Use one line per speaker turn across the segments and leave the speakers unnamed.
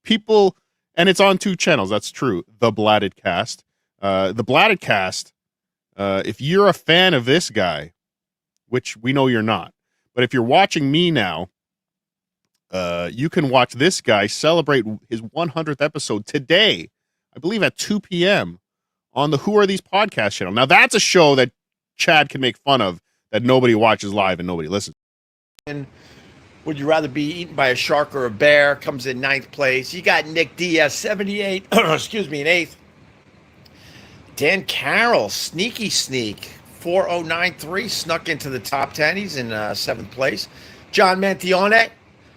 People, and it's on 2 channels. That's true. The Blatted Cast. The Blatted Cast, if you're a fan of this guy, which we know you're not, but if you're watching me now, you can watch this guy celebrate his 100th episode today, I believe at 2 p.m. on the Who Are These Podcast channel. Now, that's a show that Chad can make fun of, that nobody watches live and nobody listens.
And would you rather be eaten by a shark or a bear? Comes in 9th place. You got Nick Diaz, 78, excuse me, in 8th. Dan Carroll, sneak, 4093, snuck into the top 10. He's in 7th place. John Mantione,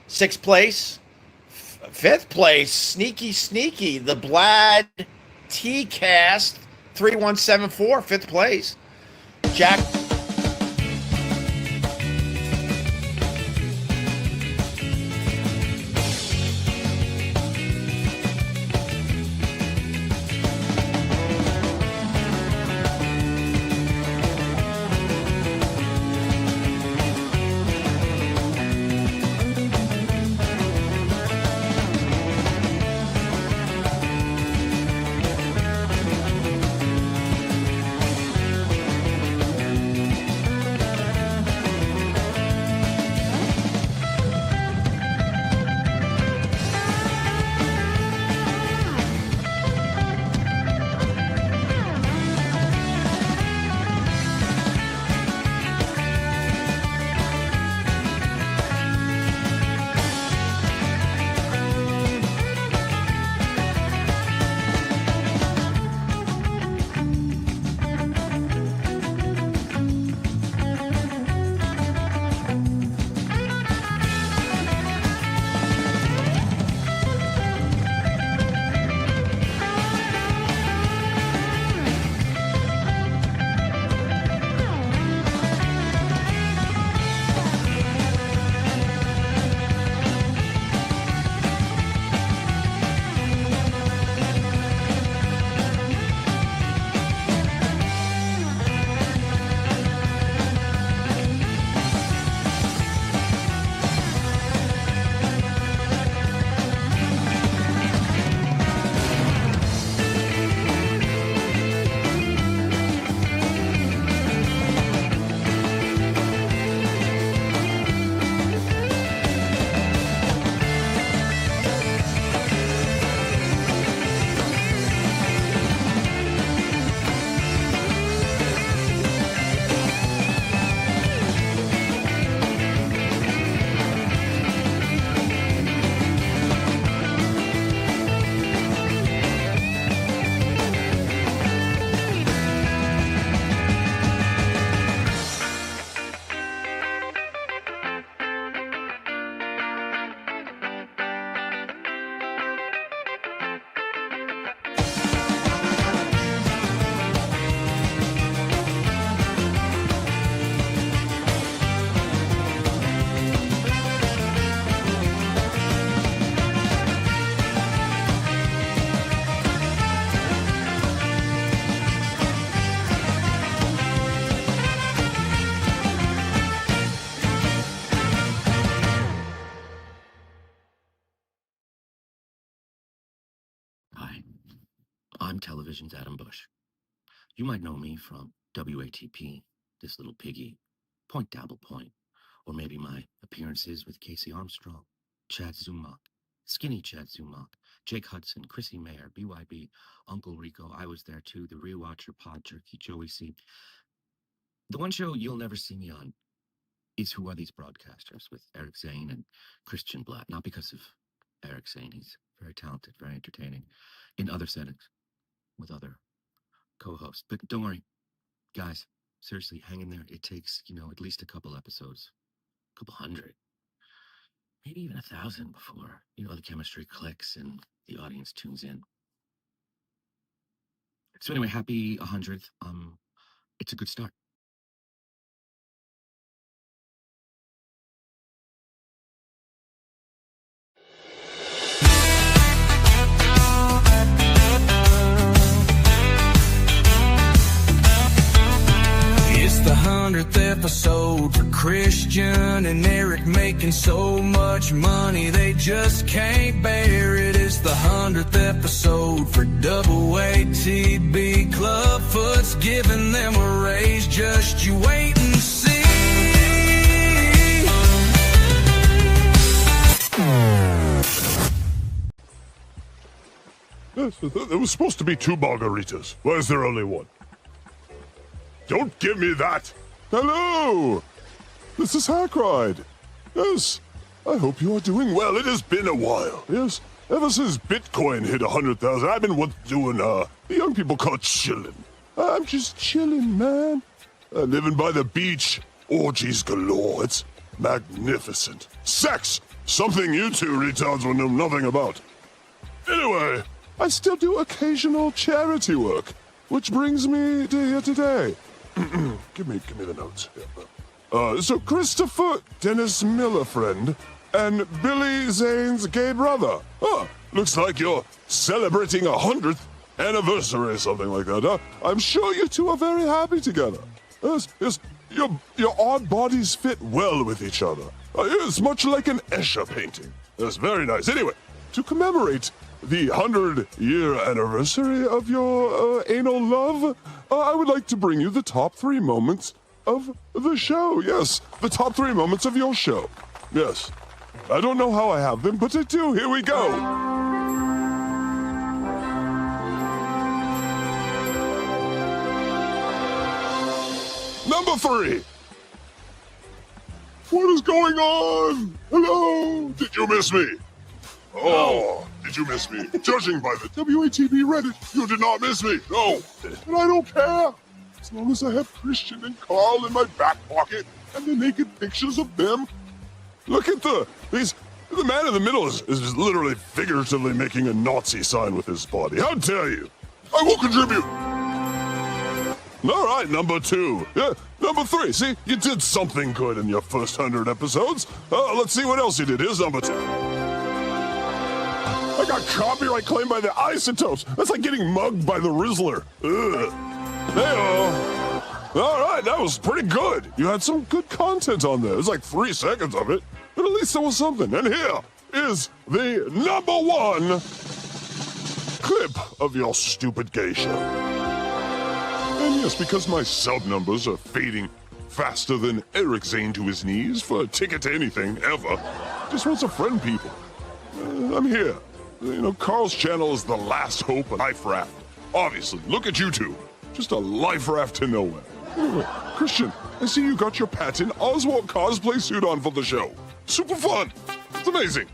6th place. 5th place, sneaky, the Vlad T Cast, 3174, 5th place. Jack.
I'm television's Adam Busch. You might know me from WATP, This Little Piggy, Point Dabble Point, or maybe my appearances with Casey Armstrong, Chad Zumach, Skinny Chad Zumach, Jake Hudson, Chrissy Mayer, BYB, Uncle Rico, I was there too, The Rewatcher, Pod Jerky, Joey C. The one show you'll never see me on is Who Are These Broadcasters with Eric Zane and Christian Bladt. Not because of Eric Zane, he's very talented, very entertaining in other settings with other co-hosts. But don't worry, guys, seriously, hang in there. It takes, at least a couple episodes, a couple hundred, maybe even 1,000 before, the chemistry clicks and the audience tunes in. So anyway, happy 100th. It's a good start.
It's the 100th episode for Christian and Eric making so much money they just can't bear it. It's the 100th episode for WATB. Clubfoot's giving them a raise. Just you wait and see.
Yes, there was supposed to be 2 margaritas. Why is there only 1? Don't give me that! Hello! This is Hackride. Yes, I hope you are doing well. It has been a while. Yes, ever since Bitcoin hit 100,000, I've been doing, the young people call it chillin'. I'm just chillin', man. Living by the beach. Orgies galore. It's magnificent. Sex! Something you 2 retards will know nothing about. Anyway, I still do occasional charity work, which brings me to here today. give me the notes. Yeah. So Christopher Dennis Miller, friend, and Billy Zane's gay brother. Looks like you're celebrating 100th anniversary or something like that, huh? I'm sure you 2 are very happy together. Yes, your odd bodies fit well with each other. It's much like an Escher painting. That's very nice. Anyway, to commemorate the 100-year anniversary of your anal love, I would like to bring you the top 3 moments of the show. Yes, the top 3 moments of your show. Yes. I don't know how I have them, but I do. Here we go. Number 3. What is going on? Hello? Did you miss me? Oh, did you miss me? Judging by the WATB Reddit, you did not miss me. No. And I don't care. As long as I have Christian and Carl in my back pocket and the naked pictures of them. Look at the man in the middle is literally figuratively making a Nazi sign with his body. How dare you? I will contribute. All right, number 2. Yeah, number 3. See, you did something good in your first 100 episodes. Let's see what else you did. Here's number 2. I got copyright claimed by the Isotopes. That's like getting mugged by the Rizzler. Ugh. Hey-oh. All right, that was pretty good. You had some good content on there. It was like 3 seconds of it, but at least there was something. And here is the number 1 clip of your stupid gay show. And yes, because my sub numbers are fading faster than Eric Zane to his knees for a ticket to anything ever, just want some friend people. I'm here. You know, Carl's channel is the last hope of life raft. Obviously, look at you 2. Just a life raft to nowhere. Anyway, Christian, I see you got your patent Oswald cosplay suit on for the show. Super fun. It's amazing.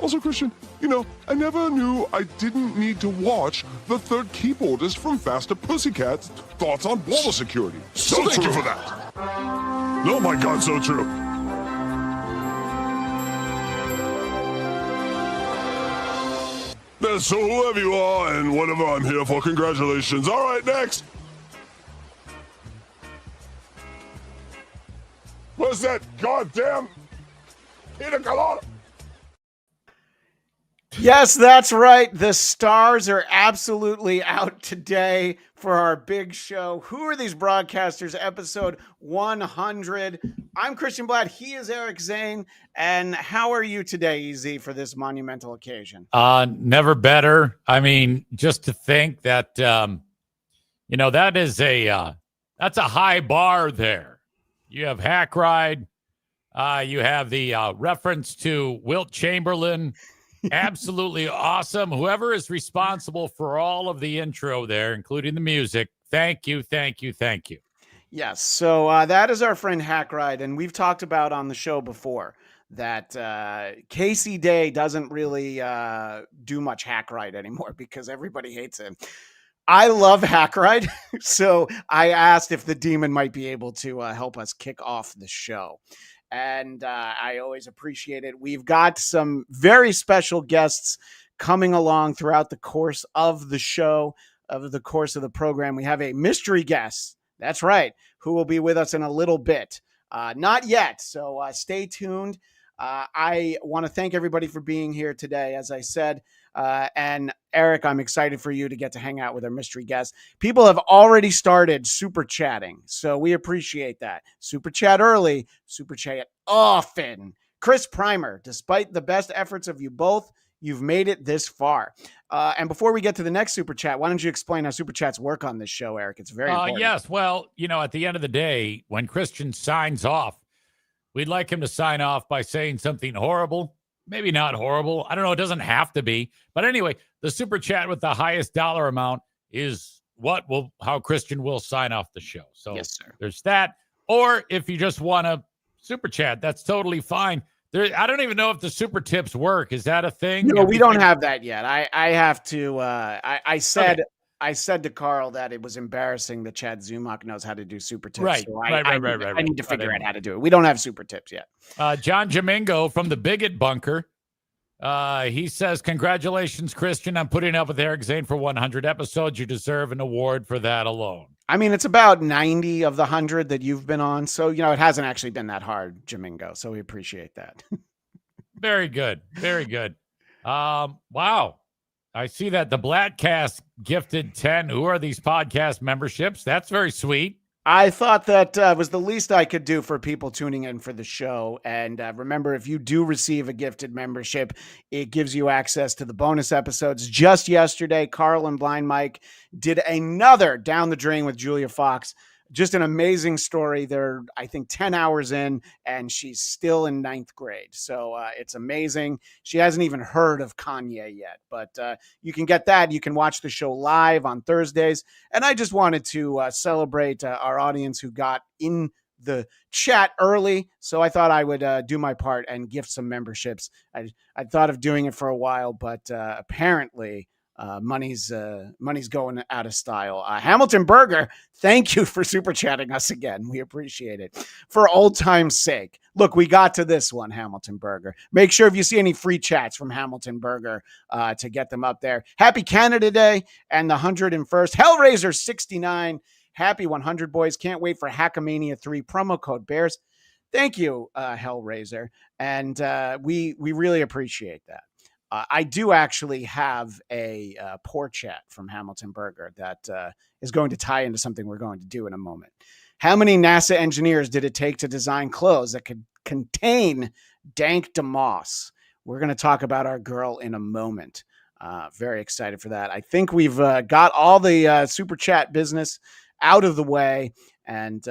Also, Christian, you know, I never knew I didn't need to watch the 3rd keyboardist from Faster Pussycat's thoughts on border security. So thank you for that. Oh my God, so true. So whoever you are and whatever I'm here for, congratulations. All right, next. What's that goddamn pina colada?
Yes, that's right. The stars are absolutely out today for our big show. Who are these broadcasters? Episode 100. I'm Christian Bladt. He is Eric Zane. And how are you today, EZ, for this monumental occasion?
Never better. I mean, just to think that, you know, that is that's a high bar there. You have Hackride. You have the reference to Wilt Chamberlain. Absolutely awesome. Whoever is responsible for all of the intro there, including the music, thank you, thank you, thank you.
Yes, so that is our friend Hackride, and we've talked about on the show before that Casey Day doesn't really do much Hackride anymore because everybody hates him. I love Hackride, so I asked if the demon might be able to help us kick off the show. And I always appreciate it. We've got some very special guests coming along throughout the course of the show, of the course of the program. We have a mystery guest, that's right, who will be with us in a little bit. Not yet, so stay tuned.
I want to thank everybody for being here today, as I said. And Eric, I'm excited for you to get to hang out with our mystery guest. People have already started super chatting, so we appreciate that. Super chat early, super chat often. Chris Primer, despite the best efforts of you both, you've made it this far. And before we get to the next super chat, why don't you explain how super chats work on this show, Eric? It's very important.
Yes. Well, at the end of the day, when Christian signs off, we'd like him to sign off by saying something horrible. Maybe not horrible. I don't know. It doesn't have to be. But anyway, the super chat with the highest dollar amount is how Christian will sign off the show. So
yes, sir.
There's that. Or if you just want to super chat, that's totally fine. I don't even know if the super tips work. Is that a thing?
No, we don't have that yet. I have to. I said. Okay. I said to Carl that it was embarrassing that Chad Zumach knows how to do super tips.
Right,
so
right.
I need to figure out how to do it. We don't have super tips yet.
John Jamingo from the Bigot Bunker. He says, congratulations, Christian. I'm putting up with Eric Zane for 100 episodes. You deserve an award for that alone.
I mean, it's about 90 of the 100 that you've been on. So, it hasn't actually been that hard, Jamingo. So we appreciate that.
Very good. Very good. Wow. I see that the Blattcast gifted 10. Who are these podcast memberships? That's very sweet.
I thought that was the least I could do for people tuning in for the show. And remember, if you do receive a gifted membership, it gives you access to the bonus episodes. Just yesterday, Carl and Blind Mike did another Down the Drain with Julia Fox. Just an amazing story. They're, I think, 10 hours in, and she's still in 9th grade. So it's amazing. She hasn't even heard of Kanye yet, but you can get that. You can watch the show live on Thursdays. And I just wanted to celebrate our audience who got in the chat early. So I thought I would do my part and gift some memberships. I thought of doing it for a while, but apparently money's going out of style. Hamilton Burger, thank you for super chatting us again. We appreciate it. For old time's sake, look, we got to this one, Hamilton Burger. Make sure if you see any free chats from Hamilton Burger to get them up there. Happy Canada Day and the 101st. Hellraiser 69. Happy 100 boys. Can't wait for Hackamania 3 promo code Bears. Thank you, Hellraiser. And we really appreciate that. I do actually have a poor chat from Hamilton Burger that is going to tie into something we're going to do in a moment. How many NASA engineers did it take to design clothes that could contain Dank DeMoss? We're going to talk about our girl in a moment. Very excited for that. I think we've got all the super chat business out of the way, and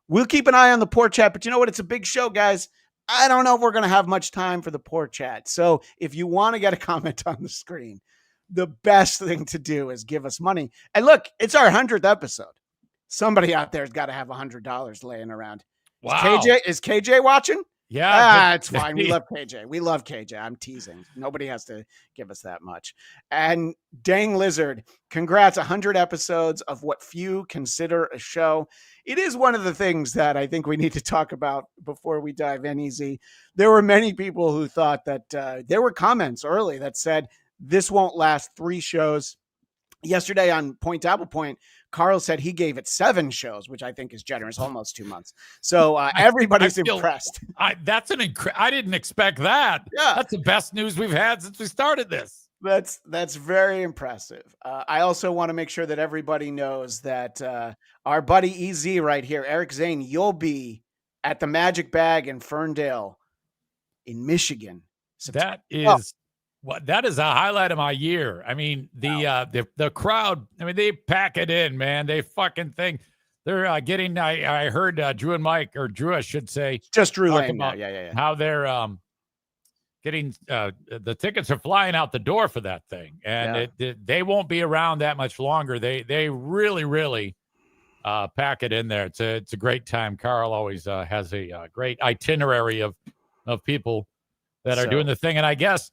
we'll keep an eye on the poor chat. But you know what? It's a big show, guys. I don't know if we're going to have much time for the poor chat. So if you want to get a comment on the screen, the best thing to do is give us money. And look, it's our 100th episode. Somebody out there has got to have $100 laying around.
Wow.
Is KJ watching?
Yeah.
It's fine. We love KJ. We love KJ. I'm teasing. Nobody has to give us that much. And Dang Lizard, congrats. 100 episodes of what few consider a show. It is one of the things that I think we need to talk about before we dive in easy. There were many people who thought that there were comments early that said this won't last 3 shows. Yesterday on Point Apple Point, Carl said he gave it 7 shows, which I think is generous, almost 2 months. So everybody's impressed.
I didn't expect that.
Yeah.
That's the best news we've had since we started this.
That's very impressive. I also want to make sure that everybody knows that our buddy EZ right here, Eric Zane, you'll be at the Magic Bag in Ferndale in Michigan.
That is that is a highlight of my year. I mean, the crowd, I mean, they pack it in, man. They fucking think they're getting, I heard Drew and Mike, or Drew, I should say.
Just Drew Lane.
Yeah. How they're getting, the tickets are flying out the door for that thing. And they won't be around that much longer. They really pack it in there. It's a great time. Carl always has a great itinerary of people that are doing the thing. And I guess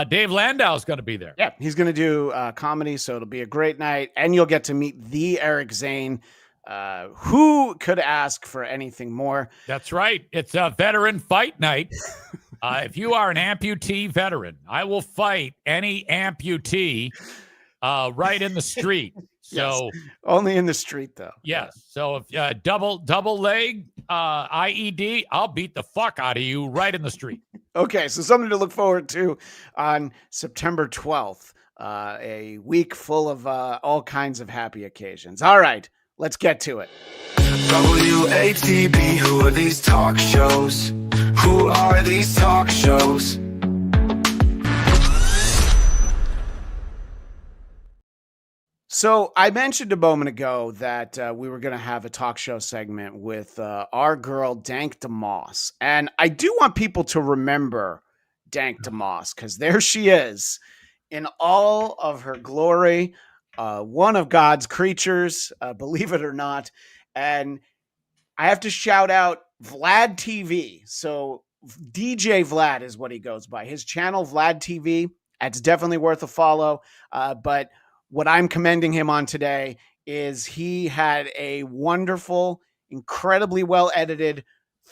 Dave Landau is going to be there.
Yeah, he's going to do comedy, so it'll be a great night. And you'll get to meet the Eric Zane. Who could ask for anything more?
That's right. It's a veteran fight night. If you are an amputee veteran, I will fight any amputee right in the street. So
yes. Only in the street, though.
Yes. So if double leg IED, I'll beat the fuck out of you right in the street.
Okay, so something to look forward to on September 12th. A week full of all kinds of happy occasions. All right, let's get to it.
WATB, who are these talk shows? Who are these talk shows?
So I mentioned a moment ago that we were going to have a talk show segment with our girl, Dank DeMoss. And I do want people to remember Dank DeMoss because there she is in all of her glory, one of God's creatures, believe it or not. And I have to shout out Vlad TV. So DJ Vlad is what he goes by. His channel, Vlad TV, it's definitely worth a follow. But what I'm commending him on today is he had a wonderful, incredibly well edited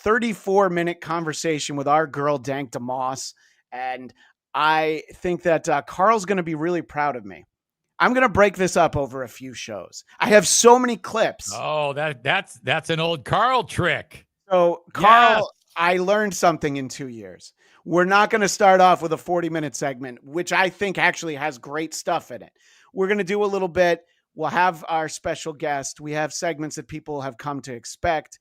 34-minute conversation with our girl, Dank DeMoss. And I think that Carl's going to be really proud of me. I'm going to break this up over a few shows. I have so many clips.
Oh, that's an old Carl trick.
So, Carl,
Yes.
I learned something in 2 years. We're not going to start off with a 40-minute segment, which I think actually has great stuff in it. We're going to do a little bit. We'll have our special guest. We have segments that people have come to expect.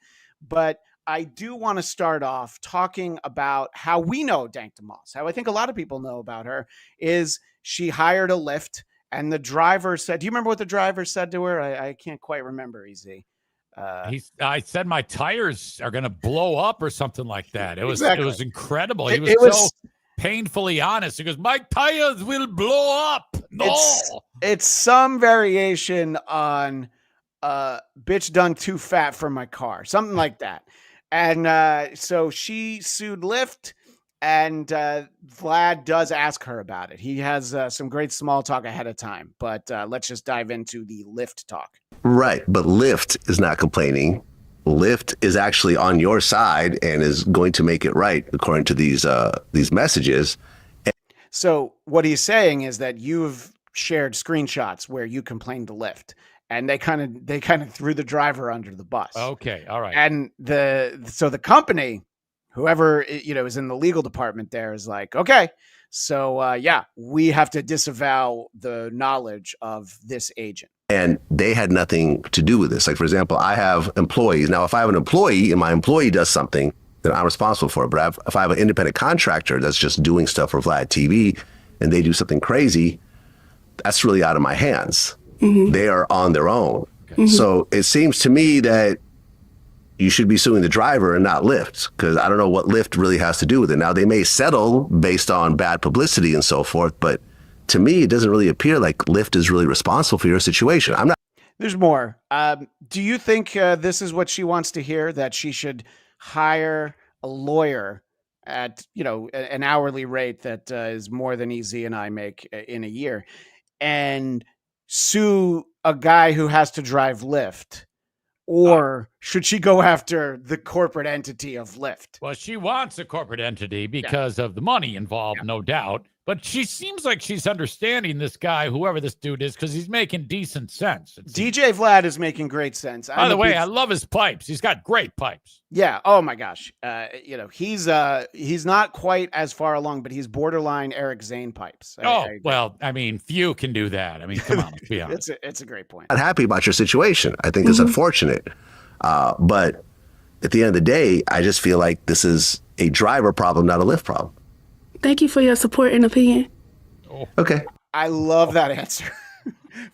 But I do want to start off talking about how we know Dank DeMoss. How I think a lot of people know about her is she hired a Lyft, and the driver said, do you remember what the driver said to her? I can't quite remember, EZ.
I said my tires are going to blow up or something like that. It was
Exactly.
it was incredible.
It
He was
was-
so painfully honest. He goes, "My tires will blow up." No.
It's some variation on bitch done too fat for my car, something like that. And so she sued Lyft, and Vlad does ask her about it. He has some great small talk ahead of time, but let's just dive into the Lyft talk.
Right, but Lyft is not complaining. Lyft is actually on your side and is going to make it right according to these messages.
So what he's saying is that you've shared screenshots where you complained to Lyft, and they kind of threw the driver under the bus.
Okay, all right.
And the company, whoever is in the legal department there, is like, okay, so yeah, we have to disavow the knowledge of this agent.
And they had nothing to do with this. Like, for example, I have employees. Now, if I have an employee and my employee does something, then I'm responsible for it. But if I have an independent contractor that's just doing stuff for Vlad TV and they do something crazy, that's really out of my hands.
Mm-hmm.
They are on their own.
Mm-hmm.
So it seems to me that you should be suing the driver and not Lyft, because I don't know what Lyft really has to do with it. Now, they may settle based on bad publicity and so forth, but to me, it doesn't really appear like Lyft is really responsible for your situation. I'm not.
There's more. Do you think this is what she wants to hear, that she should hire a lawyer at an hourly rate that is more than EZ and I make in a year, and sue a guy who has to drive Lyft? Or should she go after the corporate entity of Lyft?
Well, she wants a corporate entity because of the money involved, no doubt. But she seems like she's understanding this guy, whoever this dude is, because he's making decent sense.
DJ Vlad is making great sense.
By the way, I love his pipes. He's got great pipes.
Yeah. Oh my gosh. He's not quite as far along, but he's borderline Eric Zane pipes.
Well, I mean, few can do that. I mean, come on, let's be honest.
It's a great point.
Not happy about your situation. I think it's unfortunate. But at the end of the day, I just feel like this is a driver problem, not a Lyft problem.
Thank you for your support and opinion.
Okay.
I love that answer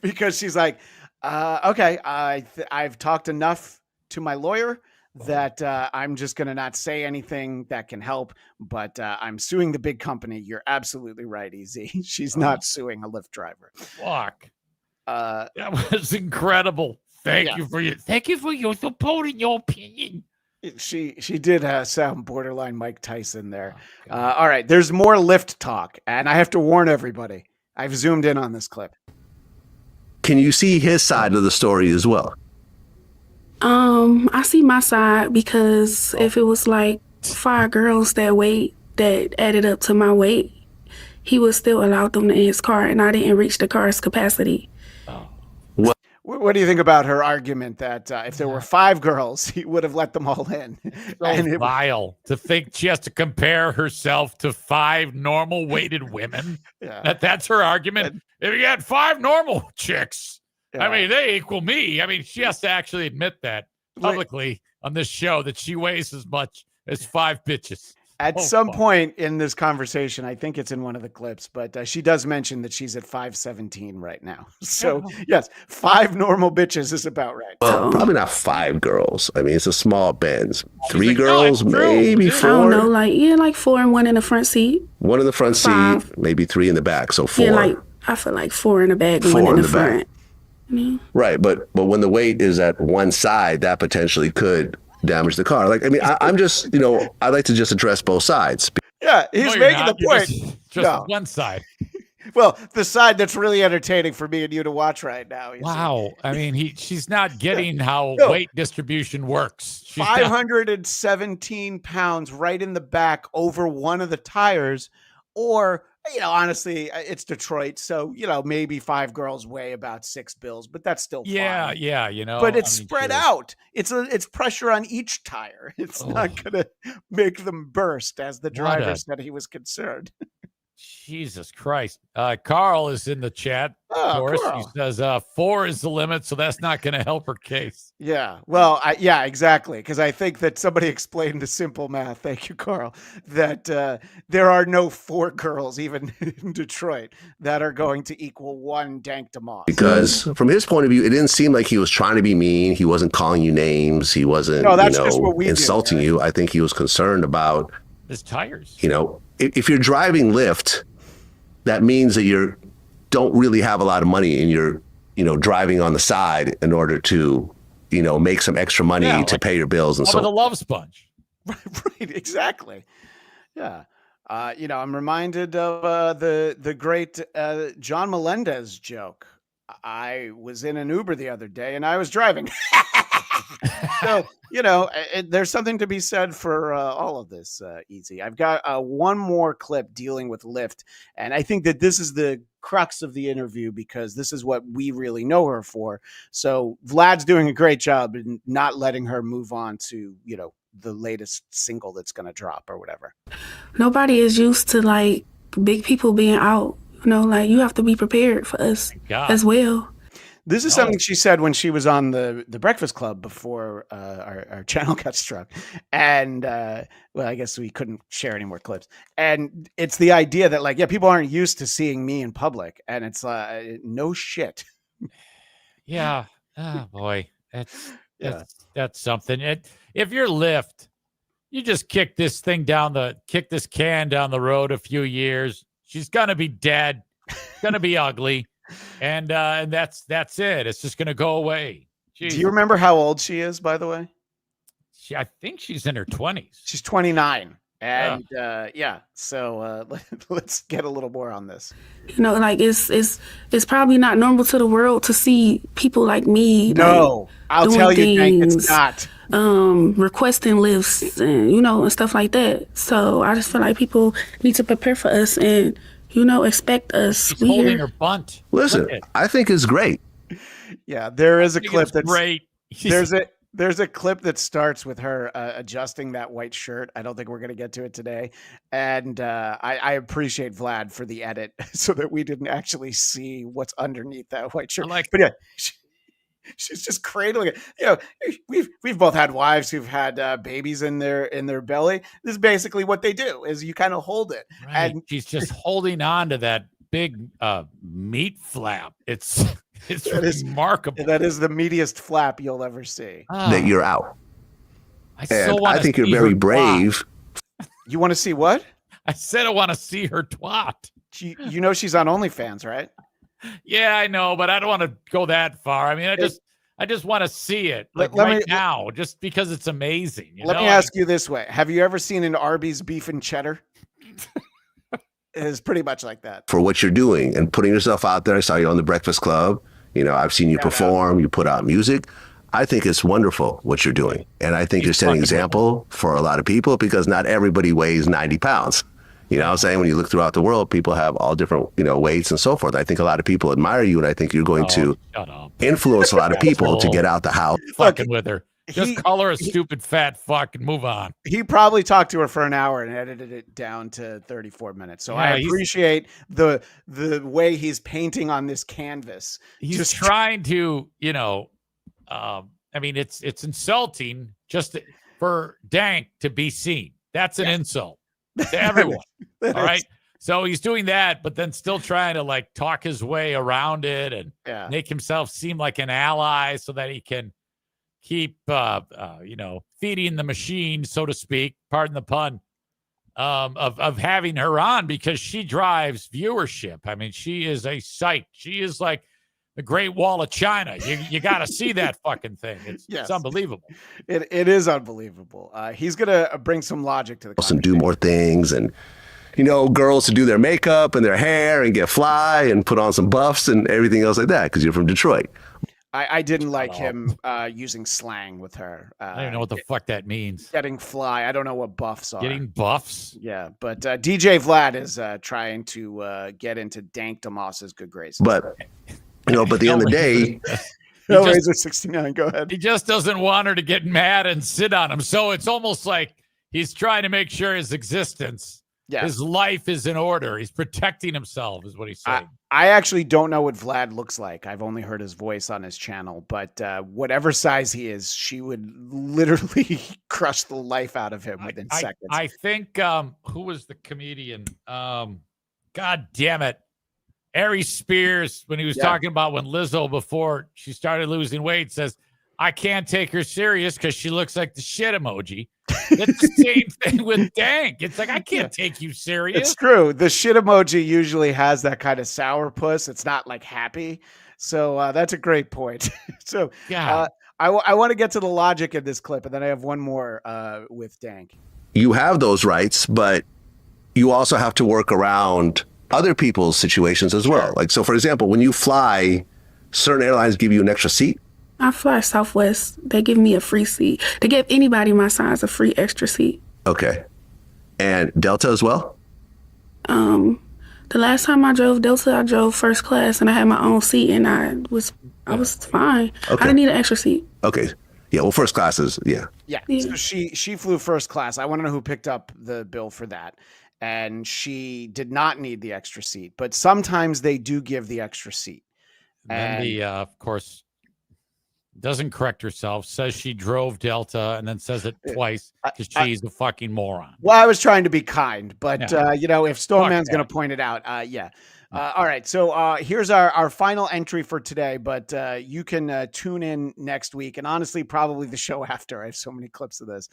because she's like, okay, I've talked enough to my lawyer that I'm just going to not say anything that can help, but I'm suing the big company. You're absolutely right, EZ. She's not suing a Lyft driver.
Fuck. That was incredible. Thank you for your support and your opinion.
She did sound borderline Mike Tyson there. All right, there's more Lyft talk, and I have to warn everybody. I've zoomed in on this clip.
Can you see his side of the story as well?
I see my side because if it was like 5 girls that added up to my weight, he would still allow them in his car, and I didn't reach the car's capacity.
What do you think about her argument that if there were 5 girls, he would have let them all in?
So vile to think she has to compare herself to 5 normal weighted women.
Yeah.
That's her argument. If you had 5 normal chicks,
Yeah.
I mean, they equal me. I mean, she has to actually admit that publicly on this show that she weighs as much as 5 bitches.
At some point in this conversation, I think it's in one of the clips, but she does mention that she's at 5'17" right now. So yes, 5 normal bitches is about right.
Well, probably not 5 girls. I mean, it's a small Benz. 3
like,
girls,
no, it's true.
maybe
I
4.
I don't know, like 4 and 1 in the front seat.
1 in the front
5.
seat, maybe 3 in the back. So 4.
Yeah, I feel like 4 in the back,
4
1 in
in
the
the back.
front. I mean,
Right, but when the weight is at one side, that potentially could damage the car. Like, I mean, I'm just, I like to just address both sides.
Yeah, he's
you're
making
not.
the
You're
point.
just
No.
one side.
Well, the side that's really entertaining for me and you to watch right now. you see.
Wow. I mean, she's not getting how
No.
weight distribution works. She's not-
517 pounds right in the back over one of the tires, or honestly, it's Detroit, so maybe 5 girls weigh about 6 bills, but that's still
yeah,
fine.
yeah.
But it's
I mean,
spread
sure.
out. It's pressure on each tire. It's not gonna make them burst, as the driver said he was concerned.
Jesus Christ. Carl is in the chat.
Oh,
Of course,
Carl.
he says 4 is the limit, so that's not going to help her case.
Yeah, well, yeah, exactly. Because I think that somebody explained the simple math. Thank you, Carl. That there are no 4 girls, even in Detroit, that are going to equal 1 Dank DeMoss.
Because from his point of view, it didn't seem like he was trying to be mean. He wasn't calling you names. He wasn't,
No, that's just what we do,
insulting
right?
you. I think he was concerned about,
His tires.
if you're driving Lyft, that means that you don't really have a lot of money and you're, driving on the side in order to, make some extra money to pay your bills and
With a
so
love sponge.
Right, exactly. Yeah. I'm reminded of the great John Melendez joke. I was in an Uber the other day and I was driving. So, there's something to be said for all of this, Easy. I've got one more clip dealing with Lyft, and I think that this is the crux of the interview because this is what we really know her for. So Vlad's doing a great job in not letting her move on to, the latest single that's going to drop or whatever.
nobody is used to like big people being out. You have to be prepared for us
God.
as well.
This is something she said when she was on the Breakfast Club before our channel got struck. And, I guess we couldn't share any more clips. And it's the idea that, people aren't used to seeing me in public. And it's no shit.
Yeah. Oh, boy. That's something. If you're Lyft, you just kick this can down the road a few years. She's going to be dead. Going to be ugly. And that's it. It's just going to go away. Jeez.
Do you remember how old she is, by the way?
I think she's in her 20s.
She's 29. And so let's get a little more on this.
It's probably not normal to the world to see people like me.
No, I'll tell you, Dank, it's
things,
not.
Requesting lifts and and stuff like that. So I just feel like people need to prepare for us and expect us.
She's holding her bunt.
listen, I think it's great.
Yeah, there is a clip that's
great.
There's a clip that starts with her adjusting that white shirt. I don't think we're going to get to it today. And I appreciate Vlad for the edit so that we didn't actually see what's underneath that white shirt. But yeah, she's just cradling it. We've both had wives who've had babies in their belly. This is basically what they do is you kind of hold it.
Right.
And
she's just holding on to that big meat flap. It's remarkable.
That is the meatiest flap you'll ever see.
That you're out.
I
think you're very brave.
You want to see what?
I said I want to see her twat.
She's on OnlyFans, right?
Yeah, I know, but I don't want to go that far. I mean, I just want to see it now, just because it's amazing.
Let me ask you this way. Have you ever seen an Arby's beef and cheddar? It is pretty much like that.
For what you're doing and putting yourself out there. I saw you on the Breakfast Club. I've seen you perform. You put out music. I think it's wonderful what you're doing. And I think you're setting an example for a lot of people because not everybody weighs 90 pounds. You know what I'm saying? When you look throughout the world, people have all different, weights and so forth. I think a lot of people admire you, and I think you're going to influence a lot of people to get out the house.
Fucking with her. Just call her a stupid fat fuck and move on.
He probably talked to her for an hour and edited it down to 34 minutes. So I appreciate the way he's painting on this canvas.
He's just trying to, it's insulting just for Dank to be seen. That's an insult to everyone. All right. So he's doing that, but then still trying to talk his way around it and make himself seem like an ally so that he can keep, feeding the machine, so to speak, pardon the pun, of having her on because she drives viewership. I mean, she is a sight. She is like the Great Wall of China. You got to see that fucking thing. It's unbelievable.
It is unbelievable. He's going to bring some logic to the
and do more things and, girls to do their makeup and their hair and get fly and put on some buffs and everything else like that because you're from Detroit.
I didn't like him using slang with her.
I don't even know what the fuck that means.
Getting fly. I don't know what buffs are.
Getting buffs?
Yeah, but DJ Vlad is trying to get into Dank DeMoss's good graces.
But, but at the end of the day...
Razor 69, go ahead.
He just doesn't want her to get mad and sit on him. So it's almost like he's trying to make sure his existence, his life is in order. He's protecting himself is what he's saying.
I actually don't know what Vlad looks like. I've only heard his voice on his channel, but whatever size he is, she would literally crush the life out of him within seconds.
I think, who was the comedian? God damn it. Ari Spears, when he was talking about when Lizzo, before she started losing weight, says, I can't take her serious because she looks like the shit emoji. It's the same thing with Dank. It's like, I can't take you serious.
It's true. The shit emoji usually has that kind of sourpuss. It's not like happy. So that's a great point. So I want to get to the logic in this clip, and then I have one more with Dank.
You have those rights, but you also have to work around other people's situations as well. Like, so for example, when you fly, certain airlines give you an extra seat.
I fly Southwest. They give me a free seat. They give anybody my size a free extra seat.
Okay. And Delta as well?
The last time I drove Delta, I drove first class and I had my own seat and I was fine. Okay. I didn't need an extra seat.
Okay. Yeah, well, first class is,
Yeah. So she flew first class. I want to know who picked up the bill for that. And she did not need the extra seat, but sometimes they do give the extra seat.
And then of course, doesn't correct herself, says she drove Delta, and then says it twice because she's a fucking moron.
Well, I was trying to be kind, but if Stoneman's going to point it out, all right, so here's our final entry for today, but you can tune in next week, and honestly, probably the show after. I have so many clips of this.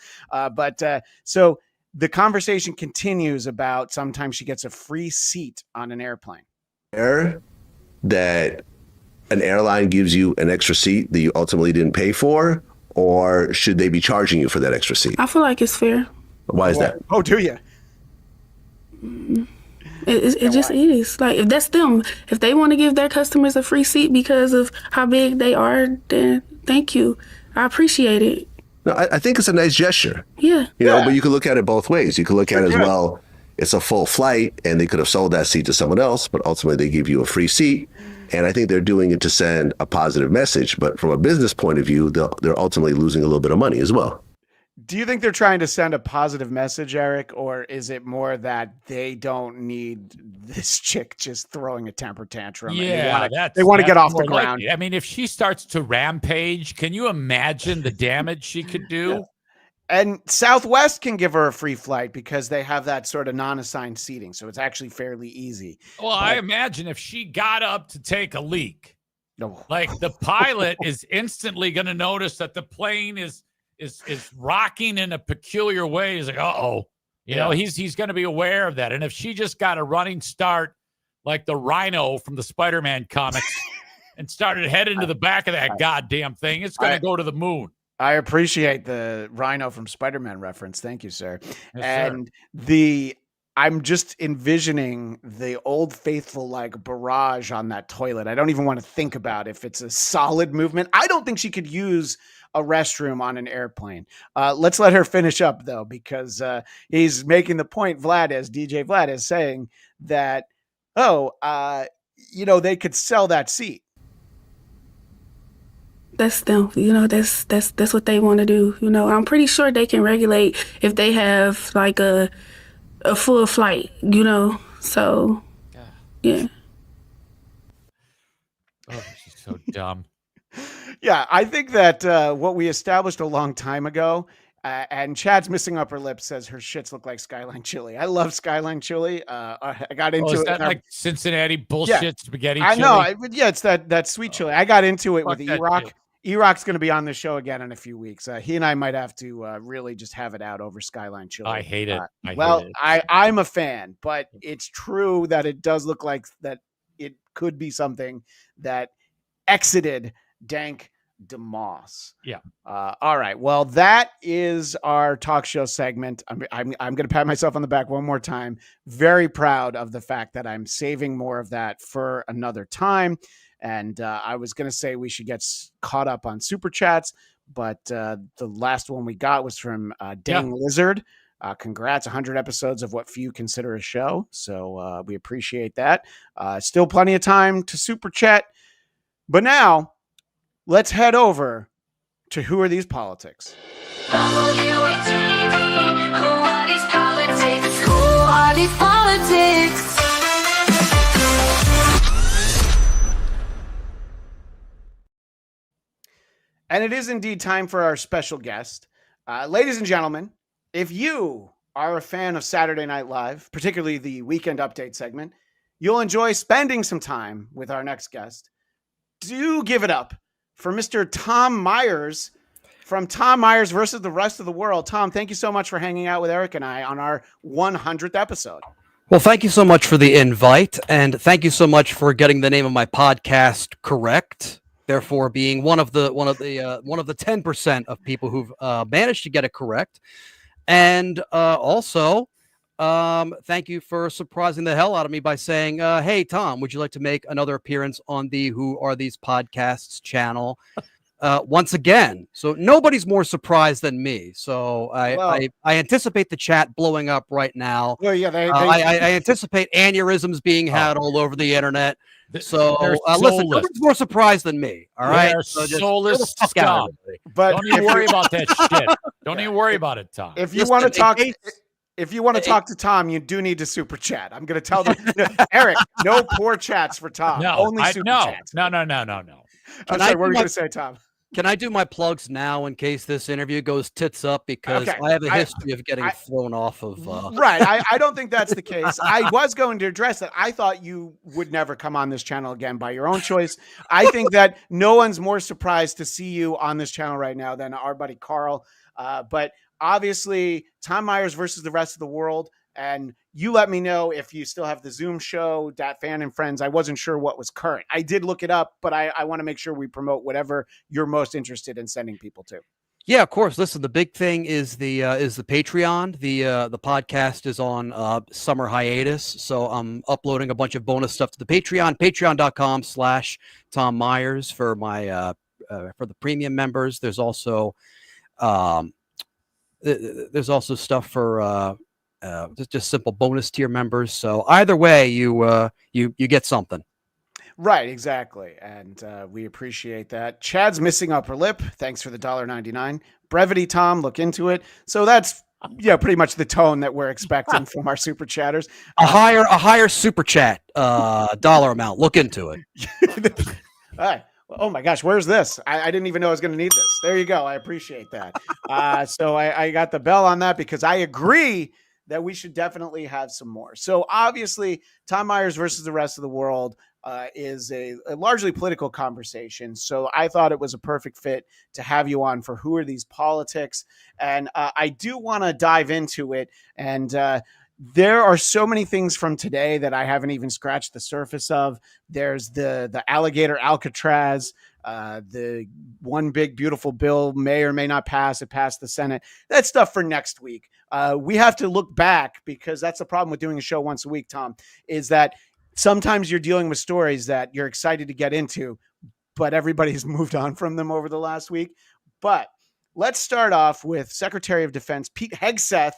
So the conversation continues about sometimes she gets a free seat on an airplane.
That an airline gives you an extra seat that you ultimately didn't pay for, or should they be charging you for that extra seat?
I feel like it's fair.
Why is that?
Oh, do you?
It just is. Like, if that's them, if they want to give their customers a free seat because of how big they are, then thank you. I appreciate it.
No, I think it's a nice gesture.
Yeah.
But you can look at it both ways. You can look at it as well. It's a full flight and they could have sold that seat to someone else, but ultimately they give you a free seat. And I think they're doing it to send a positive message. But from a business point of view, they're ultimately losing a little bit of money as well.
Do you think they're trying to send a positive message, Eric, or is it more that they don't need this chick just throwing a temper tantrum?
Yeah,
they want to get off the ground.
I mean, if she starts to rampage, can you imagine the damage she could do?
Yeah. And Southwest can give her a free flight because they have that sort of non-assigned seating. So it's actually fairly easy.
Well, I imagine if she got up to take a leak, like the pilot is instantly going to notice that the plane is rocking in a peculiar way. He's like, you know, he's going to be aware of that. And if she just got a running start like the Rhino from the Spider-Man comics and started heading to the back of that goddamn thing, it's going to go to the moon.
I appreciate the Rhino from Spider-Man reference. Thank you, sir.
Yes,
and sir. I'm just envisioning the old faithful like barrage on that toilet. I don't even want to think about if it's a solid movement. I don't think she could use a restroom on an airplane. Let's let her finish up though, because he's making the point. DJ Vlad is saying that, they could sell that seat.
That's them, that's what they want to do. I'm pretty sure they can regulate if they have like a full flight, so yeah.
Oh, she's so dumb.
Yeah, I think that what we established a long time ago, and Chad's missing up her lip, says her shits look like Skyline chili. I love Skyline chili. I got into
is
it.
that like Cincinnati bullshit spaghetti chili?
I know. It's that sweet chili. I got into it with
Fuck that
E-Rock.
shit.
E-Rock's going to be on the show again in a few weeks. He and I might have to really just have it out over Skyline chili.
I hate it.
I'm a fan, but it's true that it does look like that it could be something that exited Dank DeMoss.
Yeah.
All right. Well, that is our talk show segment. I'm going to pat myself on the back one more time. Very proud of the fact that I'm saving more of that for another time. And I was going to say we should get caught up on super chats, but the last one we got was from Dang Lizard. Congrats, 100 episodes of what few consider a show. So we appreciate that. Still plenty of time to super chat. But now let's head over to Who Are These Politics?
Who are these politics? Who are these politics?
And it is indeed time for our special guest. Ladies and gentlemen, if you are a fan of Saturday Night Live, particularly the Weekend Update segment, you'll enjoy spending some time with our next guest. Do give it up for Mr. Tom Myers from Tom Myers versus the Rest of the World. Tom, thank you so much for hanging out with Eric and I on our 100th episode.
Well, thank you so much for the invite, and thank you so much for getting the name of my podcast correct. Therefore, being one of the 10% of people who've managed to get it correct, and also thank you for surprising the hell out of me by saying, "Hey, Tom, would you like to make another appearance on the Who Are These Podcasts channel once again?" So nobody's more surprised than me. So I anticipate the chat blowing up right now.
Well, yeah,
I anticipate aneurysms being had all over the internet. So listen, nobody's more surprised than me. All right,
they're soulless scum.
But
don't even worry about that shit. Don't even worry about it, Tom.
If you want to talk. If you want to talk to Tom, you do need to super chat. I'm going to tell them, Eric, no poor chats for Tom.
No,
only super chats.
No.
I'm sorry, what were you going to say, Tom?
Can I do my plugs now in case this interview goes tits up? Because I have a history of getting thrown off of.
Right. I don't think that's the case. I was going to address that. I thought you would never come on this channel again by your own choice. I think that no one's more surprised to see you on this channel right now than our buddy Carl. But obviously, Tom Myers versus the Rest of the World. And you let me know if you still have the Zoom show, Dat Fan and Friends. I wasn't sure what was current. I did look it up, but I want to make sure we promote whatever you're most interested in sending people to.
Yeah, of course. Listen, the big thing is the Patreon. The podcast is on summer hiatus, so I'm uploading a bunch of bonus stuff to the Patreon. Patreon.com/Tom Myers for my for the premium members. There's also stuff for just simple bonus tier members. So either way, you get something.
Right, exactly. And we appreciate that. Chad's missing upper lip. Thanks for the $1.99. Brevity, Tom, look into it. So that's pretty much the tone that we're expecting from our super chatters.
A higher super chat dollar amount. Look into it.
All right. Oh my gosh, where's this? I didn't even know I was going to need this. There you go. I appreciate that. So I got the bell on that because I agree that we should definitely have some more. So obviously, Tom Myers versus the Rest of the World is a largely political conversation. So I thought it was a perfect fit to have you on for Who Are These Politics? And I do want to dive into it. And there are so many things from today that I haven't even scratched the surface of. There's the alligator Alcatraz, the one big beautiful bill may or may not pass. It passed the Senate. That's stuff for next week. We have to look back, because that's the problem with doing a show once a week, Tom, is that sometimes you're dealing with stories that you're excited to get into, but everybody's moved on from them over the last week. But let's start off with Secretary of Defense Pete Hegseth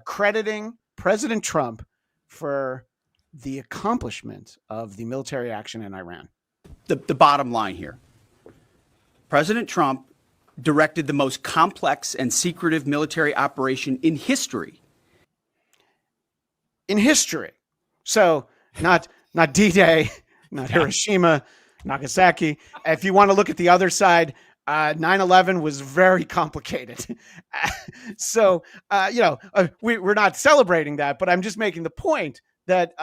crediting President Trump for the accomplishment of the military action in Iran.
The bottom line here, President Trump directed the most complex and secretive military operation in history.
In history. So not D-Day, not Hiroshima, Nagasaki. If you want to look at the other side, 9/11 was very complicated. So, we're not celebrating that, but I'm just making the point that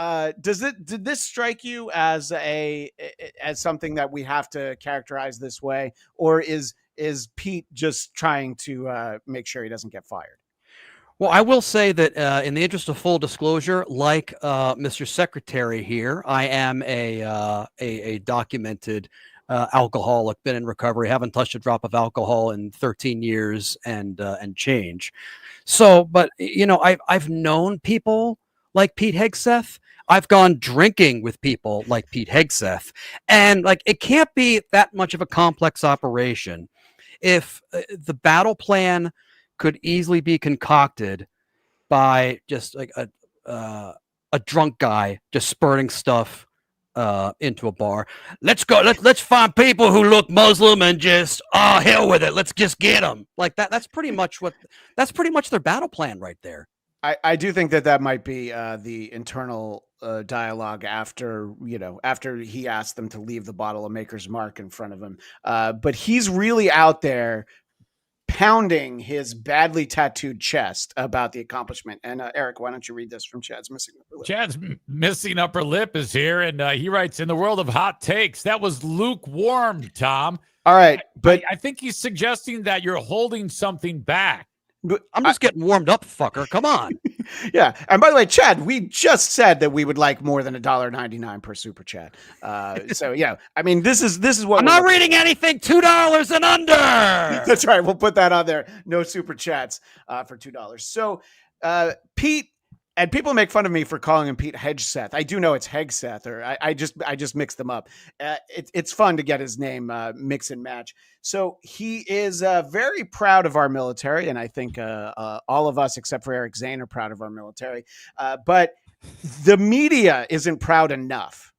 did this strike you as something that we have to characterize this way, or is Pete just trying to make sure he doesn't get fired?
Well, I will say that in the interest of full disclosure, like Mr. Secretary here, I am a documented alcoholic, been in recovery, haven't touched a drop of alcohol in 13 years and change. So, but I've known people like Pete Hegseth. I've gone drinking with people like Pete Hegseth, and it can't be that much of a complex operation if the battle plan could easily be concocted by just like a drunk guy just spurting stuff into a bar. Let's go. Let's find people who look Muslim and just hell with it. Let's just get them like that. That's pretty much their battle plan right there.
I do think that might be the internal dialogue after he asked them to leave the bottle of Maker's Mark in front of him. But he's really out there pounding his badly tattooed chest about the accomplishment. And Eric, why don't you read this from Chad's Missing Upper Lip?
Chad's Missing Upper Lip is here, and he writes, in the world of hot takes, that was lukewarm, Tom.
All right, but
I think he's suggesting that you're holding something back.
I'm just getting warmed up, fucker. Come on.
Yeah. And by the way, Chad, we just said that we would like more than $1.99 per super chat. So yeah, I mean, this is what
I'm not reading anything $2 and under.
That's right. We'll put that on there. No super chats for $2. So Pete, and people make fun of me for calling him Pete Hegseth. I do know it's Hegseth, or I just mixed them up. It's fun to get his name mix and match. So he is very proud of our military, and I think all of us except for Eric Zane are proud of our military. But the media isn't proud enough.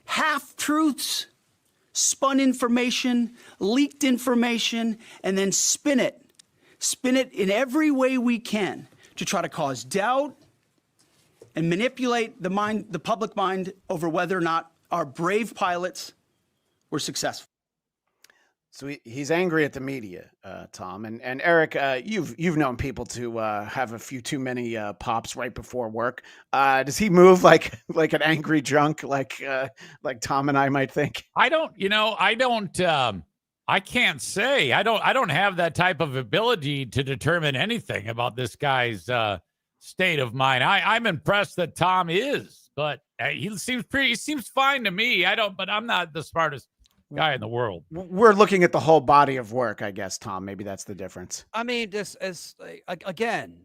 Half-truths, spun information, leaked information, and then spin it in every way we can to try to cause doubt and manipulate the public mind over whether or not our brave pilots were successful.
So he's angry at the media, Tom, and Eric. You've known people to have a few too many pops right before work. Does he move like an angry drunk, like Tom and I might think?
I can't say. I don't have that type of ability to determine anything about this guy's state of mind. I'm impressed that Tom is, but he seems fine to me. But I'm not the smartest guy in the world.
We're looking at the whole body of work, I guess, Tom. Maybe that's the difference.
I mean, just as again,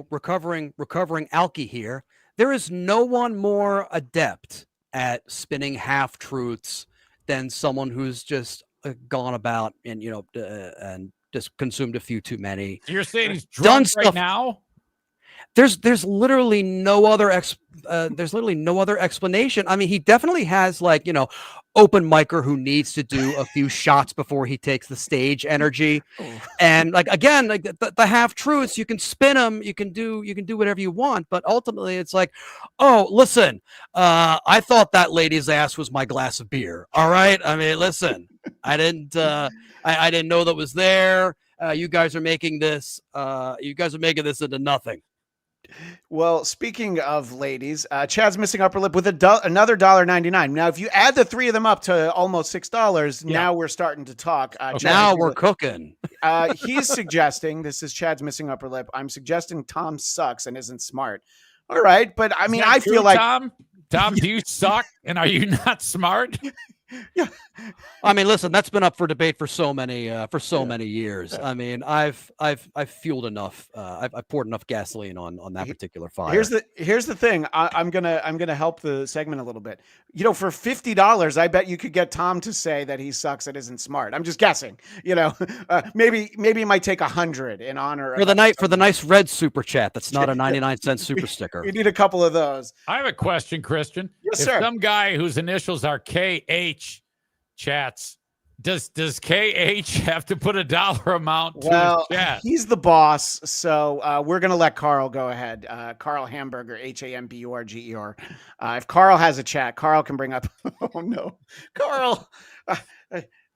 recovering alky here. There is no one more adept at spinning half truths than someone who's just gone about and and just consumed a few too many.
So you're saying he's drunk right now?
There's literally no other explanation. I mean, he definitely has open micer who needs to do a few shots before he takes the stage energy. And again, the half truths, you can spin them, you can do whatever you want, but ultimately it's like, oh, listen, I thought that lady's ass was my glass of beer. All right. I mean, listen, I didn't know that was there. You guys are making this into nothing.
Well, speaking of ladies, Chad's missing upper lip with another $1.99. Now, if you add the three of them up to almost $6, now we're starting to talk. Chad,
now we're cooking.
He's suggesting, this is Chad's missing upper lip. I'm suggesting Tom sucks and isn't smart. All right, but I mean, I feel like
Tom, do you suck and are you not smart?
Yeah.
I mean, listen, that's been up for debate for so many many years. I mean, I've fueled enough. I've poured enough gasoline on that particular fire.
Here's the thing. I'm gonna help the segment a little bit. You know, for $50, I bet you could get Tom to say that he sucks and isn't smart. I'm just guessing. You know, maybe it might take 100 in honor
for the nice red super chat. That's not a 99-cent super sticker.
We need a couple of those.
I have a question, Christian.
Yes,
if
sir.
Some guy whose initials are KH chats, does KH have to put a dollar amount to his chat?
He's the boss, so we're gonna let Carl go ahead. Carl Hamburger, HAMBURGER. If Carl has a chat, Carl can bring up. Oh no, Carl.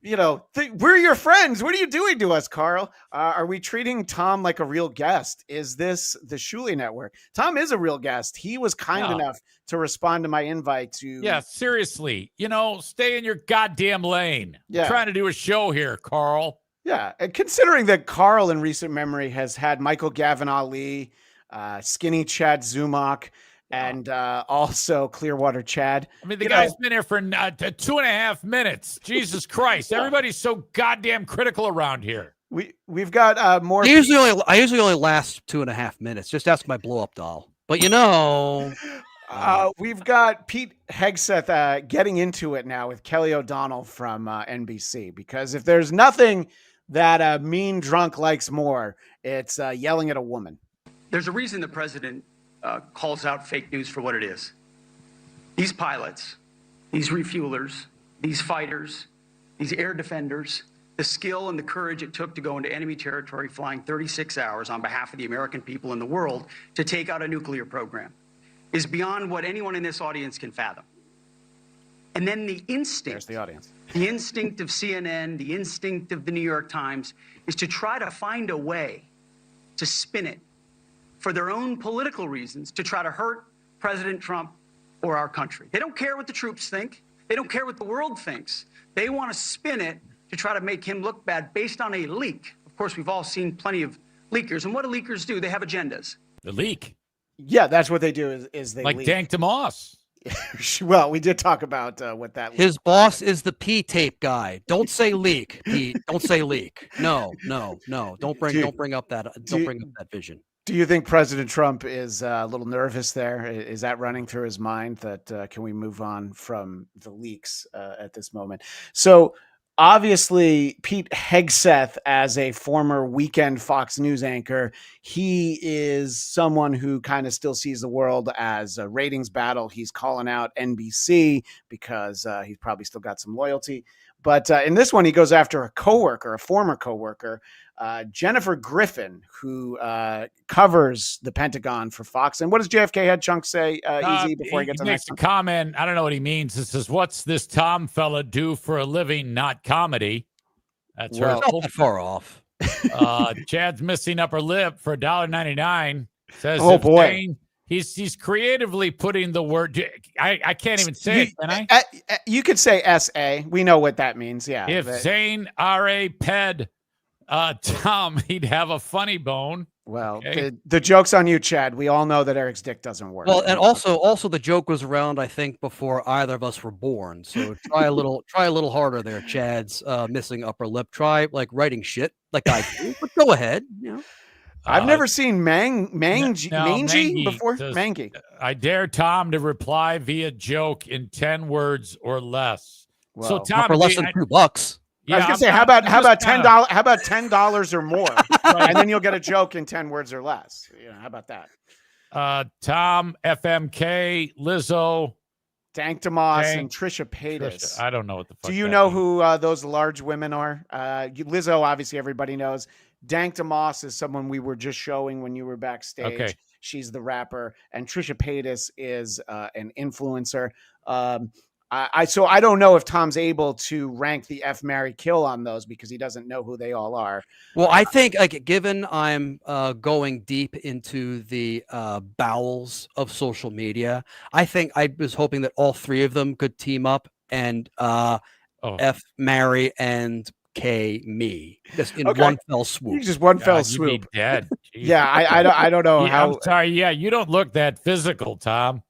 You know, we're your friends. What are you doing to us, Carl? Are we treating Tom like a real guest? Is this the Shuley Network? Tom is a real guest. He was kind enough to respond to my invite to.
Yeah, seriously. You know, stay in your goddamn lane.
Yeah.
I'm trying to do a show here, Carl.
Yeah, and considering that Carl in recent memory has had Michael Gavin Ali, Skinny Chad Zumach, and also Clearwater Chad.
I mean, the guy's been here for 2.5 minutes. Jesus Christ. Everybody's so goddamn critical around here.
We've got more.
I usually only last 2.5 minutes. Just ask my blow up doll. But you know,
we've got Pete Hegseth getting into it now with Kelly O'Donnell from NBC, because if there's nothing that a mean drunk likes more, it's yelling at a woman.
There's a reason the president calls out fake news for what it is. These pilots, these refuelers, these fighters, these air defenders, the skill and the courage it took to go into enemy territory flying 36 hours on behalf of the American people and the world to take out a nuclear program is beyond what anyone in this audience can fathom. And then the instinct,
there's the audience.
The instinct of CNN, the instinct of the New York Times is to try to find a way to spin it for their own political reasons, to try to hurt President Trump or our country. They don't care what the troops think. They don't care what the world thinks. They want to spin it to try to make him look bad based on a leak. Of course, we've all seen plenty of leakers. And what do leakers do? They have agendas.
The leak.
Yeah, that's what they do is they
like
leak.
Dank DeMoss.
Well, we did talk about what that.
His boss is the P-tape guy. Don't say leak, Pete. Don't say leak. No. Don't bring up that vision.
Do you think President Trump is a little nervous there? Is that running through his mind that can we move on from the leaks at this moment? So obviously, Pete Hegseth, as a former weekend Fox News anchor, he is someone who kind of still sees the world as a ratings battle. He's calling out NBC because he's probably still got some loyalty. But in this one, he goes after a former coworker, Jennifer Griffin, who covers the Pentagon for Fox. And what does JFK Head Chunk say, Easy, before he gets to the next
one? Comment. I don't know what he means. It says, what's this Tom fella do for a living, not comedy? That's hurtful.
Not that far off.
Chad's missing upper lip for $1.99. Says,
oh, boy.
He's creatively putting the word. I can't even say it, can
I? You could say SA. We know what that means. Yeah.
If Zane R.A. Ped Tom, he'd have a funny bone.
Well, okay. the joke's on you, Chad. We all know that Eric's dick doesn't work.
Well, and also the joke was around, I think, before either of us were born. So try a little harder there, Chad's missing upper lip. Try like writing shit like I do, but go ahead. You know.
I've never seen mangy before. Mangy.
I dare Tom to reply via joke in 10 words or less.
Well,
so Tom,
for less than $2.
Yeah, I was gonna say, how about $10? How about $10 or more, right. And then you'll get a joke in 10 words or less. You know, how about that?
Tom, FMK, Lizzo,
Dank DeMoss, and Trisha Paytas.
I don't know what the fuck.
Do you know who those large women are? Lizzo, obviously, everybody knows. Dank DeMoss is someone we were just showing when you were backstage.
Okay.
So I don't know if Tom's able to rank the F, marry, kill on those because he doesn't know who they all are.
Well, I think given I'm going deep into the bowels of social media, I think I was hoping that all three of them could team up and F, marry, and K me just in one fell swoop.
Just one fell swoop.
Dead.
Yeah, I don't know how.
I'm sorry. Yeah, you don't look that physical, Tom.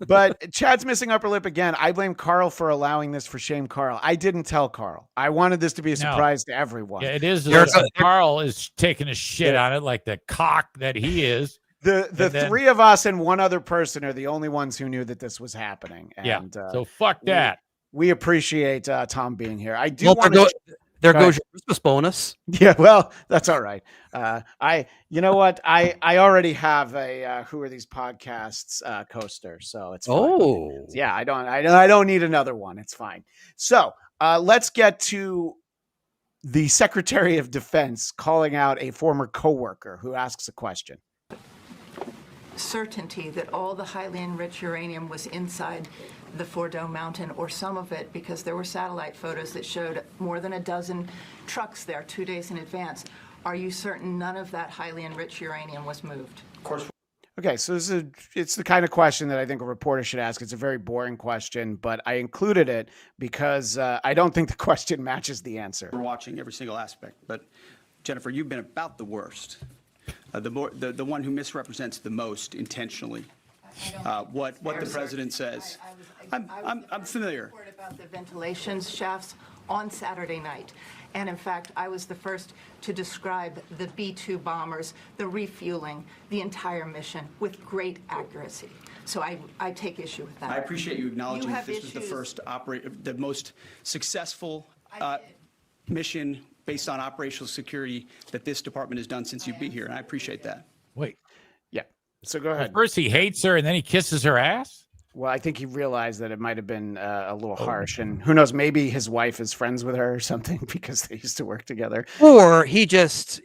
But Chad's missing upper lip again. I blame Carl for allowing this for shame Carl. I didn't tell Carl. I wanted this to be a surprise to everyone.
Yeah, it is. Carl is taking a shit on it like the cock that he is.
The three of us and one other person are the only ones who knew that this was happening. And,
so fuck that.
We appreciate Tom being here. I do
Well,
want
there goes your Christmas bonus.
Yeah, well, that's all right. You know what? I already have a Who Are These Podcasts coaster, so it's fine.
Oh,
yeah. I don't need another one. It's fine. So let's get to the Secretary of Defense calling out a former coworker who asks a question.
Certainty that all the highly enriched uranium was inside the Fordo Mountain, or some of it, because there were satellite photos that showed more than a dozen trucks there 2 days in advance. Are you certain none of that highly enriched uranium was moved?
Of course.
Okay, so it's the kind of question that I think a reporter should ask. It's a very boring question, but I included it because I don't think the question matches the answer.
We're watching every single aspect, but Jennifer, you've been about the worst. The one who misrepresents the most intentionally what the president says. I'm familiar.
About the ventilation shafts on Saturday night, and in fact, I was the first to describe the B-2 bombers, the refueling, the entire mission with great accuracy. So I take issue with that.
I appreciate you acknowledging that this was the first the most successful mission based on operational security that this department has done since you've been here, and I appreciate that.
Wait.
Yeah. So go ahead.
First he hates her and then he kisses her ass?
Well, I think he realized that it might have been a little harsh, and who knows, maybe his wife is friends with her or something because they used to work together.
Or he just,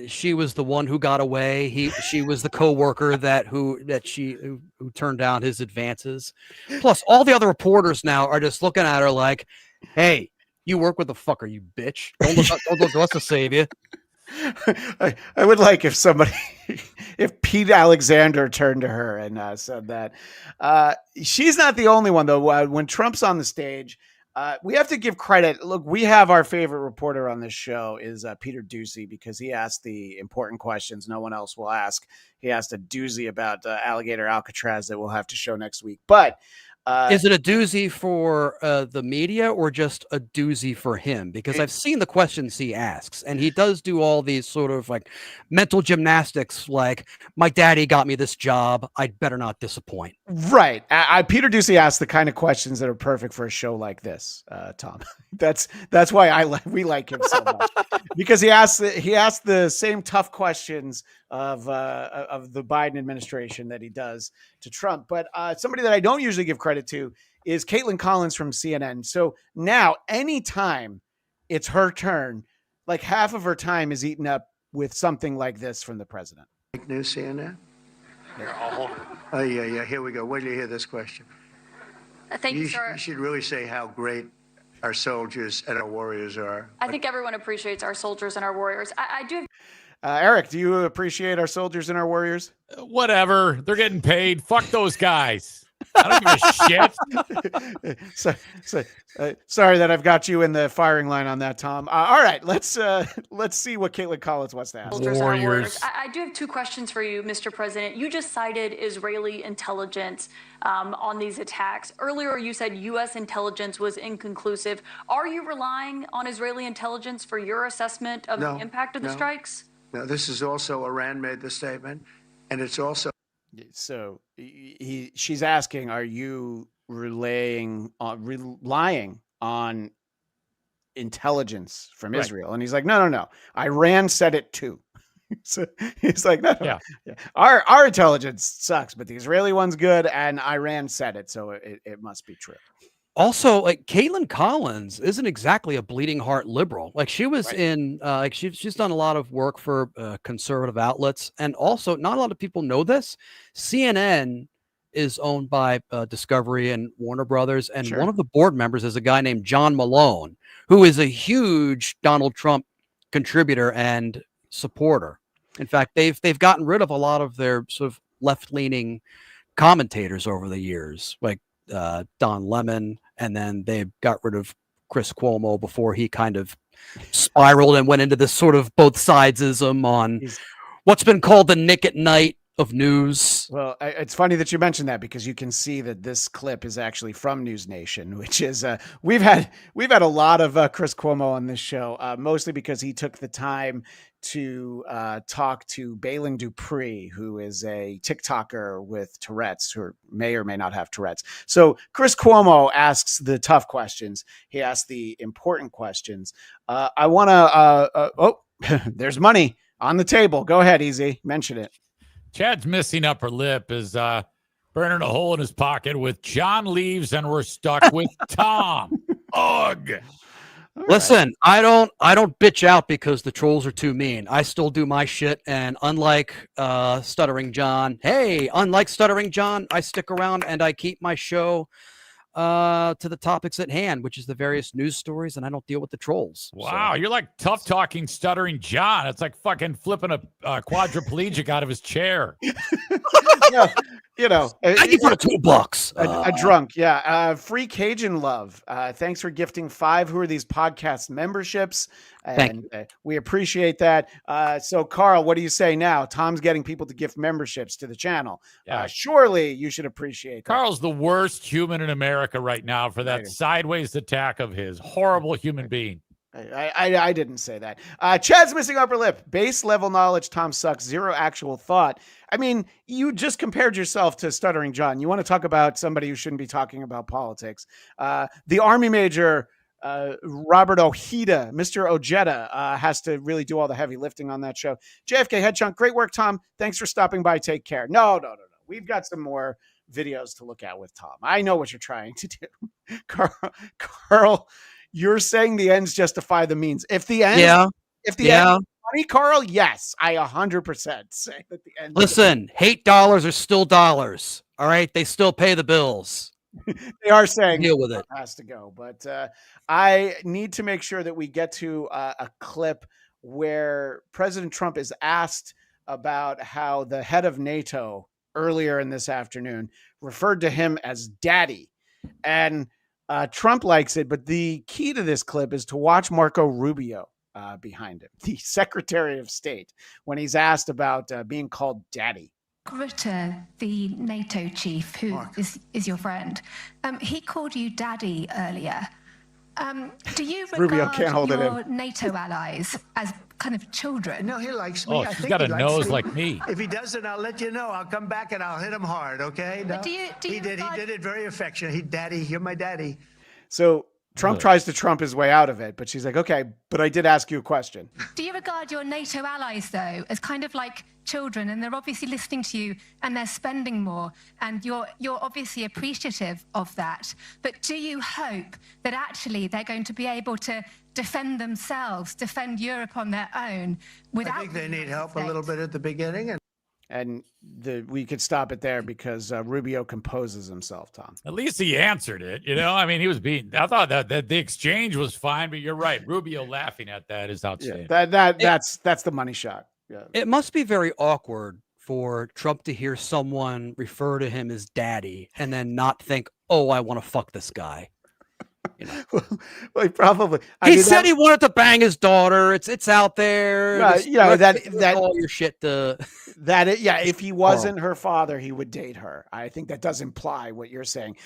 she was the one who got away. She was the coworker who turned down his advances. Plus, all the other reporters now are just looking at her like, "Hey, you work with the fucker, you bitch. Don't look to us to save you."
I would like if Pete Alexander turned to her and said that. She's not the only one, though. When Trump's on the stage, we have to give credit. Look, we have our favorite reporter on this show is Peter Ducey, because he asked the important questions no one else will ask. He asked a doozy about Alligator Alcatraz that we'll have to show next week. But
is it a doozy for the media or just a doozy for him? Because I've seen the questions he asks, and he does do all these sort of like mental gymnastics, like, my daddy got me this job, I'd better not disappoint.
Right. Peter Ducey asks the kind of questions that are perfect for a show like this, Tom. That's why we like him so much, because he asks the same tough questions of the Biden administration that he does to Trump. But somebody that I don't usually give credit to is Caitlin Collins from CNN. So now anytime it's her turn, like half of her time is eaten up with something like this from the president.
Fake news, CNN?
Here, I'll hold it.
Oh, yeah. Here we go. Wait till you hear this question.
Thank you, sir.
You should really say how great our soldiers and our warriors are.
I think everyone appreciates our soldiers and our warriors. I do.
Eric, do you appreciate our soldiers and our warriors?
Whatever. They're getting paid. Fuck those guys. I don't give a
shit. Sorry that I've got you in the firing line on that, Tom. All right, let's see what Caitlin Collins wants to ask.
Warriors. I do have two questions for you, Mr. President. You just cited Israeli intelligence on these attacks. Earlier, you said U.S. intelligence was inconclusive. Are you relying on Israeli intelligence for your assessment of the impact of the strikes?
No, this is also Iran made the statement, and it's also.
So she's asking, are you relying on intelligence from Israel? And he's like, no. Iran said it too. So he's like, no. Yeah. Our intelligence sucks, but the Israeli one's good, and Iran said it, so it must be true.
Also, like, Caitlin Collins isn't exactly a bleeding heart liberal. Like, she was in, she's done a lot of work for conservative outlets, and also not a lot of people know this. CNN is owned by Discovery and Warner Brothers, and
Sure.
one of the board members is a guy named John Malone, who is a huge Donald Trump contributor and supporter. In fact, they've gotten rid of a lot of their sort of left-leaning commentators over the years, like Don Lemon, and then they got rid of Chris Cuomo before he kind of spiraled and went into this sort of both sidesism on what's been called the Nick at Night of news.
Well, it's funny that you mentioned that because you can see that this clip is actually from News Nation, which is we've had a lot of Chris Cuomo on this show, mostly because he took the time to talk to Balin Dupree, who is a TikToker with Tourette's, who may or may not have Tourette's. So Chris Cuomo asks the tough questions. He asks the important questions. I want to. There's money on the table. Go ahead, Easy. Mention it.
Chad's missing upper lip is burning a hole in his pocket with John leaves and we're stuck with Tom. Ugh.
Listen, I don't bitch out because the trolls are too mean. I still do my shit, and unlike Stuttering John, I stick around and I keep my show to the topics at hand, which is the various news stories, and I don't deal with the trolls.
Wow, you're like tough talking Stuttering John. It's like fucking flipping a quadriplegic out of his chair.
Thank you for the $2.
A drunk, yeah. Free Cajun Love. Thanks for gifting 5. Who are these podcast memberships? And we appreciate that. So, Carl, what do you say now? Tom's getting people to gift memberships to the channel.
Yeah.
Surely you should appreciate that.
Carl's the worst human in America right now for that sideways attack of his horrible human being.
I didn't say that. Chad's missing upper lip. Base level knowledge. Tom sucks. Zero actual thought. I mean, you just compared yourself to Stuttering John. You want to talk about somebody who shouldn't be talking about politics. The Army Major, Robert Ojeda, Mr. Ojeda, has to really do all the heavy lifting on that show. JFK Headchunk, great work, Tom. Thanks for stopping by. Take care. No. We've got some more videos to look at with Tom. I know what you're trying to do. Carl, you're saying the ends justify the means. If the end, end is money, Carl, yes, I 100% say that the end.
Listen, hate dollars are still dollars. All right, they still pay the bills.
They are saying
deal with it.
Has to go, but I need to make sure that we get to a clip where President Trump is asked about how the head of NATO earlier in this afternoon referred to him as daddy, and Trump likes it, but the key to this clip is to watch Marco Rubio behind him, the Secretary of State, when he's asked about being called daddy.
Rutte, the NATO chief, who is your friend, he called you daddy earlier. Do you
Rubio can't hold
regard
it
your NATO allies as kind of children?
No, he likes me.
Oh, she's got a nose like me.
If he doesn't, I'll let you know. I'll come back and I'll hit him hard, okay? No?
Do you
He did it very affectionate. Daddy, you're my daddy.
So Trump tries to Trump his way out of it, but she's like, okay, but I did ask you a question.
Do you regard your NATO allies, though, as kind of like children, and they're obviously listening to you and they're spending more, and you're obviously appreciative of that, but do you hope that actually they're going to be able to defend themselves, defend Europe on their own without...
I think they need help a little bit at the beginning.
And we could stop it there because Rubio composes himself, Tom.
At least he answered it. I mean, he was being, I thought that the exchange was fine, but you're right. Rubio laughing at that is outstanding.
Yeah, that's the money shot. Yeah.
It must be very awkward for Trump to hear someone refer to him as daddy and then not think, oh, I want to fuck this guy.
Well, probably.
He said he wanted to bang his daughter. It's out there.
That
all your shit to
if he wasn't her father, he would date her. I think that does imply what you're saying.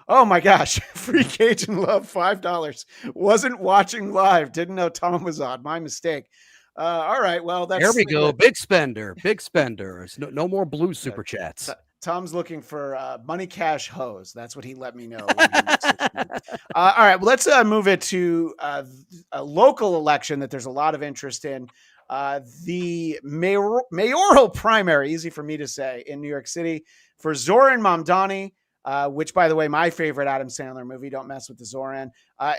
Oh my gosh. Free Cajun Love, $5. Wasn't watching live. Didn't know Tom was on. My mistake. All right. Well,
there we go. Big spender. No more blue super chats.
Tom's looking for money cash hose. That's what he let me know. All right, well, let's move it to a local election that there's a lot of interest in. The mayoral primary, easy for me to say, in New York City for Zoran Mamdani, which, by the way, my favorite Adam Sandler movie. Don't mess with the Zoran.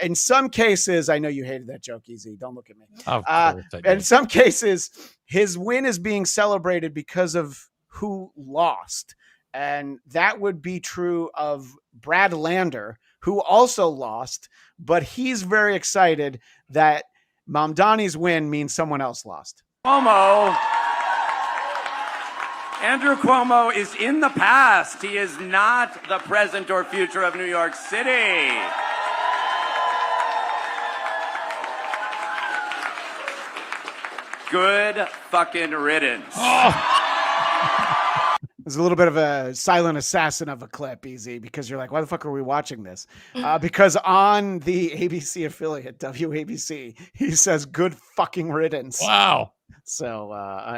In some cases, I know you hated that joke, Easy. Don't look at me.
Of course I did.
In some cases, his win is being celebrated because of who lost. And that would be true of Brad Lander, who also lost, but he's very excited that Mamdani's win means someone else lost.
Cuomo. Andrew Cuomo is in the past. He is not the present or future of New York City. Good fucking riddance.
There's a little bit of a silent assassin of a clip, Easy, because you're like, why the fuck are we watching this? Because on the ABC affiliate, WABC, he says, good fucking riddance.
Wow.
So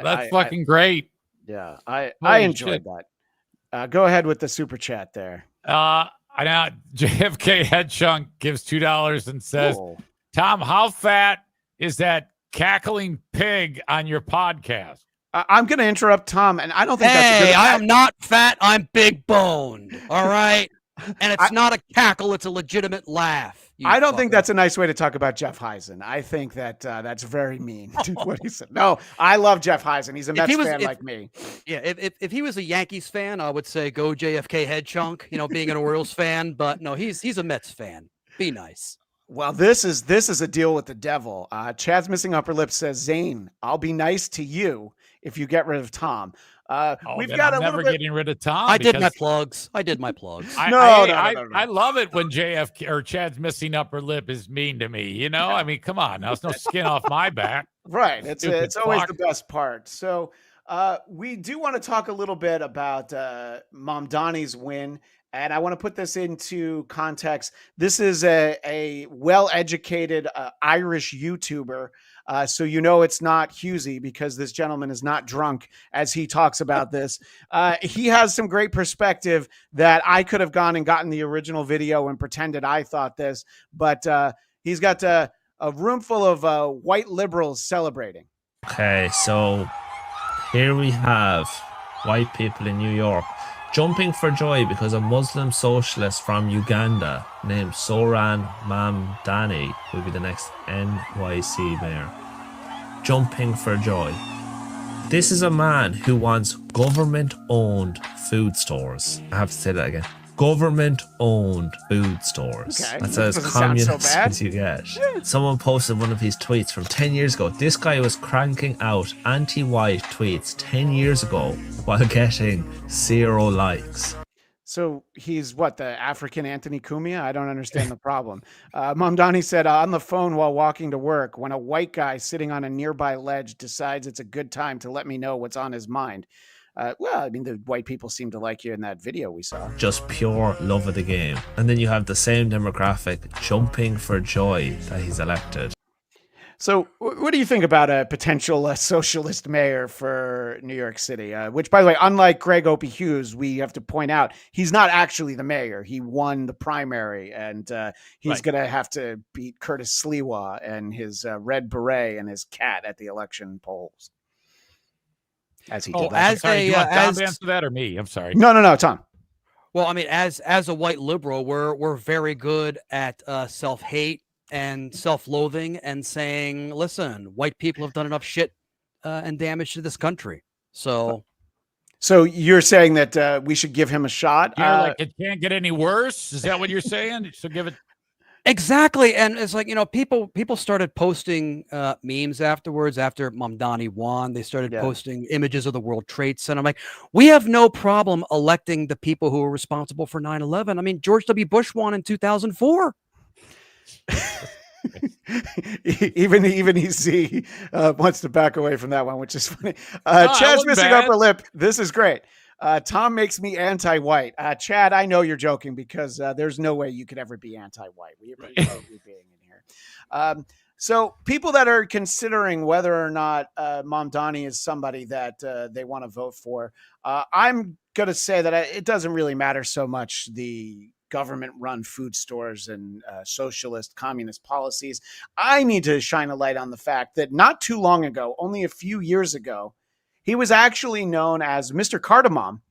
that's fucking great.
Yeah, I enjoyed that. Go ahead with the super chat there.
I know JFK Head Chunk gives $2 and says, Tom, how fat is that cackling pig on your podcast?
I'm going to interrupt Tom, and I don't think that's a good...
I am not fat. I'm big boned. All right. And it's not a cackle. It's a legitimate laugh.
I don't think that's a nice way to talk about Jeff Heisen. I think that that's very mean to what he said. No, I love Jeff Heisen. He's a Mets fan like me.
Yeah, if he was a Yankees fan, I would say go JFK Head Chunk, being an Orioles fan. But no, he's a Mets fan. Be nice.
Well, this is a deal with the devil. Chad's missing upper lip says, Zane, I'll be nice to you if you get rid of Tom. We've got
I'm never getting rid of Tom.
I did my plugs.
I love it when JFK or Chad's missing upper lip is mean to me. I mean, come on. Now, it's no skin off my back.
Right. It's always the best part. So we do want to talk a little bit about Mamdani's win. And I want to put this into context. This is a well-educated Irish YouTuber. So it's not Husey because this gentleman is not drunk as he talks about this. He has some great perspective that I could have gone and gotten the original video and pretended I thought this. But he's got a room full of white liberals celebrating.
Okay, so here we have white people in New York jumping for joy because a Muslim socialist from Uganda named Soran Mamdani will be the next NYC mayor. Jumping for joy. This is a man who wants government-owned food stores. I have to say that again. Government-owned food stores.
Okay.
That's as
Doesn't sound so
communist
bad.
as you get. Someone posted one of his tweets from 10 years ago. This guy was cranking out anti-white tweets 10 years ago while getting 0 likes.
So he's what, the African Anthony Cumia? I don't understand the problem. Mamdani said on the phone while walking to work, when a white guy sitting on a nearby ledge decides it's a good time to let me know what's on his mind. Well, I mean, the white people seem to like you in that video we saw.
Just pure love of the game. And then you have the same demographic jumping for joy that he's elected.
So what do you think about a potential socialist mayor for New York City? Which, by the way, unlike Greg Opie Hughes, we have to point out, he's not actually the mayor. He won the primary, and he's going to have to beat Curtis Sliwa and his red beret and his cat at the election polls. As he did.
As Tom to answer that or me? I'm sorry.
No, Tom.
Well, I mean, as a white liberal, we're very good at self-hate and self-loathing and saying, listen, white people have done enough shit and damage to this country. So
you're saying that we should give him a shot?
Like it can't get any worse? Is that what you're saying? So give it.
Exactly. And it's like, people started posting memes afterwards after Mamdani won. They started posting images of the World Trade Center. I'm like, we have no problem electing the people who are responsible for 9/11. I mean, George W. Bush won in 2004.
even EC wants to back away from that one, which is funny. Chad's missing upper lip. This is great. Tom makes me anti-white. Chad, I know you're joking because there's no way you could ever be anti-white. We appreciate you being in here. So people that are considering whether or not Mamdani is somebody that they want to vote for, I'm going to say that it doesn't really matter so much the government-run food stores and socialist communist policies. I need to shine a light on the fact that not too long ago, only a few years ago, he was actually known as Mr. Cardamom.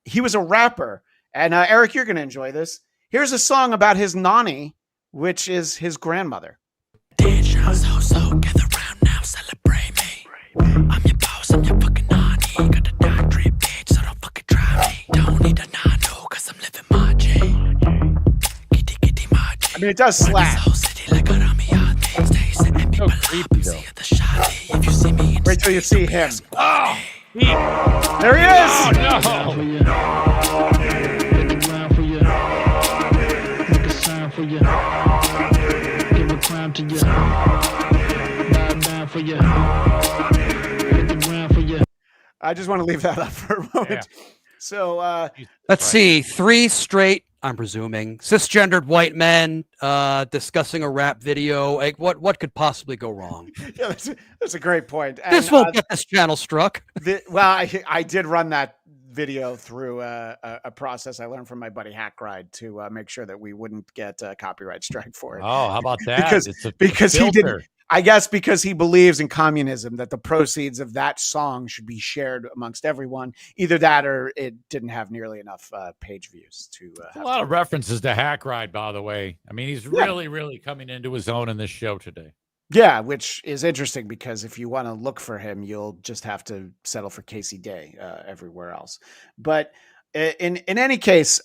He was a rapper. And Eric, you're going to enjoy this. Here's a song about his nanny, which is his grandmother.
So gather round now, celebrate me. I'm your boss, I'm your fucking nanny. Got a doctorate, bitch, so don't fucking try me. Don't
I mean, it does slap.
So creepy though.
Wait till you see him.
Oh,
There he is.
oh
I just want to leave that up for a moment.
Yeah.
So
Let's see. 3 straight, I'm presuming, cisgendered white men discussing a rap video. Like, what could possibly go wrong?
yeah, that's a great point.
This won't get this channel struck.
I did run that video through a process I learned from my buddy Hackride to make sure that we wouldn't get a copyright strike for it.
Oh, how about that?
Because he did.
filter.
I guess because he believes in communism, that the proceeds of that song should be shared amongst everyone. Either that or it didn't have nearly enough page views to
A lot of references to Hackride, by the way. I mean, he's really coming into his own in this show today.
Yeah, which is interesting because if you want to look for him, you'll just have to settle for Casey Day everywhere else. But in any case,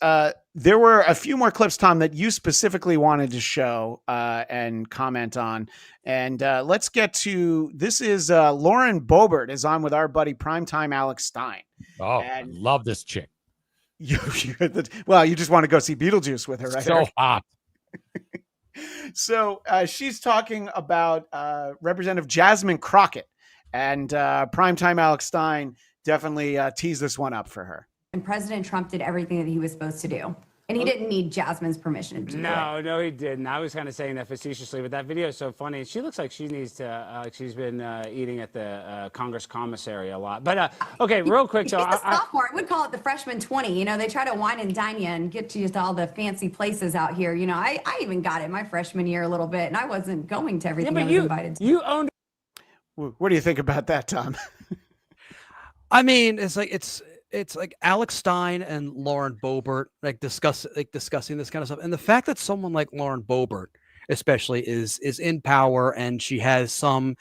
there were a few more clips, Tom, that you specifically wanted to show and comment on. And let's get to this. Is Lauren Boebert is on with our buddy Primetime Alex Stein.
Oh, I love this chick.
You just want to go see Beetlejuice with her, right?
So hot.
So she's talking about Representative Jasmine Crockett, and Primetime Alex Stein definitely teased this one up for her.
And President Trump did everything that he was supposed to do. And he didn't need Jasmine's permission to do it.
No, he didn't. I was kind of saying that facetiously, but that video is so funny. She looks like she needs to, she's been eating at the Congress commissary a lot. But, okay, real quick.
She's a sophomore. I would call it the freshman 20. You know, they try to wine and dine you and get you to all the fancy places out here. You know, I even got it my freshman year a little bit, and I wasn't going to everything I was invited to.
You owned.
What do you think about that, Tom?
I mean, it's like Alex Stein and Lauren Boebert discussing this kind of stuff, and the fact that someone like Lauren Boebert, especially, is in power and she has some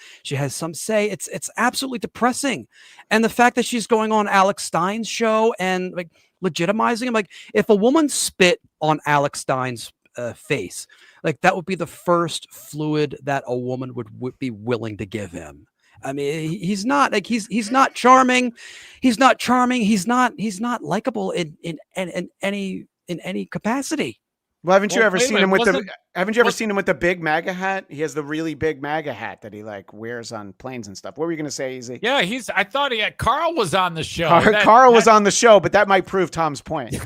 say, it's absolutely depressing. And the fact that she's going on Alex Stein's show and like legitimizing him, like if a woman spit on Alex Stein's face, like that would be the first fluid that a woman would be willing to give him. I mean, he's not not charming. He's not charming. He's not likable in any capacity.
Well, haven't you ever seen him with the big MAGA hat? He has the really big MAGA hat that he like wears on planes and stuff. What were you going to say, Easy?
Yeah, I thought Carl was on the show.
Carl was on the show, but that might prove Tom's point.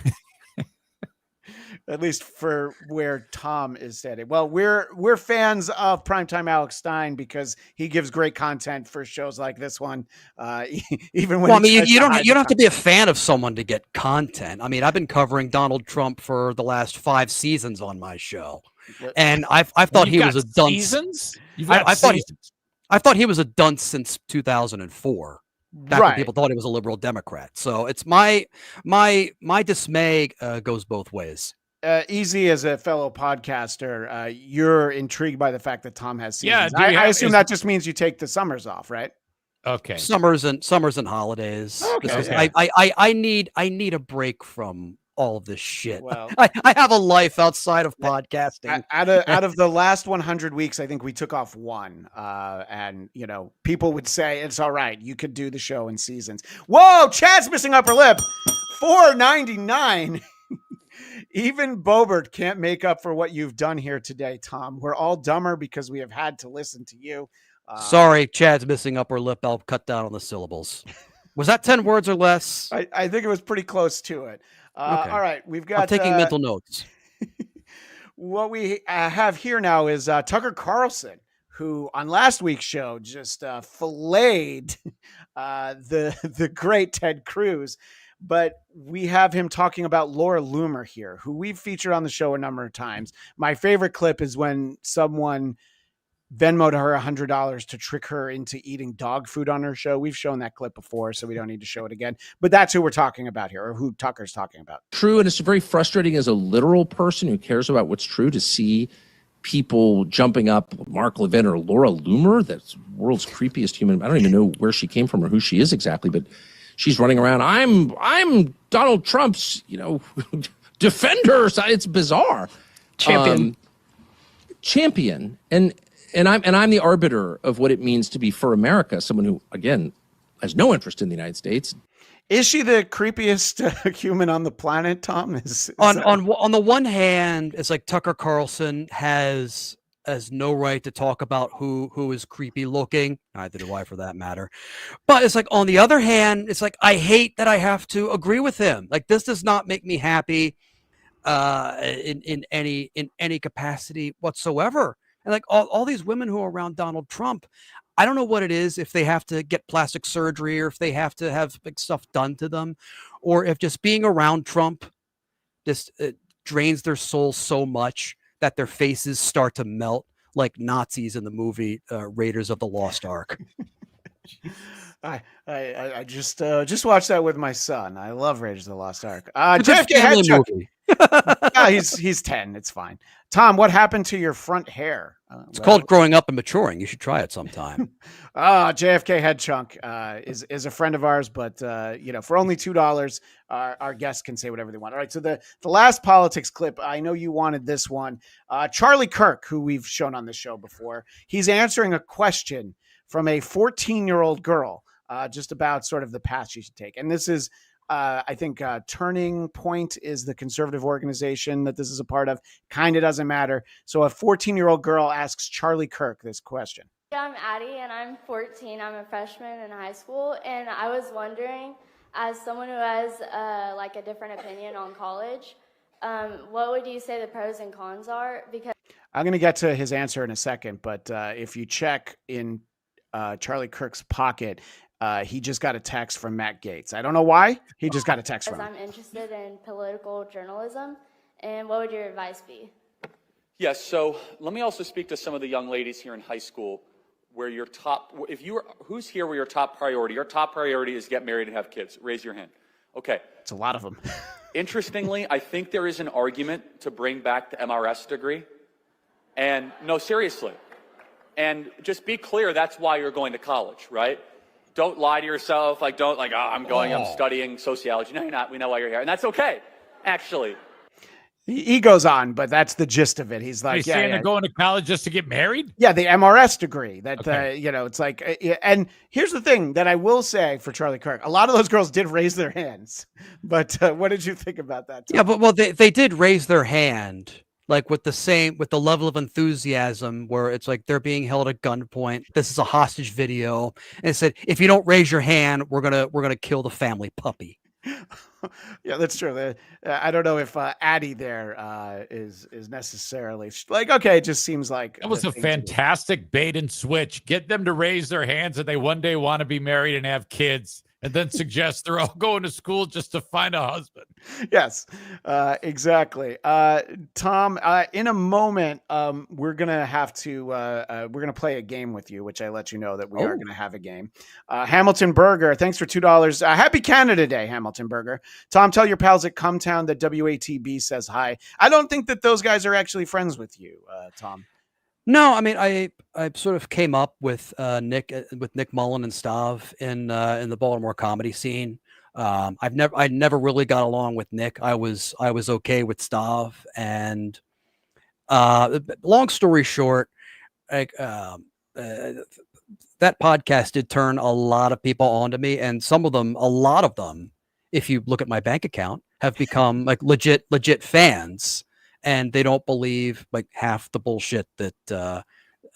At least for where Tom is standing. Well, we're fans of Primetime Alex Stein because he gives great content for shows like this one. Even when
you don't have to be a fan of someone to get content. I mean, I've been covering Donald Trump for the last 5 seasons on my show, and I thought he was a dunce.
Seasons?
I thought he was a dunce since 2004. Back when people thought he was a liberal Democrat. So it's my dismay goes both ways.
Easy, as a fellow podcaster, you're intrigued by the fact that Tom has seasons.
Yeah,
I assume that just means you take the summers off, right?
Okay.
Summers and holidays.
Okay.
I need a break from all of this shit.
Well,
I have a life outside of podcasting.
Out of the last 100 weeks, I think we took off one. And people would say it's all right. You could do the show in seasons. Whoa, Chad's missing upper lip. $4.99. Even Boebert can't make up for what you've done here today, Tom. We're all dumber because we have had to listen to you.
Sorry, Chad's missing upper lip. I'll cut down on the syllables. Was that 10 words or less?
I think it was pretty close to it.
Okay.
All right, we've got.
I'm taking mental notes.
What we have here now is Tucker Carlson, who on last week's show just filleted the great Ted Cruz. But we have him talking about Laura Loomer here, who we've featured on the show a number of times. My favorite clip is when someone Venmoed her $100 to trick her into eating dog food on her show. We've shown that clip before, so we don't need to show it again. But that's who we're talking about here, or who Tucker's talking about.
True, and it's very frustrating as a literal person who cares about what's true to see people jumping up, Mark Levin or Laura Loomer, that's the world's creepiest human. I don't even know where she came from or who she is exactly, but she's running around. I'm Donald Trump's, defender. It's bizarre.
Champion.
champion, and I'm the arbiter of what it means to be for America. Someone who, again, has no interest in the United States.
Is she the creepiest human on the planet, Tom?
On the one hand, it's like Tucker Carlson has no right to talk about who is creepy looking. Neither do I, for that matter. But it's like, on the other hand, it's like, I hate that I have to agree with him. Like, this does not make me happy in any capacity whatsoever. And like all these women who are around Donald Trump, I don't know what it is, if they have to get plastic surgery or if they have to have big stuff done to them, or if just being around Trump just drains their soul so much that their faces start to melt like Nazis in the movie Raiders of the Lost Ark.
I just watched that with my son. I love Raiders of the Lost Ark.
It's a
JFK
family
Headchuck.
movie.
He's 10. It's fine. Tom, what happened to your front hair?
It's called growing up and maturing. You should try it sometime.
JFK Head Chunk is a friend of ours, but for only $2, our guests can say whatever they want. All right, so the last politics clip, I know you wanted this one. Charlie Kirk, who we've shown on the show before, he's answering a question from a 14-year-old girl just about sort of the path she should take. And this is, I think, Turning Point is the conservative organization that this is a part of. Kind of doesn't matter. So a 14-year-old girl asks Charlie Kirk this question.
I'm Addie, and I'm 14. I'm a freshman in high school, and I was wondering, as someone who has a different opinion on college, what would you say the pros and cons are? Because
I'm going to get to his answer in a second, but if you check in Charlie Kirk's pocket, he just got a text from Matt Gaetz. I don't know why. He just got a text from him.
I'm interested in political journalism, and what would your advice be?
Yes, so let me also speak to some of the young ladies here in high school where who's here where your top priority is get married and have kids? Raise your hand. Okay.
It's a lot of them.
Interestingly, I think there is an argument to bring back the MRS degree. And no, seriously. And just be clear, that's why you're going to college, right? Don't lie to yourself. I'm studying sociology. No, you're not. We know why you're here. And that's okay, actually.
He goes on, but that's the gist of it. He's like,
saying they're going to college just to get married?
Yeah, the MRS degree. That
Okay.
it's like, and here's the thing that I will say for Charlie Kirk: a lot of those girls did raise their hands. But what did you think about that, Tom?
Yeah, but they did raise their hand, like with the level of enthusiasm where it's like they're being held at gunpoint. This is a hostage video, and it said, if you don't raise your hand, we're gonna kill the family puppy.
Yeah, that's true. I don't know if Addie there is necessarily like, okay, it just seems like
That was
the
a
thing to do.
fantastic bait and switch. Get them to raise their hands that they one day want to be married and have kids, and then suggest they're all going to school just to find a husband.
Yes, exactly. Tom, in a moment, we're gonna have to we're gonna play a game with you, which I let you know that we are gonna have a game. Hamilton Burger, thanks for $2. Happy Canada Day, Hamilton Burger. Tom, tell your pals at Cumtown that WATB says hi. I don't think that those guys are actually friends with you, Tom.
No, I mean, I sort of came up with Nick Mullen and Stav in the Baltimore comedy scene. I never really got along with Nick. I was okay with Stav, and long story short, that podcast did turn a lot of people onto me, and a lot of them, if you look at my bank account, have become like legit fans. And they don't believe like half the bullshit that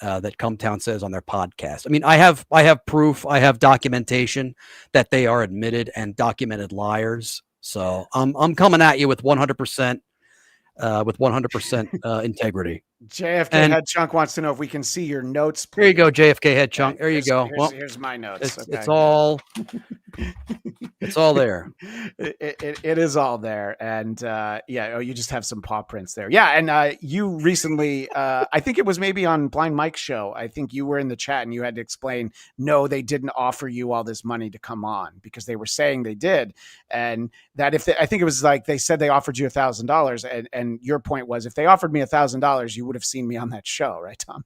Cumtown says on their podcast. I mean, I have proof, I have documentation that they are admitted and documented liars. So I'm coming at you with 100% integrity.
JFK Head Chunk wants to know if we can see your notes. Please.
Here you go, JFK Head Chunk. There you go.
Here's my notes.
It's all there.
It is all there. And you just have some paw prints there. Yeah. And you recently, I think it was maybe on Blind Mike's show, I think you were in the chat and you had to explain, no, they didn't offer you all this money to come on, because they were saying they did. And that I think it was like they said they offered you $1,000, and your point was, if they offered me $1,000, you would have seen me on that show, right, Tom?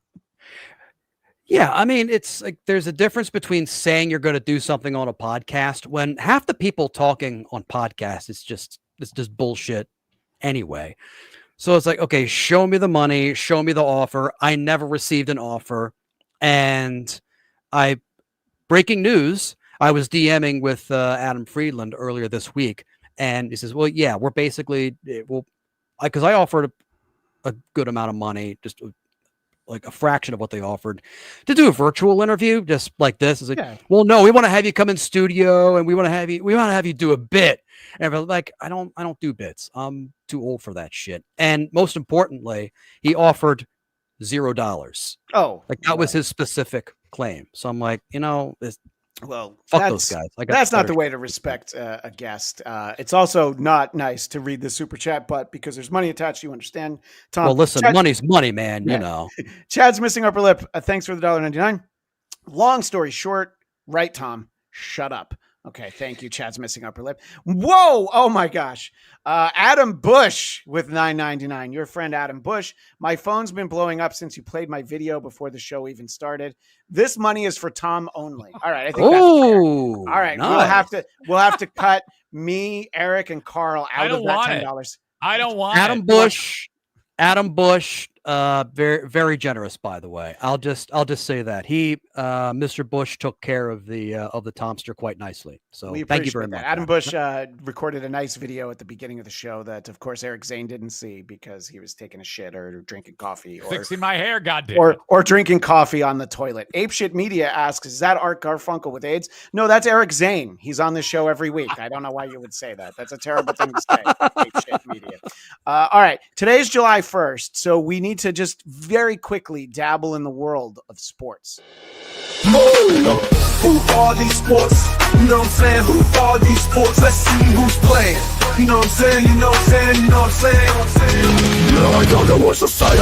Yeah, I mean, it's like there's a difference between saying you're going to do something on a podcast when half the people talking on podcasts it's just bullshit anyway. So it's like, okay, show me the money, show me the offer. I never received an offer. And breaking news, I was DMing with Adam Friedland earlier this week. And he says, well, yeah, we're basically, because I offered a good amount of money, just like a fraction of what they offered to do a virtual interview, just like this. Is like, well, no, we want to have you come in studio and we want to have you do a bit. And I'm like, I don't do bits. I'm too old for that shit. And most importantly, he offered $0.
Oh,
like that was his specific claim. So I'm like,
well,
fuck those guys.
That's not the way to respect a guest. It's also not nice to read the super chat, but because there's money attached, you understand, Tom.
Well, listen, money's money, man. You know.
Chad's missing upper lip. Thanks for the $1.99. Long story short, right, Tom? Shut up. Okay, thank you. Chad's missing upper lip. Whoa! Oh my gosh. Adam Busch with $9.99. Your friend Adam Busch. My phone's been blowing up since you played my video before the show even started. This money is for Tom only. All right, I think that's fair. All right, nice. we'll have to cut me, Eric, and Carl out of that $10.
I don't want
Adam Busch. Adam Busch, very, very generous, by the way. I'll just say that Mr. Busch took care of the Tomster quite nicely. So thank you very much.
Adam Busch recorded a nice video at the beginning of the show that, of course, Eric Zane didn't see because he was taking a shit or drinking coffee or
fixing my hair, goddamn,
or drinking coffee on the toilet. Apeshit Media asks, "Is that Art Garfunkel with AIDS?" No, that's Eric Zane. He's on this show every week. I don't know why you would say that. That's a terrible thing to say. Apeshit Media. All right, today's July 1st, so we need to just very quickly dabble in the world of sports.
Who are these sports? You know what I'm saying? Who are these sports? Let's see who's playing. You know what I'm saying? You know what I'm saying? You know what I'm saying? No, I don't know what to say.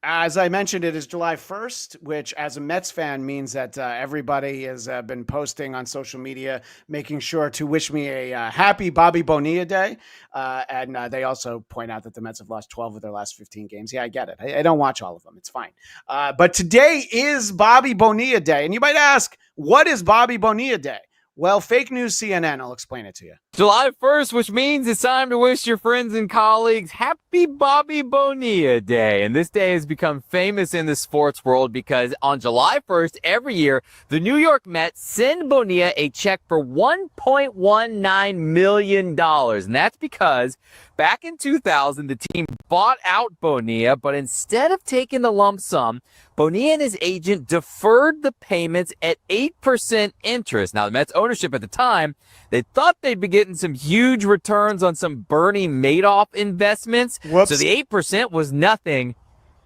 As I mentioned, it is July 1st, which as a Mets fan means that everybody has been posting on social media, making sure to wish me a happy Bobby Bonilla Day. And they also point out that the Mets have lost 12 of their last 15 games. Yeah, I get it. I don't watch all of them. It's fine. But today is Bobby Bonilla Day. And you might ask, what is Bobby Bonilla Day? Well, fake news CNN. I'll explain it to you.
July 1st, which means it's time to wish your friends and colleagues happy Bobby Bonilla Day. And this day has become famous in the sports world because on July 1st, every year, the New York Mets send Bonilla a check for $1.19 million. And that's because back in 2000, the team bought out Bonilla, but instead of taking the lump sum, Bonilla and his agent deferred the payments at 8% interest. Now, the Mets ownership at the time, they thought they'd be getting some huge returns on some Bernie Madoff investments.
Whoops.
So the 8% was nothing,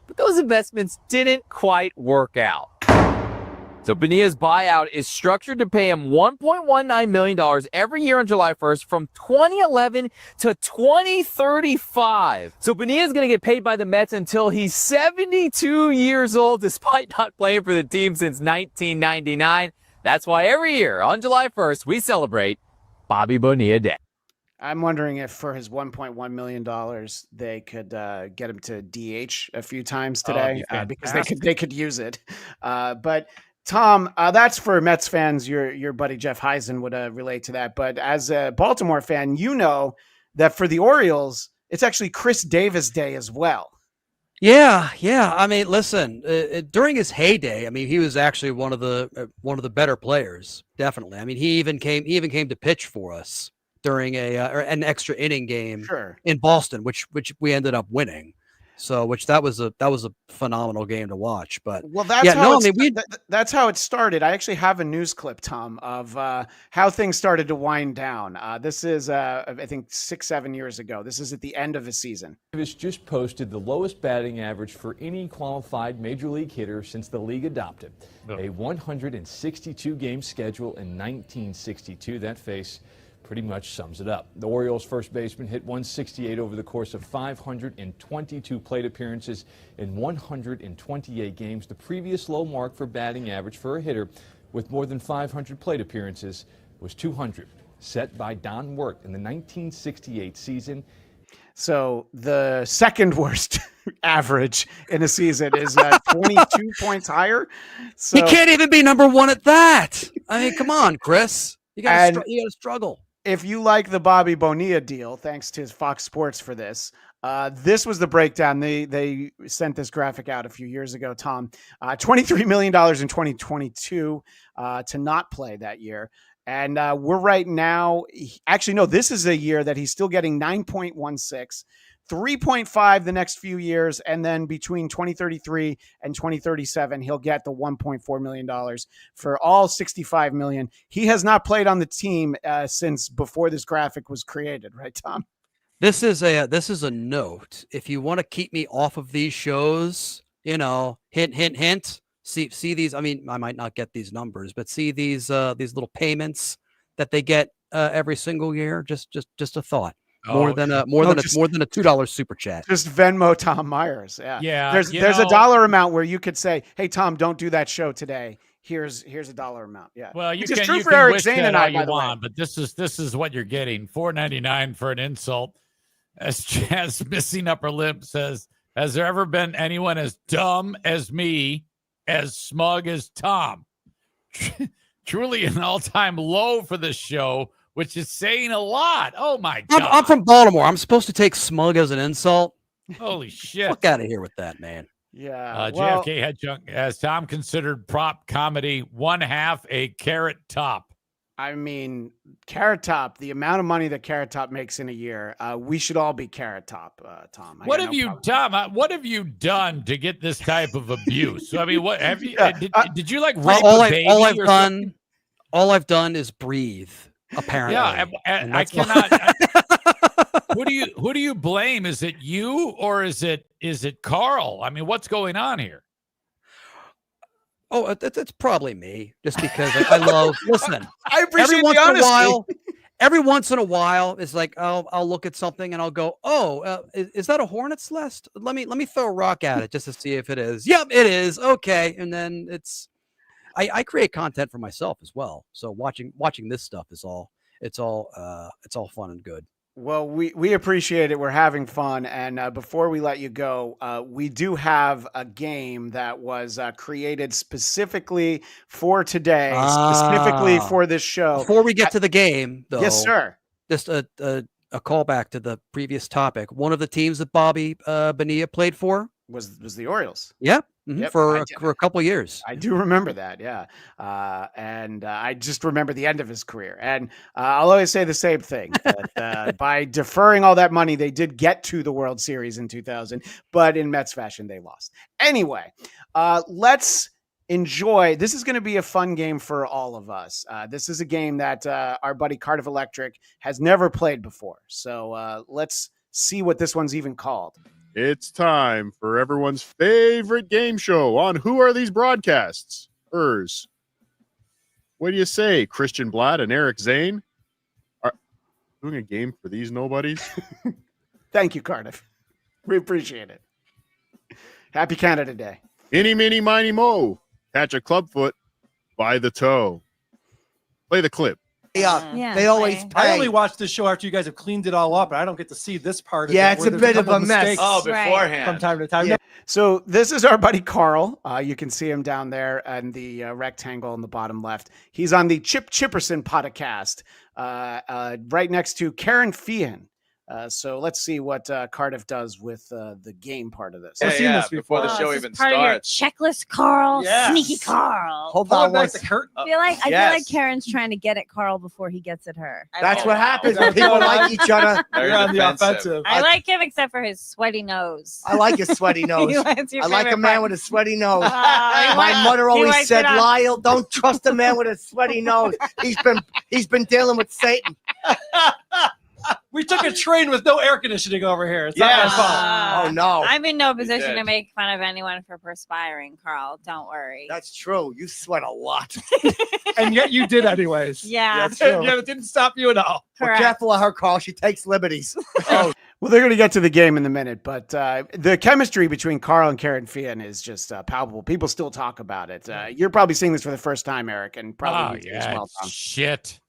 but those investments didn't quite work out. So Bonilla's buyout is structured to pay him $1.19 million every year on July 1st from 2011 to 2035. So Bonilla's going to get paid by the Mets until he's 72 years old, despite not playing for the team since 1999. That's why every year on July 1st, we celebrate Bobby Bonilla Day.
I'm wondering if for his $1.1 million, they could get him to DH a few times today because they could use it. But Tom, that's for Mets fans. Your buddy Jeff Heisen would relate to that. But as a Baltimore fan, you know that for the Orioles, it's actually Chris Davis Day as well.
Yeah. I mean, listen, during his heyday, I mean, he was actually one of the better players, definitely. I mean, he even came to pitch for us during an extra inning game in Boston, which we ended up winning. So, that was a phenomenal game to watch. But
that's how it started. I actually have a news clip, Tom, of how things started to wind down. This is, I think, 6-7 years ago. This is at the end of the season.
Davis just posted the lowest batting average for any qualified major league hitter since the league adopted a 162 game schedule in 1962. That face pretty much sums it up. The Orioles first baseman hit 168 over the course of 522 plate appearances in 128 games. The previous low mark for batting average for a hitter with more than 500 plate appearances was 200, set by Don Wirt in the 1968 season.
So the second worst average in a season is 22 points higher. So
he can't even be number one at that. I mean, come on, Chris. You got to struggle.
if you like the Bobby Bonilla deal, thanks to Fox Sports for this. This was the breakdown. They sent this graphic out a few years ago, Tom. $23 million in 2022 to not play that year. And we're right now, actually, no, this is a year that he's still getting 9.16, 3.5 the next few years. And then between 2033 and 2037, he'll get the $1.4 million for all $65 million. He has not played on the team since before this graphic was created. Right, Tom?
This is a note. If you want to keep me off of these shows, hint, hint, hint. See these. I mean, I might not get these numbers, but see these little payments that they get every single year. Just a thought. More than a $2 super chat.
Just Venmo Tom Myers. Yeah.
Yeah.
There's a dollar amount where you could say, "Hey Tom, don't do that show today. Here's a dollar amount." Yeah.
Well, you
Which is
can,
true
you
for
can
Eric
wish
Zane
that
and
all
I,
you
by the way.
want, but this is what you're getting. $4.99 for an insult. As Chaz missing upper lip says, has there ever been anyone as dumb as me, as smug as Tom? Truly an all-time low for this show, which is saying a lot. Oh my God.
I'm from Baltimore. I'm supposed to take smug as an insult.
Holy shit.
Fuck out of here with that, man.
Yeah.
JFK had junk as Tom considered prop comedy one half a carrot top.
I mean, Carrot Top, the amount of money that Carrot Top makes in a year, we should all be Carrot Top, Tom.
What have you done? What have you done to get this type of abuse? I mean, what have you? Did you like rape a baby?
All I've done is breathe. Apparently,
yeah. I cannot. Who do you blame? Is it you or is it Carl? I mean, what's going on here?
Oh, it's probably me, just because I love. Listen,
I appreciate
every
the honesty.
Every once in a while, it's like I'll look at something and I'll go, "Oh, is that a hornet's nest? Let me throw a rock at it just to see if it is." Yep, it is. Okay, and then I create content for myself as well. So watching this stuff is all fun and good.
Well, we appreciate it. We're having fun. And before we let you go, we do have a game that was created specifically for today, specifically for this show.
Before we get to the game, though.
Yes, sir.
Just a callback to the previous topic. One of the teams that Bobby Bonilla played for
was the Orioles.
Yep.
Yep,
for a couple of years.
I do remember that, yeah. And I just remember the end of his career. And I'll always say the same thing. That, by deferring all that money, they did get to the World Series in 2000, but in Mets fashion, they lost. Anyway, let's enjoy. This is going to be a fun game for all of us. This is a game that our buddy Cardiff Electric has never played before. So let's see what this one's even called.
It's time for everyone's favorite game show on Who Are These Broadcasts? Hers. What do you say, Christian Bladt and Eric Zane? Are doing a game for these nobodies?
Thank you, Cardiff. We appreciate it. Happy Canada Day.
Eeny, meeny, miny, mo. Catch a clubfoot by the toe. Play the clip.
Yeah,
they always
I only watch this show after you guys have cleaned it all up, and I don't get to see this part of it.
Yeah, it's a bit of a mess.
Oh, beforehand. From time to time.
Yeah. So this is our buddy Carl. You can see him down there in the rectangle in the bottom left. He's on the Chip Chipperson podcast right next to Karen Feehan. So let's see what Cardiff does with the game part of this.
I've seen this
before the show
even
part
starts.
Of your checklist, Carl.
Yes.
Sneaky Carl. Hold
on one second.
I feel like Karen's trying to get at Carl before he gets at her. That's what happens when people like each other.
You're on the offensive.
I like him except for his sweaty nose. I like his sweaty nose. That's your I like a favorite man part. with a sweaty nose. My mother he always wipes said, it up. Lyle, don't trust a man with a sweaty nose. He's been dealing with Satan.
We took a train with no air conditioning over here. It's not my fault.
Oh, no. I'm in no position did. to make fun of anyone for perspiring, Carl. Don't worry. That's true. You sweat a lot.
And yet you did anyways.
Yeah.
That's true. Yeah, it didn't stop you at all.
Well, careful of her, Carl. She takes liberties.
Well, they're going to get to the game in a minute, but the chemistry between Carl and Karen Feehan is just palpable. People still talk about it. You're probably seeing this for the first time, Eric, and probably you as well, Tom.
Shit.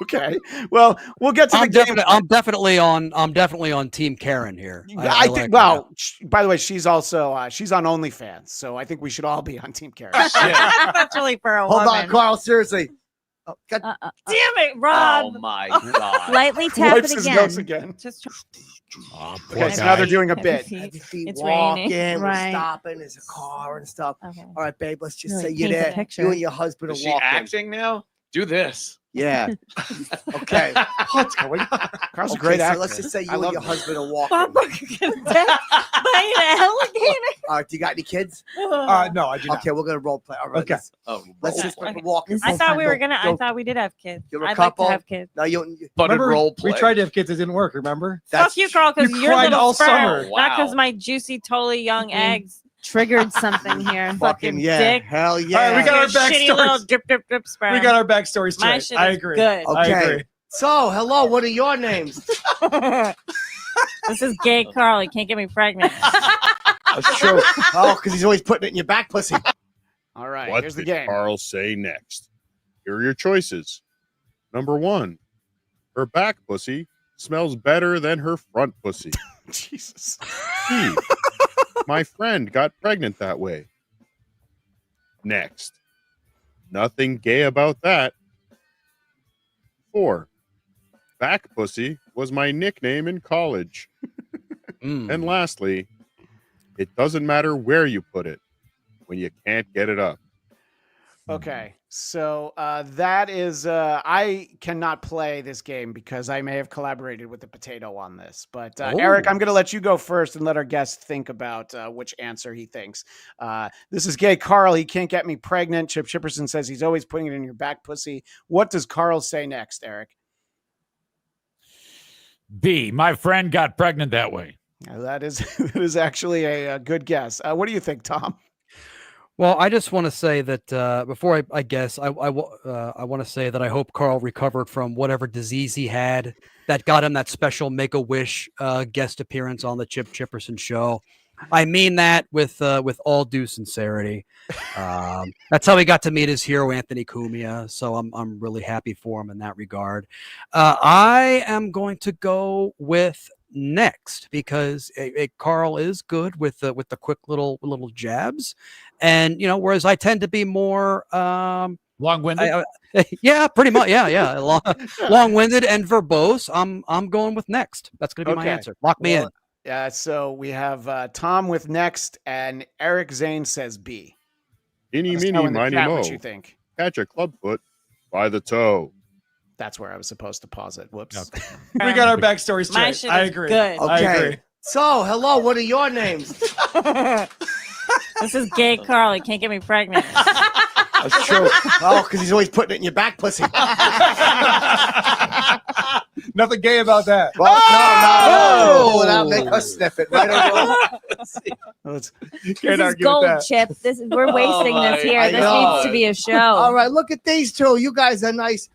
Okay. Well, we'll get to the game.
I'm definitely on Team Karen here.
I think. Well, by the way, she's also she's on OnlyFans, so I think we should all be on Team Karen.
That's really for a woman. Hold on, Carl. Seriously, Oh, God.
Damn it, Rob.
Oh my God.
Lightly tap
Wipes
it
his
again.
nose again.
Just
Okay, so now they're doing a
Heavy
bit.
feet.
Heavy feet
It's
walking,
raining.
we're
Right.
stopping, there's a car and stuff.
Okay.
All right, babe, let's just
Really
say you're
paint the
there.
picture.
You and your husband
Is
are
she
walking.
acting now? Do this.
Yeah. Okay.
What's going on? Carl's a
Okay,
great
so
actor.
let's just say you
I
and
love
your
him.
husband are walking.
Bob Barker gonna die by an alligator.
All right, do you got any kids?
No, I do not.
Okay, we're gonna role play. All right,
Okay.
let's just
Okay.
walk.
I thought we were gonna. I thought we did have kids.
You're a
I'd
couple.
like to have kids.
No, you.
But
Remember,
role
we
play.
tried to have kids. It didn't work. Remember?
Fuck you, Carl, because
You
your
cried
little
all
sperm,
summer.
not
Wow.
because my juicy, totally young eggs triggered something here.
Fucking yeah.
dick.
Hell yeah.
All right, we got our
Your shitty little
backstories.
drip, drip, drip sperm.
We got our backstories
My
straight.
shit
I
is
agree.
good.
I agree.
Okay. So, hello. What are your names?
This is gay Carl. He can't get me pregnant.
That's true. Oh, because he's always putting it in your back, pussy.
All right,
What
here's the
did
game.
Carl say next? Here are your choices. Number 1, her back pussy smells better than her front pussy.
Jesus.
B, my friend got pregnant that way. Next, nothing gay about that. 4, back pussy was my nickname in college. And lastly, it doesn't matter where you put it when you can't get it up.
Okay, so that is I cannot play this game because I may have collaborated with the potato on this. But Eric, I'm going to let you go first and let our guest think about which answer he thinks. This is gay Carl. He can't get me pregnant. Chip Chipperson says he's always putting it in your back pussy. What does Carl say next, Eric?
B, my friend got pregnant that way.
That is actually a good guess. What do you think, Tom?
Well, I just want to say that before I guess, I want to say that I hope Carl recovered from whatever disease he had that got him that special Make-A-Wish guest appearance on the Chip Chipperson show. I mean that with all due sincerity. That's how he got to meet his hero, Anthony Cumia. So I'm really happy for him in that regard. I am going to go with next because Carl is good with the quick little jabs, and whereas I tend to be more
long-winded.
Yeah, pretty much. Yeah, long-winded and verbose. I'm going with next. That's going to be my answer. Lock me in.
Yeah, so we have Tom with next, and Eric Zane says B.
Eeny,
Let us know
meeny,
in the
miny,
chat
mo.
what you think.
Catch a clubfoot by the toe.
That's where I was supposed to pause it. Whoops.
We got our backstories
My
straight.
shit
I
is
agree.
good.
I agree.
Okay. So, hello. What are your names?
This is gay Carl. He can't get me pregnant.
That's true. Oh, because he's always putting it in your back, pussy.
Nothing gay about that.
Well, no. Pull it out, make us sniff it. Right over.
This is gold, Chip. We're wasting this here.
I
This
know.
needs to be a show.
All right, look at these two. You guys are nice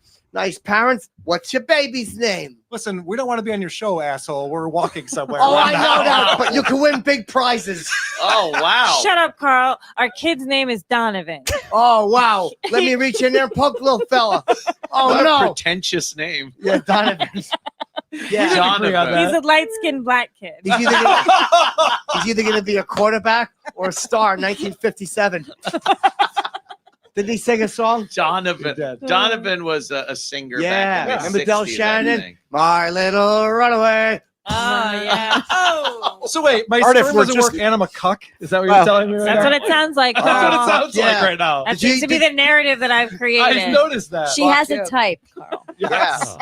parents. What's your baby's name?
Listen, we don't want to be on your show, asshole. We're walking somewhere.
Oh, I know that, but you can win big prizes.
Oh, wow.
Shut up, Carl. Our kid's name is Donovan.
Oh, wow. Let me reach in there and poke little fella. Oh,
What a
no.
pretentious name.
Yeah, Donovan. Yeah,
Donovan.
He's a light-skinned black kid.
He's either going to be a quarterback or a star in 1957. Did he sing a song?
Donovan. Donovan was a singer
Yeah.
back in the
Remember Del
60s, I
Shannon?
think.
My little runaway.
Oh, yeah. Oh.
So wait, my
Cardiff,
sperm
we're
doesn't
just-
work and I'm a cuck? Is that what you're telling me right
That's
now?
what it sounds like,
That's what
Carl.
it sounds like right now.
That seems to be the narrative that I've created.
I noticed that.
She has a type, Carl.
Yes.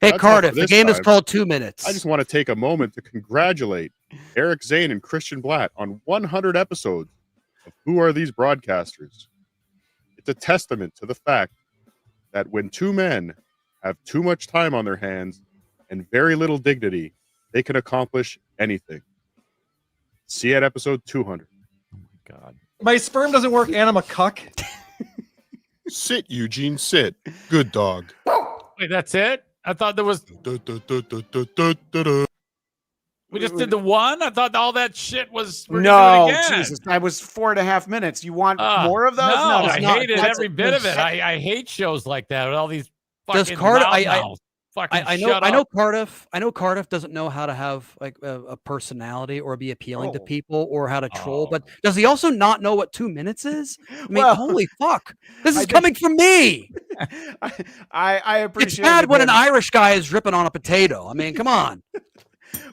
Hey,
That's
Cardiff,
all for
the
this
game is
time.
called 2 minutes.
I just want to take a moment to congratulate Eric Zane and Christian Bladt on 100 episodes of Who Are These Broadcasters? It's a testament to the fact that when two men have too much time on their hands and very little dignity, they can accomplish anything. See you at episode 200.
Oh my God.
My sperm doesn't work and I'm a cuck.
Sit, Eugene, sit. Good dog.
Wait, that's it? I thought there was. We just did the one. I thought all that shit was. we're gonna
No,
do it again.
Jesus, that was 4.5 minutes. You want more of those?
No,
it's
I
not.
hated
That's
every bit of it. I hate shows like that with all these
Does
fucking
Cardiff?
loudmouths. Fucking
I know.
shut
I know
up.
Cardiff. I know Cardiff doesn't know how to have like a personality or be appealing to people or how to troll. But does he also not know what 2 minutes is? I mean,
Well,
holy fuck! This
I
is
think-
coming from me.
I appreciate
It's bad
you
when an
being-
Irish guy is ripping on a potato. I mean, come on.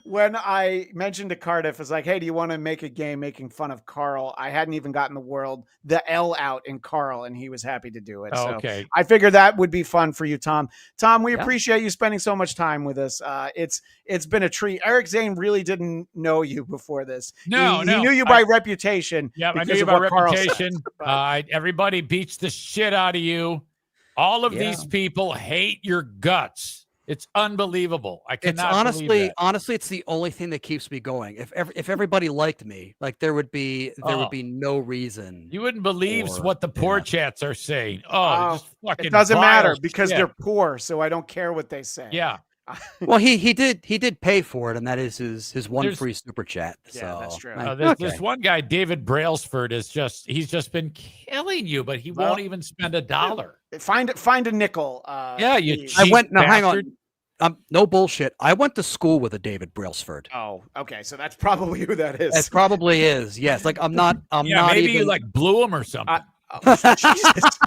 When I mentioned to Cardiff, it's like, hey, do you want to make a game making fun of Carl? I hadn't even gotten the L out in Carl, and he was happy to do it.
Oh,
So
okay.
I figured that would be fun for you, Tom. Tom, we
Yeah.
appreciate you spending so much time with us. It's been a treat. Eric Zane really didn't know you before this.
No,
he
no.
knew you by reputation.
Yeah, I knew
because
you
of
by
what Carl said.
reputation. Everybody beats the shit out of you. All of these people hate your guts. It's unbelievable. I
It's
cannot believe that.
honestly, it's the only thing that keeps me going. If everybody liked me, like there would be no reason.
You wouldn't believe
or-
what the poor chats are saying. Oh, just fucking
It doesn't
vile
matter because
shit.
they're poor, so I don't care what they say.
Yeah.
Well, he did pay for it, and that is his one
There's-
free super chat. So
Yeah, that's true.
This one guy, David Brailsford, he's just been killing you, but he won't even spend $1.
Find a nickel.
Yeah, you
please.
I went. Now, hang
bastard.
on. No bullshit. I went to school with a David Brailsford.
Oh, okay. So that's probably who that is.
It probably is. Yes. Like I'm not.
Yeah,
not
maybe
even.
you like blew him or something.
Jesus.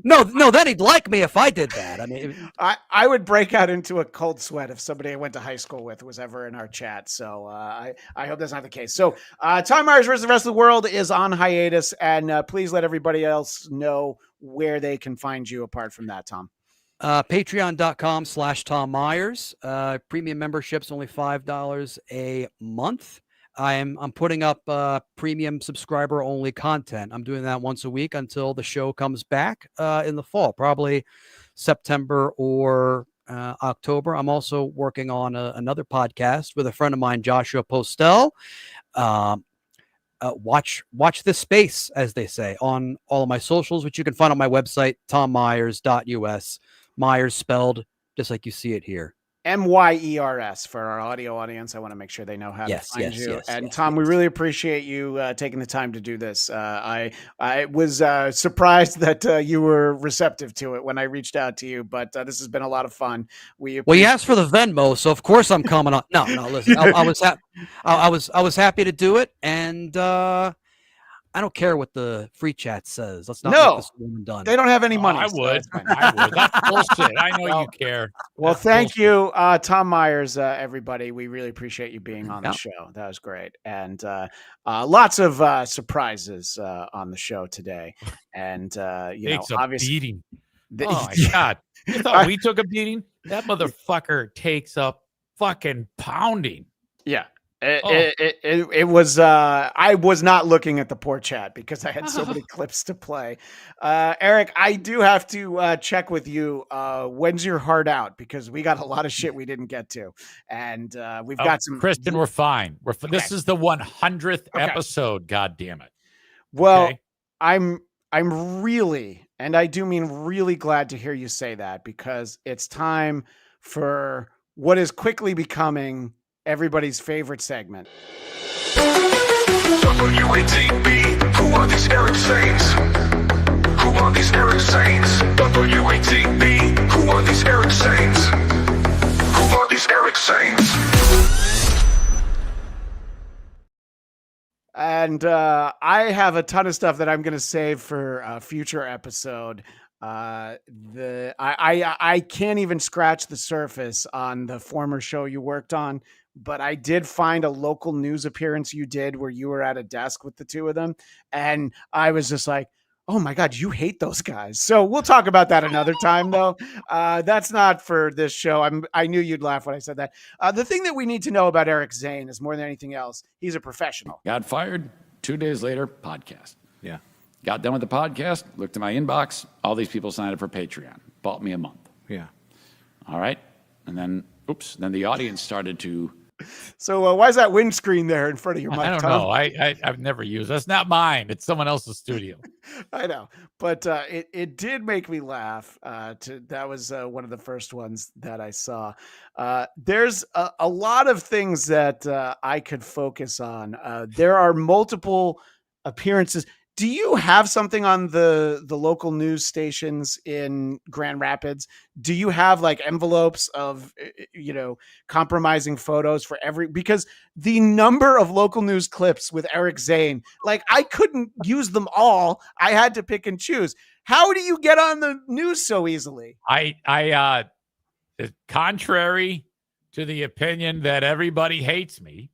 No. Then he'd like me if I did that. I mean,
I would break out into a cold sweat if somebody I went to high school with was ever in our chat. So I hope that's not the case. So Tom Myers versus the rest of the world is on hiatus, and please let everybody else know where they can find you apart from that, Tom.
Patreon.com/Tom Myers. Premium membership's only $5 a month. I'm putting up premium subscriber only content. I'm doing that once a week until the show comes back in the fall, probably September or October. I'm also working on another podcast with a friend of mine, Joshua Postel. Watch this space, as they say, on all of my socials, which you can find on my website, tommyers.us. Myers spelled just like you see it here.
Myers for our audio audience. I want to make sure they know how to find you. And Tom, we really appreciate you taking the time to do this. I was surprised that you were receptive to it when I reached out to you, but this has been a lot of fun.
Well, you asked for the Venmo, so of course I'm coming on. No, listen, I was happy to do it, and I don't care what the free chat says. Let's not make this one done.
They don't have any money.
I
so
would.
that's fine.
I would. That's bullshit. I know you care.
Well,
That's
thank
bullshit.
you, Tom Myers, everybody. We really appreciate you being on the show. That was great. And lots of surprises on the show today. And,
Takes a
obviously.
beating. Oh, my God. You thought we took a beating? That motherfucker takes a fucking pounding.
Yeah. It was I was not looking at the poor chat because I had so many clips to play. Eric, I do have to check with you. When's your heart out? Because we got a lot of shit we didn't get to, and we've got some.
Kristen, we're fine. This is the 100th episode. God damn it.
Well,
Okay.
I'm really, and I do mean really, glad to hear you say that, because it's time for what is quickly becoming everybody's favorite segment.
WATB, who are these Eric Zanes? Who are these Eric Zanes? WATB, who are these Eric Zanes? Who are these Eric Zanes?
And I have a ton of stuff that I'm going to save for a future episode. I can't even scratch the surface on the former show you worked on, but I did find a local news appearance you did where you were at a desk with the two of them. And I was just like, oh my God, you hate those guys. So we'll talk about that another time though. That's not for this show. I knew you'd laugh when I said that. The thing that we need to know about Eric Zane is more than anything else, he's a professional.
Got fired 2 days later, podcast. Yeah. Got done with the podcast, looked at my inbox. All these people signed up for Patreon. Bought me a month.
Yeah.
All right. And then, then the audience started to.
So why is that windscreen there in front of your mic?
I don't
Tom?
know. I've never used it. That's not mine. It's someone else's studio.
I know, but it did make me laugh. That was one of the first ones that I saw. There's a lot of things that I could focus on. There are multiple appearances. Do you have something on the local news stations in Grand Rapids? Do you have like envelopes of, compromising photos for because the number of local news clips with Eric Zane, like I couldn't use them all. I had to pick and choose. How do you get on the news so easily?
Contrary to the opinion that everybody hates me,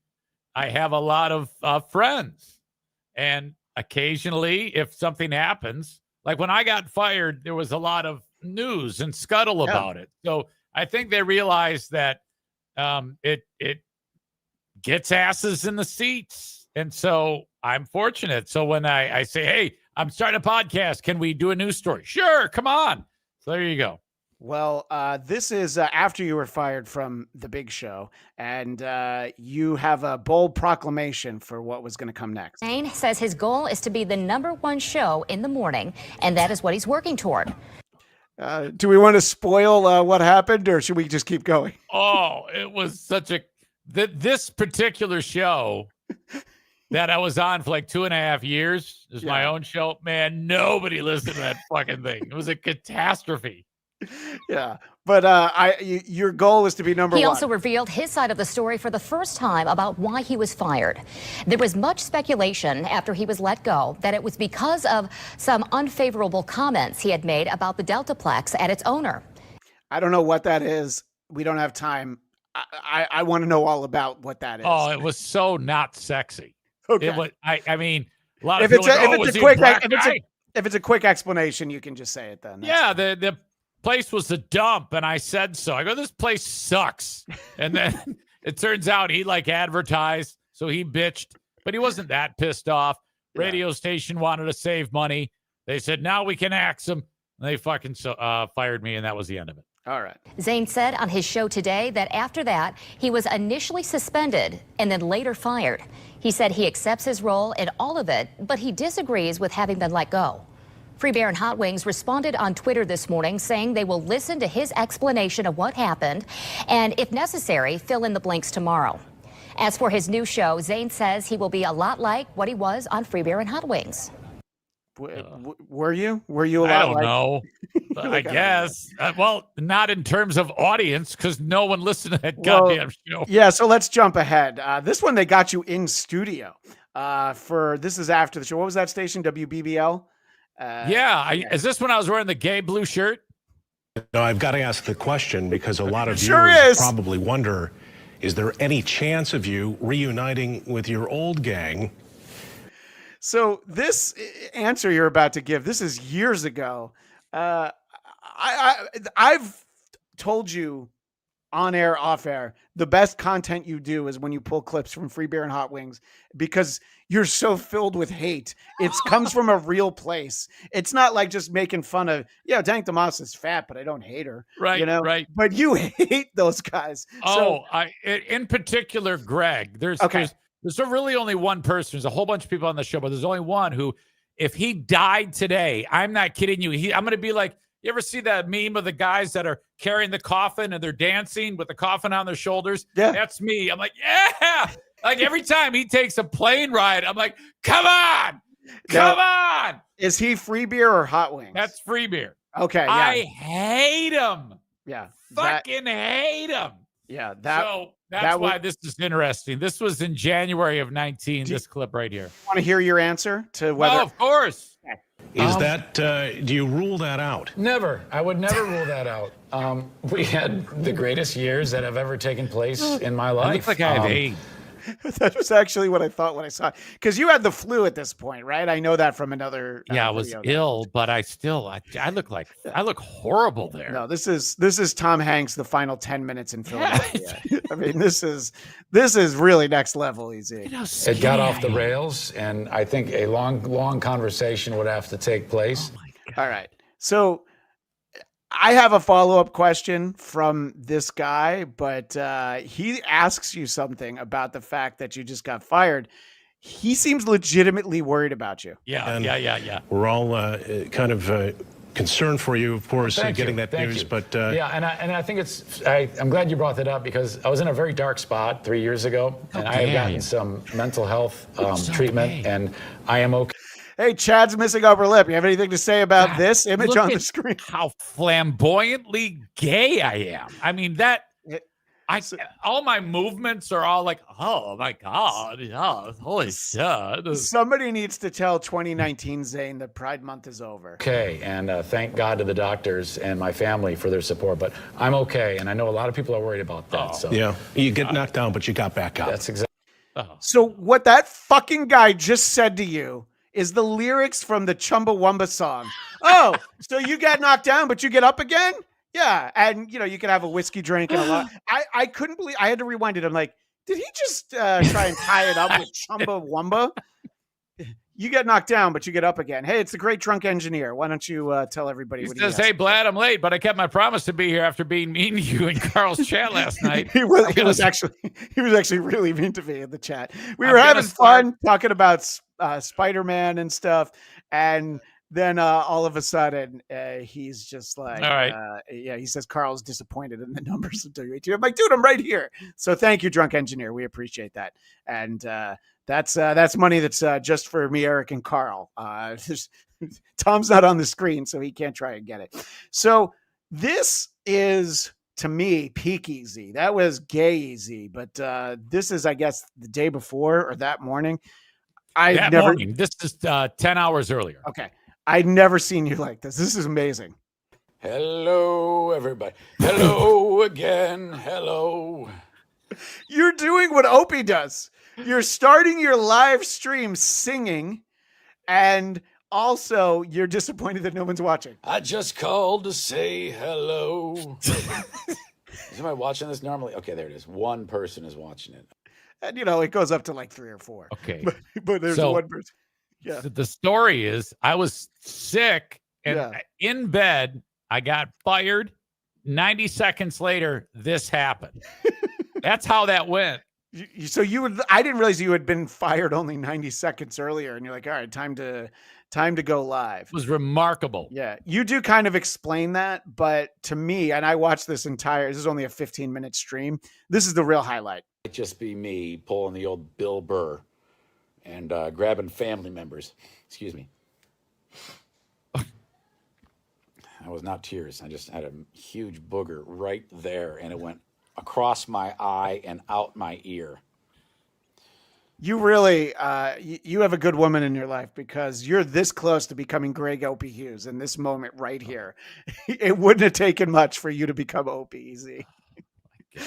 I have a lot of friends, and occasionally if something happens, like when I got fired, there was a lot of news and scuttle about it. So I think they realized that it gets asses in the seats. And so I'm fortunate. So when I say, hey, I'm starting a podcast, can we do a news story? Sure, come on. So there you go.
Well, this is after you were fired from the big show, and you have a bold proclamation for what was going to come next.
Zane says his goal is to be the #1 show in the morning, and that is what he's working toward.
Do we want to spoil what happened, or should we just keep going?
Oh, it was such this particular show that I was on for like 2.5 years is my own show. Man, nobody listened to that fucking thing. It was a catastrophe.
Yeah, but your goal was to be number 1.
He also revealed his side of the story for the first time about why he was fired. There was much speculation after he was let go that it was because of some unfavorable comments he had made about the Deltaplex and its owner.
I don't know what that is. We don't have time. I want to know all about what that is.
Oh, it was so not sexy.
Okay.
It was, I mean, a lot
if
of people
if it's a quick explanation, you can just say it then.
Yeah, the place was a dump, and I said so. I go, this place sucks. And then it turns out he advertised, so he bitched, but he wasn't that pissed off. Radio station wanted to save money. They said, now we can axe him. And they fucking fired me, and that was the end of it.
All right.
Zane said on his show today that after that, he was initially suspended and then later fired. He said he accepts his role in all of it, but he disagrees with having been let go. Free Bear and Hot Wings responded on Twitter this morning saying they will listen to his explanation of what happened and, if necessary, fill in the blanks tomorrow. As for his new show, Zane says he will be a lot like what he was on Free Bear and Hot Wings.
Were you a lot
I don't know. I guess. Well, not in terms of audience, because no one listened to that goddamn show.
Yeah, so let's jump ahead. This one, they got you in studio. This is after the show. What was that station? WBBL?
Is this when I was wearing the gay blue shirt?
No, I've got to ask the question because a lot of
Sure
viewers
is.
probably wonder, is there any chance of you reuniting with your old gang?
So this answer you're about to give, this is years ago. I've told you on air, off air, the best content you do is when you pull clips from Free Beer and Hot Wings because you're so filled with hate. It comes from a real place. It's not like just making fun of, Dank DeMoss is fat, but I don't hate her.
Right, right.
But you hate those guys.
In particular, Greg, there's really only one person. There's a whole bunch of people on the show, but there's only one who, if he died today, I'm not kidding you. I'm going to be like, you ever see that meme of the guys that are carrying the coffin and they're dancing with the coffin on their shoulders?
Yeah.
That's me. I'm like, yeah. Like every time he takes a plane ride, I'm like, come on. Come on.
Is he Free Beer or Hot Wings?
That's Free Beer.
Okay. Yeah.
I hate him.
Yeah.
Fucking hate him.
Yeah.
That's why this is interesting. This was in January of 19, this clip right here.
Want to hear your answer to whether?
Oh, of course.
Is that, do you rule that out?
Never. I would never rule that out. We had the greatest years that have ever taken place in my life.
I look like I have AIDS.
That was actually what I thought when I saw it. Because you had the flu at this point, right? I know that from another.
I was ill, but I look horrible there.
No, this is Tom Hanks, the final 10 minutes in Philadelphia. I mean, this is really next level easy.
It got off the rails, and I think a long conversation would have to take place.
Oh my God. All right. So I have a follow-up question from this guy, but he asks you something about the fact that you just got fired. He seems legitimately worried about you.
Yeah.
We're all kind of concerned for you, of course, getting that news.
You.
But
and I think I'm glad you brought that up because I was in a very dark spot 3 years ago, and I have gotten some mental health treatment, and I am okay.
Hey, Chad's missing upper lip. You have anything to say about this image
Look
on the
at
screen?
how flamboyantly gay I am. I mean, all my movements are all like, oh my God, yeah, holy shit.
Somebody needs to tell 2019 Zane that Pride Month is over.
Okay, and thank God to the doctors and my family for their support, but I'm okay, and I know a lot of people are worried about that. So
Yeah, you get knocked down, but you got back up.
That's exactly.
So what that fucking guy just said to you is the lyrics from the Chumbawamba song. Oh, so you get knocked down, but you get up again? Yeah, and you can have a whiskey drink and a lot. I couldn't believe. I had to rewind it. I'm like, did he just try and tie it up with Chumbawamba? You get knocked down, but you get up again. Hey, it's the great drunk engineer. Why don't you tell everybody
He
what
says,
he has?
hey, Vlad, I'm late, but I kept my promise to be here after being mean to you in Carl's chat last night.
He was actually really mean to me in the chat. We
I'm
were
gonna
having
start-
fun talking about Spider-Man and stuff, and then all of a sudden he's just like,
All right.
he says Carl's disappointed in the numbers of WAT. I'm like, dude, I'm right here. So thank you, drunk engineer. We appreciate that, and that's money that's just for me, Eric, and Carl. Tom's not on the screen, so he can't try and get it. So this is, to me, peak easy. That was gay easy, but this is, I guess, the day before or that morning.
Morning. This is 10 hours earlier.
Okay. I'd never seen you like this. This is amazing.
Hello, everybody. Hello again. Hello.
You're doing what Opie does. You're starting your live stream singing, and also you're disappointed that no one's watching.
I just called to say hello. Is somebody watching this normally? Okay, there it is. One person is watching it.
And it goes up to like 3 or 4.
Okay.
But there's one person. Yeah.
The story is I was sick and in bed. I got fired. 90 seconds later, this happened. That's how that went.
So I didn't realize you had been fired only 90 seconds earlier, and you're like, all right, time to go live.
It was remarkable.
Yeah. You do kind of explain that, but to me, and I watched this is only a 15-minute stream. This is the real highlight.
It'd just be me pulling the old Bill Burr and grabbing family members. Excuse me. That was not tears. I just had a huge booger right there, and it went across my eye and out my ear.
You really, you have a good woman in your life, because you're this close to becoming Greg Opie Hughes in this moment right here. It wouldn't have taken much for you to become Opie Easy.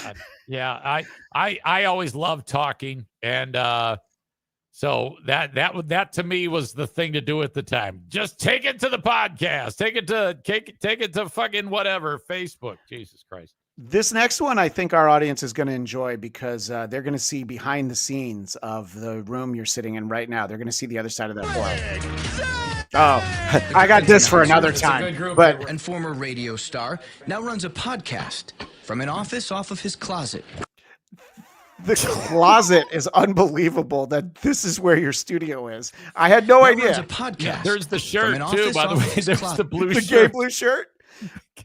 God. Yeah, I always loved talking, and so that to me was the thing to do at the time. Just take it to the podcast, take it to fucking whatever, Facebook. Jesus Christ.
This next one, I think our audience is going to enjoy, because they're going to see behind the scenes of the room you're sitting in right now. They're going to see the other side of that wall. Oh, I got this for another time.
And former radio star now runs a podcast from an office off of his closet.
The closet is unbelievable that this is where your studio is. I had no idea.
Runs a podcast.
Yeah, there's the shirt
from an
too,
office
by the
off
way.
of his
There's
closet.
the blue
The
shirt.
gay blue shirt?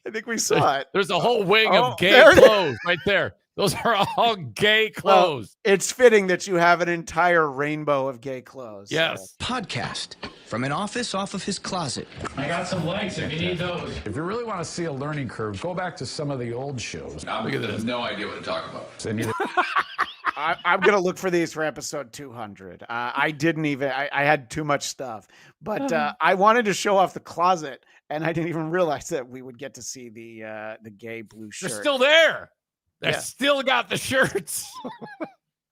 I think we saw it.
There's a whole wing of gay
there it is.
clothes right there. Those are all gay clothes.
Well, it's fitting that you have an entire rainbow of gay clothes.
Yes.
Podcast from an office off of his closet.
I got some links if you need those. If you really want to see a learning curve, go back to some of the old shows.
Look at this. No idea what to talk about.
I'm going to look for these for episode 200. I didn't even, I had too much stuff, but I wanted to show off the closet, and I didn't even realize that we would get to see the gay blue shirt.
They're still there. They
Yeah.
still got the shirts.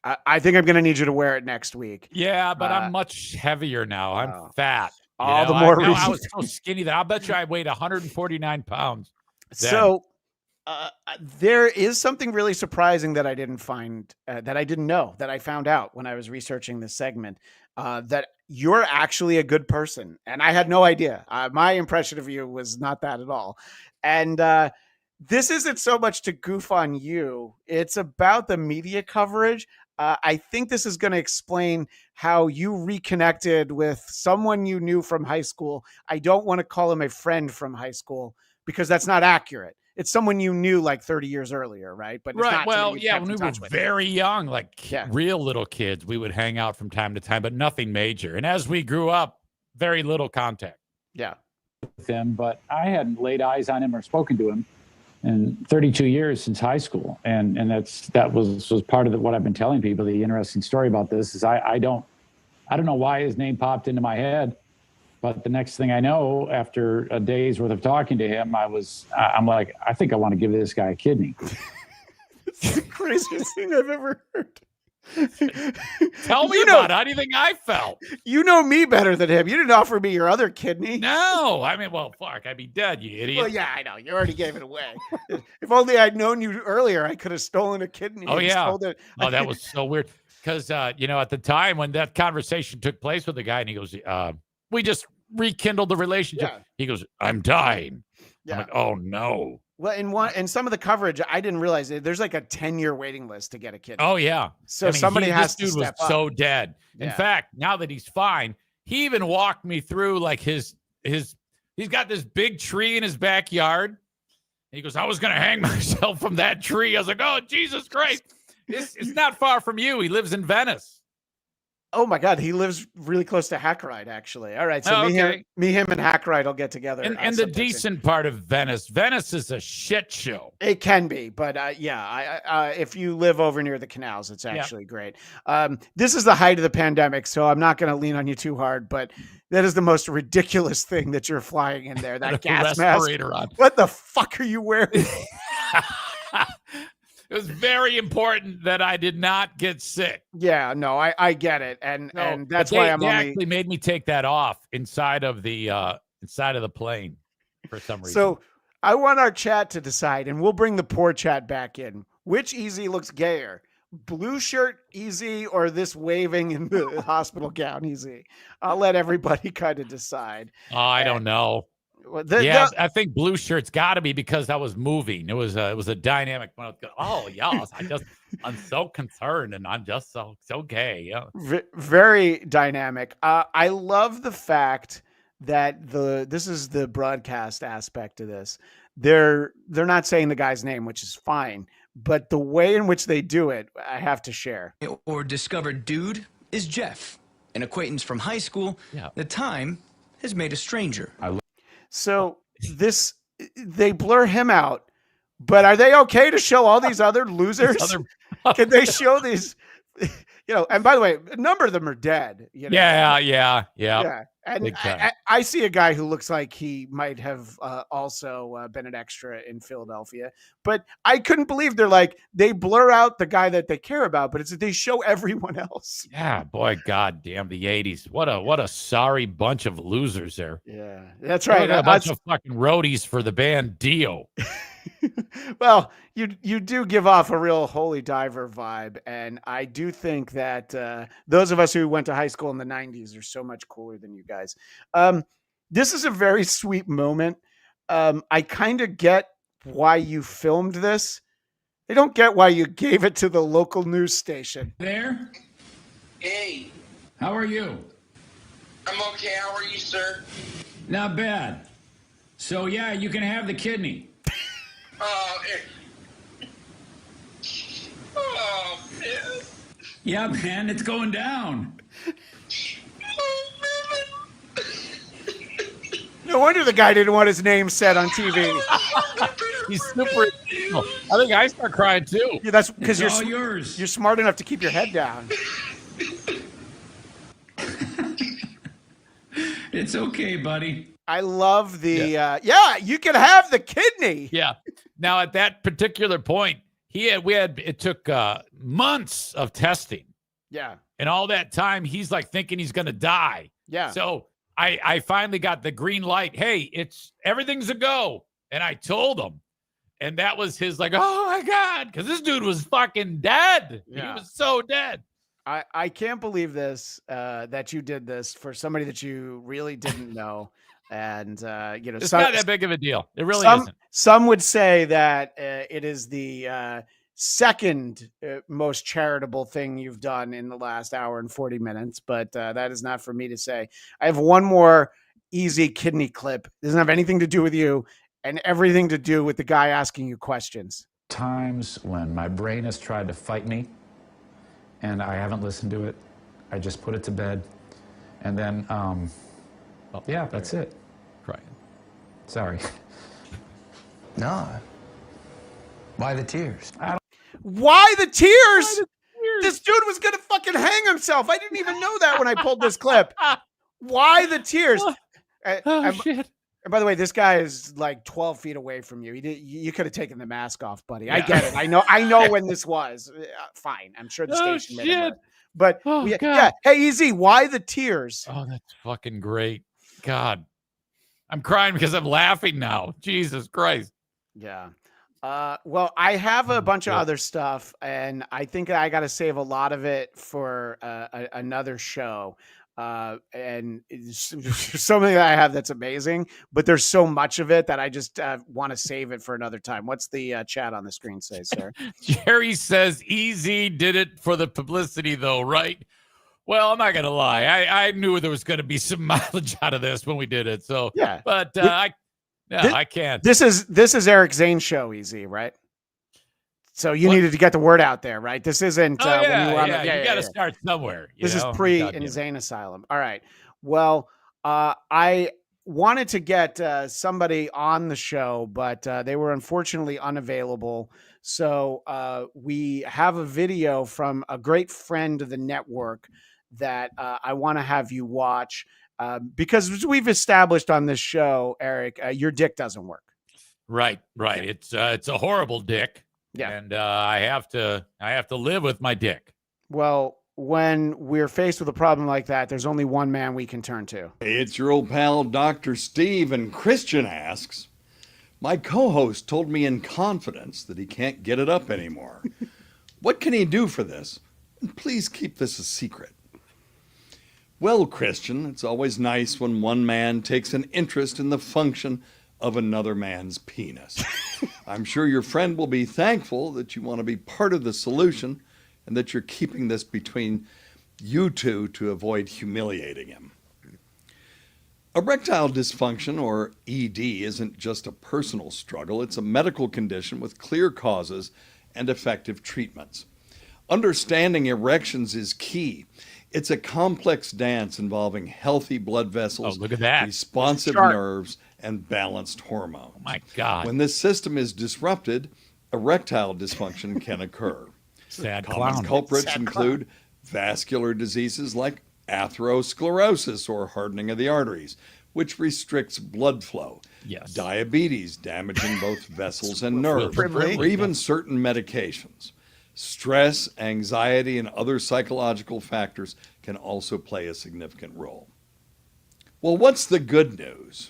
I think I'm going to need you to wear it next week.
Yeah, but I'm much heavier now. I'm fat. you
all the
know?
more
I
reason.
was so skinny that I bet you I weighed 149 pounds. then.
So there is something really surprising that I didn't find, that I didn't know, that I found out when I was researching this segment, that you're actually a good person. And I had no idea. My impression of you was not that at all. And this isn't so much to goof on you. It's about the media coverage. I think this is going to explain how you reconnected with someone you knew from high school. I don't want to call him a friend from high school because that's not accurate. It's someone you knew like 30 years earlier, right? But it's
Right.
not
Well,
somebody you
yeah,
kept
when
in
we were
touch with.
very young, like real little kids, we would hang out from time to time, but nothing major. And as we grew up, very little contact.
Yeah.
With him, but I hadn't laid eyes on him or spoken to him in 32 years since high school, and that was part of what I've been telling people. The interesting story about this is I don't know why his name popped into my head, but the next thing I know, after a day's worth of talking to him, I'm like, I think I want to give this guy a kidney.
It's the craziest thing I've ever heard.
Tell me about it. How do you think I felt?
You know me better than him. You didn't offer me your other kidney.
No, I mean, well, fuck, I'd be dead, you idiot.
Well, yeah, I know. You already gave it away. If only I'd known you earlier, I could have stolen a kidney.
Oh,
and
yeah.
stole it.
Oh, that was so weird. Because, at the time when that conversation took place with the guy, and he goes, we just rekindled the relationship.
Yeah.
He goes, I'm dying.
Yeah.
I'm like, oh, no.
Well, in some of the coverage, I didn't realize there's like a 10-year waiting list to get a kidney.
Oh, yeah.
So somebody has to
this dude
step
was
up.
so dead. In
Yeah.
fact, now that he's fine, he even walked me through like he's got this big tree in his backyard. He goes, I was going to hang myself from that tree. I was like, oh, Jesus Christ. It's not far from you. He lives in Venice.
Oh my God, he lives really close to Hackride, actually. All right, so him, and Hackride will get together.
And the decent part of Venice is a shit show.
It can be, but if you live over near the canals, it's actually great. This is the height of the pandemic, so I'm not going to lean on you too hard, but that is the most ridiculous thing that you're flying in there. That gas mask.
On.
What the fuck are you wearing?
It was very important that I did not get sick.
Yeah, no, I get it, and that's why
they actually made me take that off inside of the plane for some reason.
So I want our chat to decide, and we'll bring the poor chat back in. Which Easy looks gayer? Blue shirt Easy or this waving in the hospital gown Easy? I'll let everybody kind of decide.
Oh, I don't know. I think blue shirt's got to be because I was moving. It was a dynamic. Oh yeah, I'm so concerned, and I'm just so gay. Yeah,
very dynamic. I love the fact that this is the broadcast aspect of this. They're not saying the guy's name, which is fine, but the way in which they do it, I have to share.
Or discovered dude is Jeff, an acquaintance from high school. Yeah. The time has made a stranger.
So they blur him out, but are they okay to show all these other losers? Can they show these, and by the way, a number of them are dead.
Yeah.
And I see a guy who looks like he might have also been an extra in Philadelphia, but I couldn't believe they blur out the guy that they care about, but it's that they show everyone else.
Yeah, boy, goddamn the 80s. What a sorry bunch of losers there.
Yeah, that's right.
A bunch of fucking roadies for the band Dio.
Well, you do give off a real holy diver vibe, and I do think that those of us who went to high school in the 90s are so much cooler than you guys. This is a very sweet moment. I kind of get why you filmed this. I don't get why you gave it to the local news station.
There?
Hey,
How are you?
I'm okay. How are you, sir?
Not bad. So, yeah, you can have the kidney.
Oh, man.
Yeah, man, it's going down.
No wonder the guy didn't want his name said on TV.
He's super. I think I start crying too.
Yeah, that's because
It's all yours.
You're smart enough to keep your head down.
It's okay, buddy.
I love the you can have the kidney.
Yeah. Now at that particular point, it took months of testing.
Yeah.
And all that time he's like thinking he's gonna die.
Yeah.
So I finally got the green light. Hey, everything's a go. And I told him. And that was his like, oh my God, because this dude was fucking dead.
Yeah.
He was so dead.
I can't believe this, that you did this for somebody that you really didn't know. And,
it's not that big of a deal. It really isn't.
Some would say that it is the second most charitable thing you've done in the last hour and 40 minutes, but that is not for me to say. I have one more easy kidney clip. It doesn't have anything to do with you and everything to do with the guy asking you questions.
Times when my brain has tried to fight me and I haven't listened to it. I just put it to bed. And then
Yeah, that's it.
Crying.
Sorry.
No. Why the tears?
Why the tears? This dude was gonna fucking hang himself. I didn't even know that when I pulled this clip. Why the tears?
Shit.
And by the way, this guy is like 12 feet away from you. You could have taken the mask off, buddy. I get it. I know when this was. Fine. I'm sure the station made it. But yeah. Hey, EZ, why the tears?
Oh, that's fucking great. God. I'm crying because I'm laughing now. Jesus Christ.
Yeah. Well, I have a bunch of other stuff, and I think I got to save a lot of it for another show. And it's something that I have that's amazing, but there's so much of it that I just want to save it for another time. What's the chat on the screen say, sir?
Jerry says EZ did it for the publicity, though, right? Well, I'm not going to lie. I knew there was going to be some mileage out of this when we did it. So,
yeah,
but I can't.
This is Eric Zane's show, EZ, right? So you needed to get the word out there, right? This isn't.
You got to start somewhere.
This is pre-Insane Asylum. All right. Well, I wanted to get somebody on the show, but they were unfortunately unavailable. So we have a video from a great friend of the network that I want to have you watch because we've established on this show, Eric, your dick doesn't work.
Right. It's a horrible dick.
Yeah.
And I have to live with my dick.
Well, when we're faced with a problem like that, there's only one man we can turn to.
Hey, it's your old pal, Dr. Steve, and Christian asks, my co-host told me in confidence that he can't get it up anymore. What can he do for this? And please keep this a secret. Well, Christian, it's always nice when one man takes an interest in the function of another man's penis. I'm sure your friend will be thankful that you want to be part of the solution and that you're keeping this between you two to avoid humiliating him. Erectile dysfunction, or ED, isn't just a personal struggle. It's a medical condition with clear causes and effective treatments. Understanding erections is key. It's a complex dance involving healthy blood vessels, responsive nerves, and balanced hormones.
Oh my God.
When this system is disrupted, erectile dysfunction can occur.
Sad
Common
clown.
culprits
Sad
include vascular diseases like atherosclerosis, or hardening of the arteries, which restricts blood flow.
Yes.
Diabetes, damaging both vessels and nerves, or even certain medications. Stress, anxiety, and other psychological factors can also play a significant role. Well, what's the good news?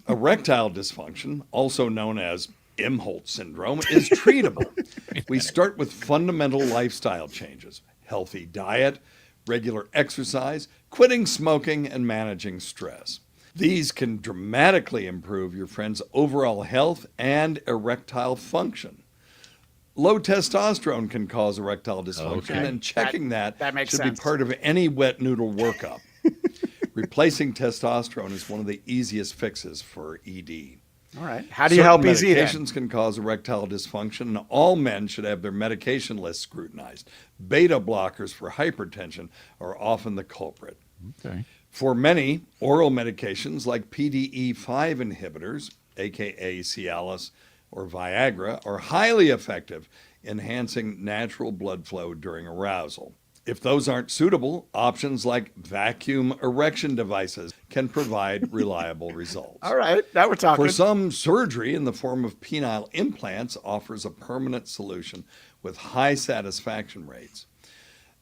Erectile dysfunction, also known as Imholt syndrome, is treatable. We start with fundamental lifestyle changes: healthy diet, regular exercise, quitting smoking, and managing stress. These can dramatically improve your friend's overall health and erectile function. Low testosterone can cause erectile dysfunction, and checking that
makes
should
sense.
be part of any wet noodle workup. Replacing testosterone is one of the easiest fixes for ED.
All right. How do you help EZ then?
Medications can cause erectile dysfunction, and all men should have their medication list scrutinized. Beta blockers for hypertension are often the culprit.
Okay.
For many, oral medications like PDE5 inhibitors, aka Cialis or Viagra, are highly effective, enhancing natural blood flow during arousal. If those aren't suitable, options like vacuum erection devices can provide reliable results.
All right, now we're talking.
For some, surgery in the form of penile implants offers a permanent solution with high satisfaction rates.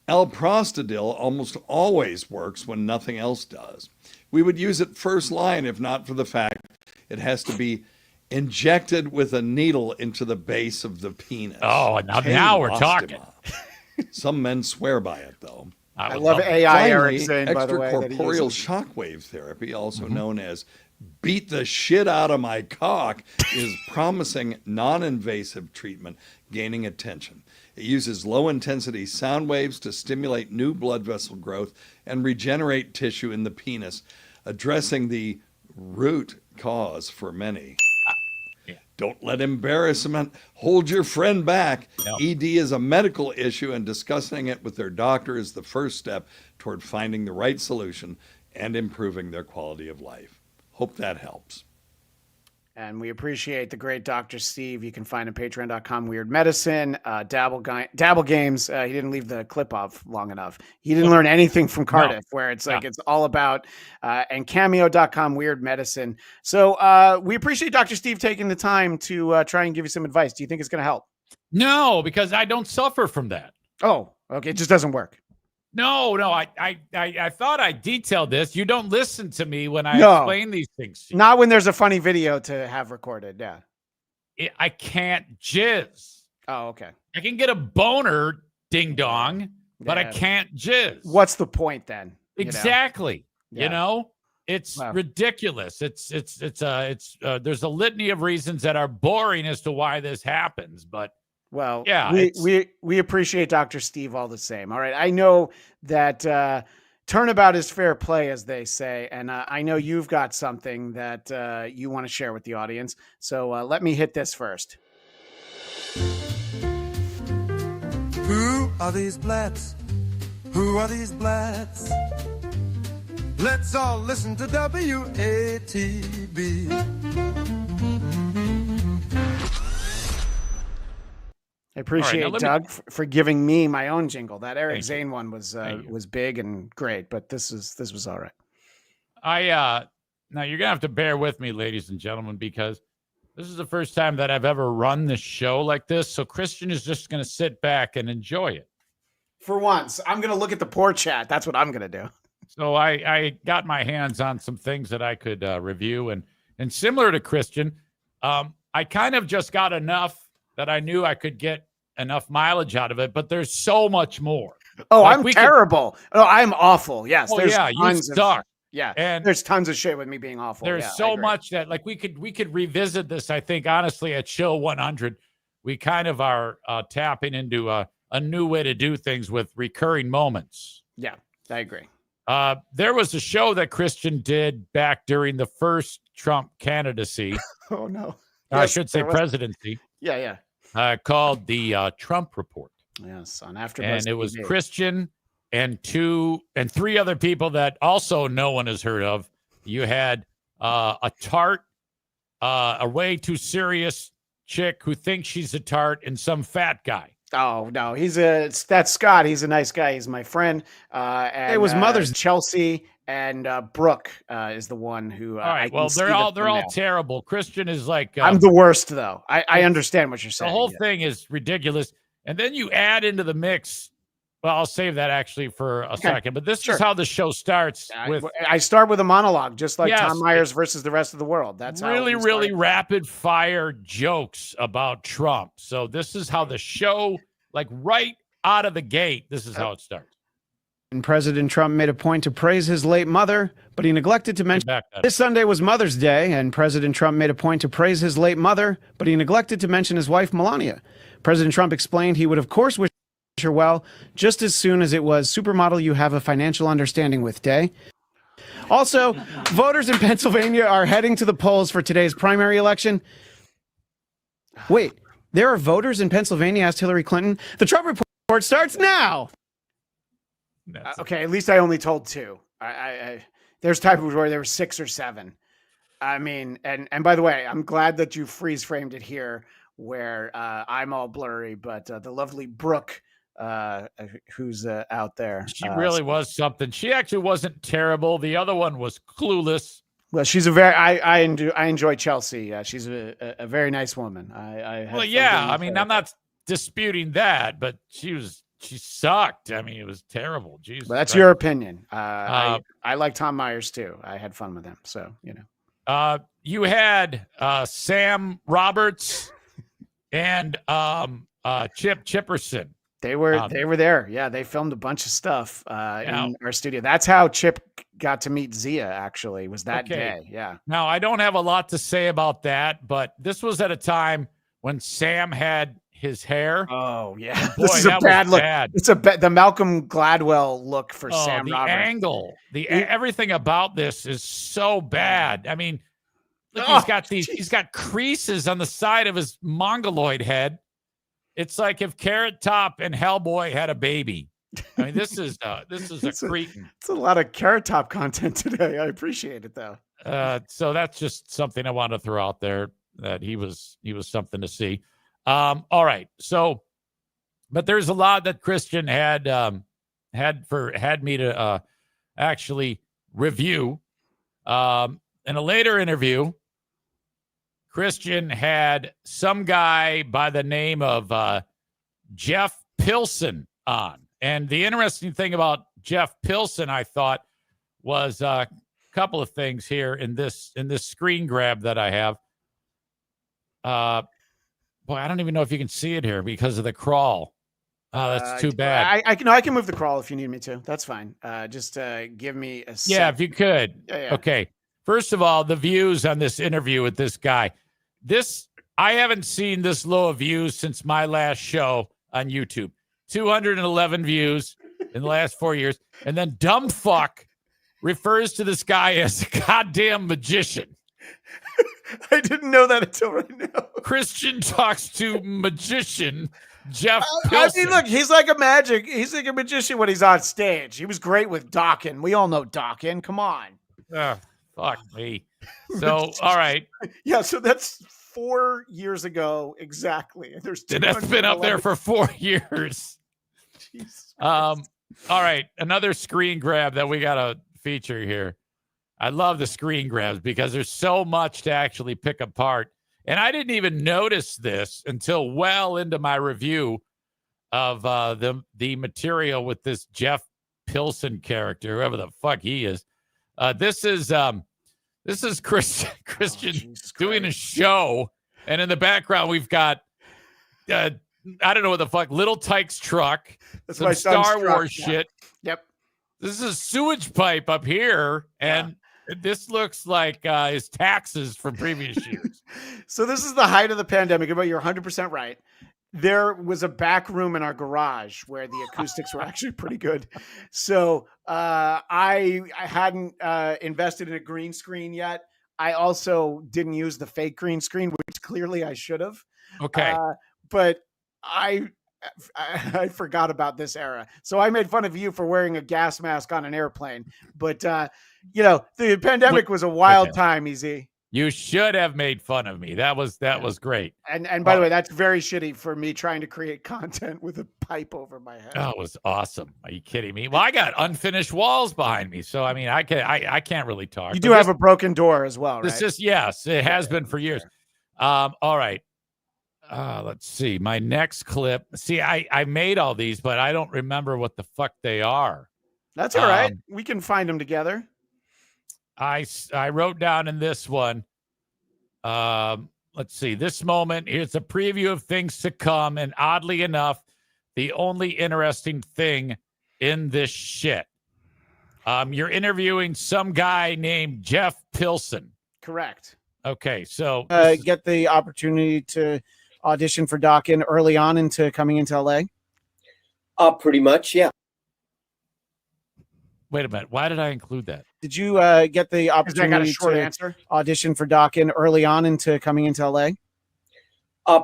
Alprostadil almost always works when nothing else does. We would use it first line if not for the fact it has to be injected with a needle into the base of the penis.
Oh, now we're talking.
Some men swear by it, though.
I love AI Eric
Finally,
Zane, by the way, that he
extracorporeal
uses.
shockwave therapy, also known as beat the shit out of my cock, is promising non-invasive treatment gaining attention. It uses low-intensity sound waves to stimulate new blood vessel growth and regenerate tissue in the penis, addressing the root cause for many. Don't let embarrassment hold your friend back.
No.
ED is a medical issue, and discussing it with their doctor is the first step toward finding the right solution and improving their quality of life. Hope that helps.
And we appreciate the great Dr. Steve. You can find him patreon.com, Weird Medicine, Dabble Games. He didn't leave the clip off long enough. He didn't learn anything from Cardiff, where it's like it's all about, and cameo.com, Weird Medicine. So we appreciate Dr. Steve taking the time to try and give you some advice. Do you think it's going to help?
No, because I don't suffer from that.
Oh, okay. It just doesn't work.
No, I thought I detailed this. You don't listen to me when I explain these things.
Not when there's a funny video to have recorded. Yeah.
I can't jizz.
Oh, okay.
I can get a boner, ding dong, but I can't jizz.
What's the point then?
Exactly.
Yeah.
You know, it's ridiculous. It's there's a litany of reasons that are boring as to why this happens, but
well,
yeah,
we appreciate Dr. Steve all the same. All right. I know that turnabout is fair play, as they say. And I know you've got something that you want to share with the audience. So let me hit this first.
Who are these Blatts? Who are these Blatts? Let's all listen to WATB.
I appreciate Doug for giving me my own jingle. That Eric Zane one was big and great, but this was all right.
Now you're gonna have to bear with me, ladies and gentlemen, because this is the first time that I've ever run this show like this. So Christian is just gonna sit back and enjoy it.
For once, I'm gonna look at the poor chat. That's what I'm gonna do.
So I got my hands on some things that I could review, and similar to Christian, I kind of just got enough that I knew I could get enough mileage out of it, but there's so much more.
Oh, like I'm terrible. I'm awful. Yes.
Oh, yeah, you suck.
And there's tons of shit with me being awful.
There's so much that like we could revisit this. I think honestly at show 100, we kind of are tapping into a new way to do things with recurring moments.
Yeah, I agree.
There was a show that Christian did back during the first Trump candidacy.
Oh no.
I should say presidency.
Yeah.
Called the Trump Report.
Yes, on AfterBuzz
and it was
TV.
Christian and three other people that also no one has heard of. You had a tart, a way too serious chick who thinks she's a tart, and some fat guy.
Oh no, that's Scott. He's a nice guy. He's my friend. And it was Mother's Chelsea and Brooke is the one who.
All right. Well, they're all terrible. Christian is like.
I'm the worst though. I understand what you're saying.
The whole thing is ridiculous, and then you add into the mix. Well, I'll save that actually for a second. But this is how the show starts.
I start with a monologue, just like Tom Myers versus the rest of the world. That's
really rapid fire jokes about Trump. So this is how the show, like right out of the gate, this is how it starts.
And President Trump made a point to praise his late mother, but he neglected to mention this Sunday was Mother's Day, and President Trump made a point to praise his late mother, but he neglected to mention his wife, Melania. President Trump explained he would, of course, wish her well, just as soon as it was Supermodel You Have a Financial Understanding With Day. Also, voters in Pennsylvania are heading to the polls for today's primary election. Wait, there are voters in Pennsylvania, asked Hillary Clinton. The Trump Report starts now. Okay, at least I only told two. There's times where there were 6 or 7. I mean, and by the way, I'm glad that you freeze framed it here where I'm all blurry, but the lovely Brooke, who's out there.
She really was something. She actually wasn't terrible. The other one was clueless.
Well, she's a very, I enjoy Chelsea. She's a very nice woman.
I mean, I'm not disputing that, but she sucked. I mean, it was terrible. Jesus.
But that's your opinion. I like Tom Myers too. I had fun with him. So, you know.
You had Sam Roberts and Chip Chipperson.
They were there. Yeah, they filmed a bunch of stuff in our studio. That's how Chip got to meet Zia, actually, was that day. Yeah.
Now, I don't have a lot to say about that, but this was at a time when Sam had his hair.
Oh, yeah.
Boy, this is a bad look.
It's the Malcolm Gladwell look for Sam Roberts.
The angle. Everything about this is so bad. I mean, look, he's got creases on the side of his mongoloid head. It's like if Carrot Top and Hellboy had a baby. I mean, this is a cretin.
It's a lot of Carrot Top content today. I appreciate it though.
So that's just something I wanted to throw out there, that he was something to see. All right. So, but there's a lot that Christian had me to actually review. In a later interview, Christian had some guy by the name of Jeff Pilson on. And the interesting thing about Jeff Pilson, I thought, was a couple of things here in this screen grab that I have. Boy, I don't even know if you can see it here because of the crawl. Oh, that's too bad.
I can move the crawl if you need me to. That's fine. Just give me a
Yeah, if you could.
Yeah.
Okay. First of all, the views on this interview with this guy. I haven't seen this low of views since my last show on YouTube. 211 views in the last 4 years. And then dumb fuck refers to this guy as a goddamn magician.
I didn't know that until right now.
Christian talks to magician Jeff
I
Pilson.
mean, look, he's like a magician when he's on stage. He was great with Dawkins. We all know Dawkins. Come on.
Fuck me. So, all right.
Yeah, so that's 4 years ago exactly. That's
been up there for 4 years. All right, another screen grab that we got to feature here. I love the screen grabs because there's so much to actually pick apart. And I didn't even notice this until well into my review of the material with this Jeff Pilson character, whoever the fuck he is. This is Christian doing a show, and in the background we've got I don't know what the fuck, Little Tyke's truck,
That's
some
my son's
Star
truck,
Wars
yeah.
shit.
Yep.
This is a sewage pipe up here, and this looks like his taxes from previous years.
So this is the height of the pandemic. But you're 100% right. There was a back room in our garage where the acoustics were actually pretty good. So I hadn't invested in a green screen yet. I also didn't use the fake green screen, which clearly I should have.
Okay.
But I forgot about this era. So I made fun of you for wearing a gas mask on an airplane. But, the pandemic was a wild time, Easy.
You should have made fun of me. That was great.
And by the way, that's very shitty for me trying to create content with a pipe over my head.
Oh, it was awesome. Are you kidding me? Well, I got unfinished walls behind me, so I mean, I can't really talk.
You do have a broken door as well, right?
This is yes, it has been for years. All right. Let's see. My next clip. See, I made all these, but I don't remember what the fuck they are.
That's all right. We can find them together.
I wrote down in this one. Let's see. This moment, here's a preview of things to come. And oddly enough, the only interesting thing in this shit. You're interviewing some guy named Jeff Pilson.
Correct.
Okay. So
get the opportunity to audition for Dawkins early on into coming into LA.
Pretty much. Yeah.
Wait a minute. Why did I include that?
Did you get the opportunity to audition for Dawkins early on into coming into LA?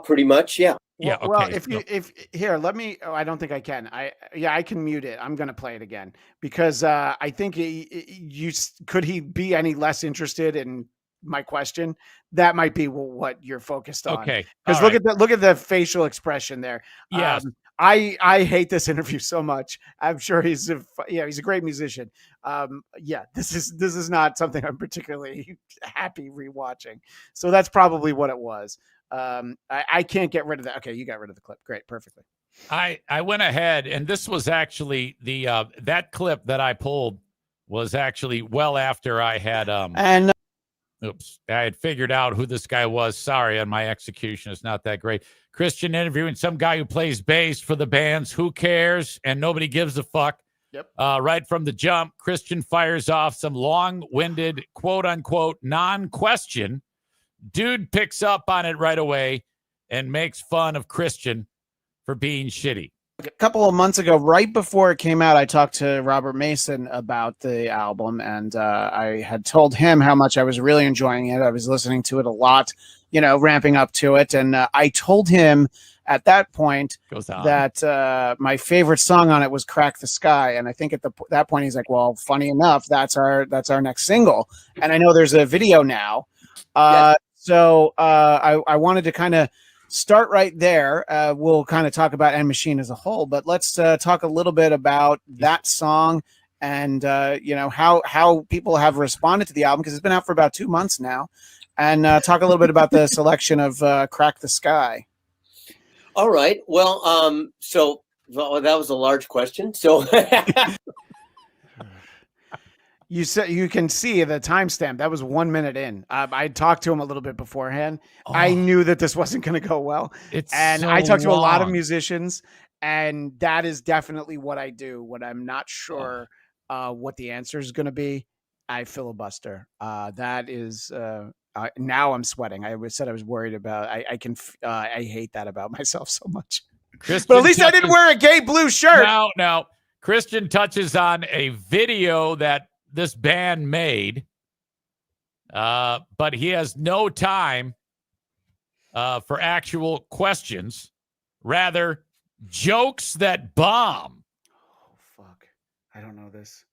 Pretty much, yeah.
Yeah. Okay.
Well, if here, let me. Oh, I don't think I can. I can mute it. I'm gonna play it again because I think could he be any less interested in my question? That might be what you're focused on.
Okay.
Because look at the facial expression there.
Yes.
I hate this interview so much. I'm sure he's a great musician. This is not something I'm particularly happy rewatching. So that's probably what it was. I can't get rid of that. Okay, you got rid of the clip. Great, perfectly.
I went ahead, and this was actually the that clip that I pulled was actually well after I had oops, I had figured out who this guy was. Sorry, and my execution is not that great. Christian interviewing some guy who plays bass for the bands Who Cares and Nobody Gives a Fuck.
Yep.
Right from the jump, Christian fires off some long-winded, quote-unquote, non-question. Dude picks up on it right away and makes fun of Christian for being shitty.
A couple of months ago, right before it came out, I talked to Robert Mason about the album, and I had told him how much I was really enjoying it. I was listening to it a lot, ramping up to it. And I told him at that point
Goes on.
that my favorite song on it was Crack the Sky. And I think at that point he's like, well, funny enough, that's our next single. And I know there's a video now. So I wanted to kind of start right there. We'll kind of talk about End Machine as a whole, but let's talk a little bit about that song and how people have responded to the album, because it's been out for about 2 months now, and talk a little bit about the selection of Crack the Sky.
All right. Well, that was a large question. So
you said you can see the timestamp. That was 1 minute in. I talked to him a little bit beforehand. I knew that this wasn't going to go well. I talked to a lot of musicians, and that is definitely what I do when I'm not sure what the answer is going to be. I filibuster. That is now I'm sweating. I said I was worried about. I hate that about myself so much.
Christian
But at least I didn't wear a gay blue shirt.
No. Christian touches on a video that this band made, but he has no time for actual questions, rather jokes that bomb.
Oh, fuck. I don't know this.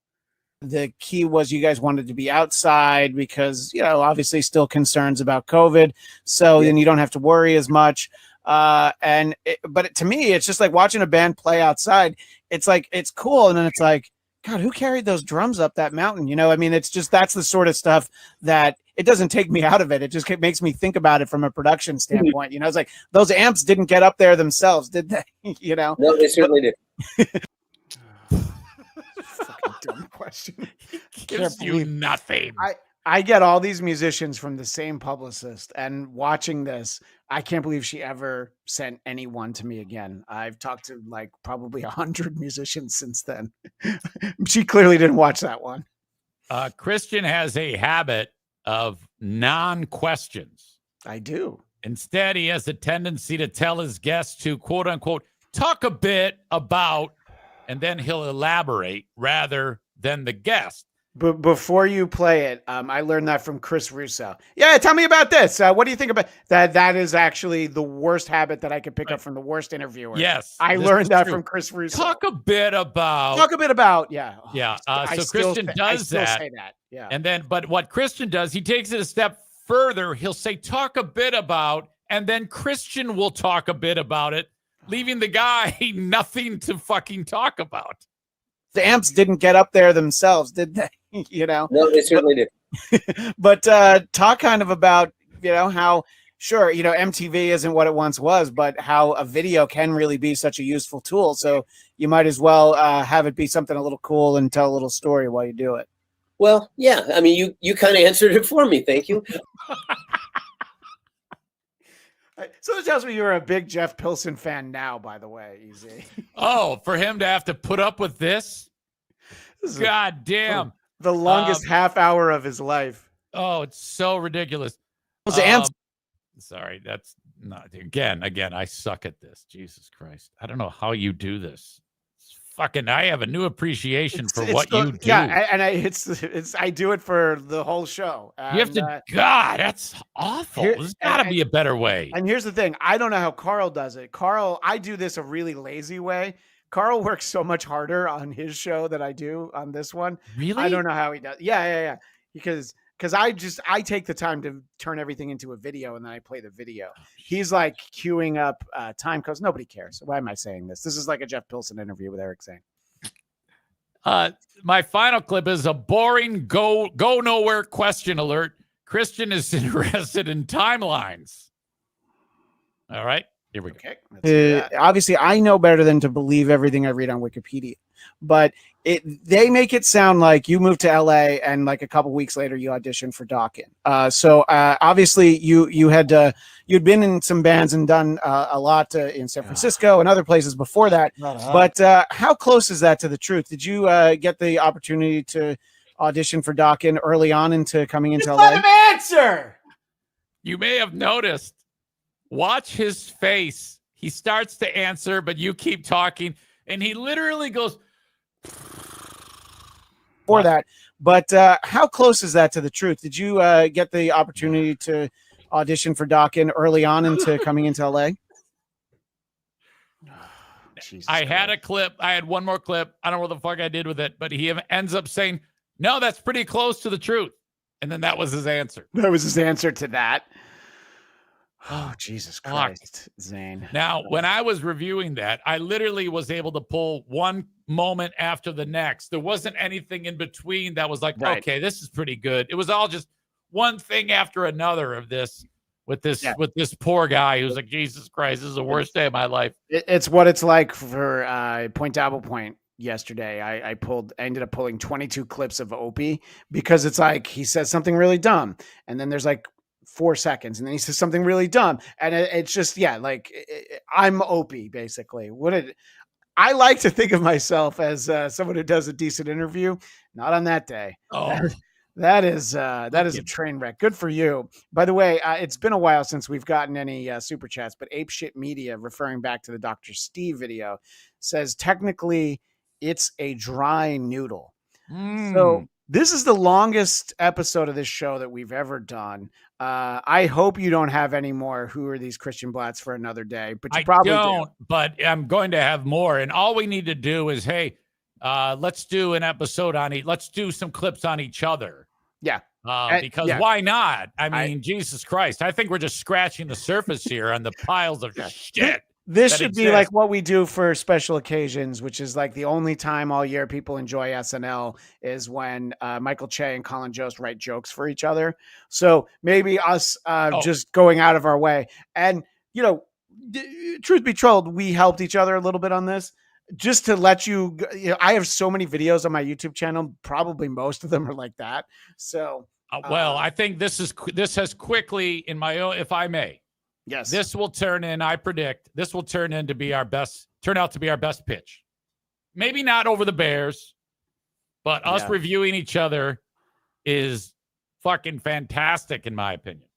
The key was you guys wanted to be outside because, obviously still concerns about COVID. So then you don't have to worry as much. But to me, it's just like watching a band play outside. It's like, it's cool. And then it's like, God, who carried those drums up that mountain? It's just, that's the sort of stuff that it doesn't take me out of it. It just makes me think about it from a production standpoint. It's like those amps didn't get up there themselves, did they?
No, they certainly did.
Fucking dumb question.
Gives you nothing.
I get all these musicians from the same publicist, and watching this, I can't believe she ever sent anyone to me again. I've talked to like probably 100 musicians since then. She clearly didn't watch that one.
Christian has a habit of non-questions.
I do.
Instead, he has a tendency to tell his guests to, quote unquote, talk a bit about, and then he'll elaborate rather than the guest.
But before you play it, I learned that from Chris Russo. Yeah, tell me about this. What do you think about that? That is actually the worst habit that I could pick up from the worst interviewer.
Yes.
I learned that from Chris Russo.
Talk a bit about.
Yeah.
Yeah. So Christian does that.
Say that. Yeah.
And then, but what Christian does, he takes it a step further. He'll say, talk a bit about, and then Christian will talk a bit about it, leaving the guy nothing to fucking talk about.
The amps didn't get up there themselves, did they?
No, they certainly did.
But talk kind of about, how, sure, MTV isn't what it once was, but how a video can really be such a useful tool. So you might as well have it be something a little cool and tell a little story while you do it.
Well, yeah. I mean, you kind of answered it for me. Thank you.
So this tells me you're a big Jeff Pilson fan now, by the way, Easy.
Oh, for him to have to put up with this? God damn.
The longest half hour of his life.
Oh, it's so ridiculous. Sorry, that's not again. I suck at this. Jesus Christ. I don't know how you do this. I have a new appreciation for what you do.
Yeah, and I do it for the whole show. And,
you have to. God, that's awful. There's got to be a better way.
And here's the thing: I don't know how Carl does it. I do this a really lazy way. Carl works so much harder on his show than I do on this one.
Really?
I don't know how he does. Yeah. Because I take the time to turn everything into a video and then I play the video. He's like queuing up time codes. Nobody cares. Why am I saying this? This is like a Jeff Pilson interview with Eric Zane.
My final clip is a boring go nowhere question alert. Christian is interested in timelines. All right. Here we go.
Obviously, I know better than to believe everything I read on Wikipedia, but they make it sound like you moved to LA and like a couple weeks later you auditioned for Dawkins. So obviously you'd been in some bands and done a lot in San Francisco and other places before that. But how close is that to the truth? Did you get the opportunity to audition for Dawkins early on into coming into LA?
Let him answer.
You may have noticed. Watch his face. He starts to answer, but you keep talking, and he literally goes
for that. But how close is that to the truth? Did you get the opportunity to audition for Dawkins early on into coming into LA?
I had a clip. I had one more clip. I don't know what the fuck I did with it, but he ends up saying, no, that's pretty close to the truth. And then that was his answer.
That was his answer to that. Oh, Jesus Christ, Zane.
Now, when I was reviewing that, I literally was able to pull one moment after the next. There wasn't anything in between that was like, okay, this is pretty good. It was all just one thing after another of this with this poor guy who's like, Jesus Christ, this is the worst day of my life.
It's what it's like for Point Double Point. Yesterday, I ended up pulling 22 clips of Opie because it's like he says something really dumb, and then there's like 4 seconds, and then he says something really dumb, and it's just I'm Opie basically. I like to think of myself as someone who does a decent interview. Not on that day.
Oh.
That is a train wreck. Good for you. By the way, it's been a while since we've gotten any super chats, but Apeshit Media, referring back to the Dr. Steve video, says technically it's a dry noodle. So this is the longest episode of this show that we've ever done. I hope you don't have any more Who Are These Christian Blatts for another day, but you probably don't.
But I'm going to have more. And all we need to do is, hey, let's do an episode on each. Let's do some clips on each other.
Yeah.
Because why not? I mean, Jesus Christ. I think we're just scratching the surface here on the piles of shit.
This should be like what we do for special occasions, which is like the only time all year people enjoy SNL is when Michael Che and Colin Jost write jokes for each other. So maybe us just going out of our way. And, truth be told, we helped each other a little bit on this. Just to let you, I have so many videos on my YouTube channel. Probably most of them are like that. So,
I think this has quickly, if I may.
Yes.
This will turn out to be our best pitch. Maybe not over the Bears, but us reviewing each other is fucking fantastic in my opinion.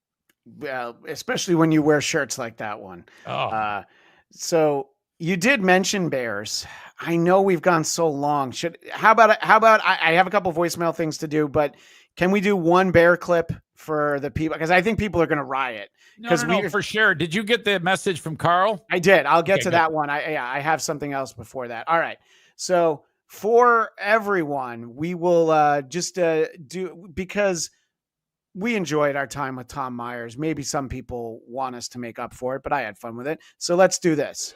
Well, especially when you wear shirts like that one.
Oh.
So you did mention Bears. I know we've gone so long. How about I have a couple voicemail things to do, but can we do one Bear clip for the people? Because I think people are going to riot.
No, for sure. Did you get the message from Carl?
I did. I'll get to that one. I have something else before that. All right. So for everyone, we will just do, because we enjoyed our time with Tom Myers. Maybe some people want us to make up for it, but I had fun with it. So let's do this.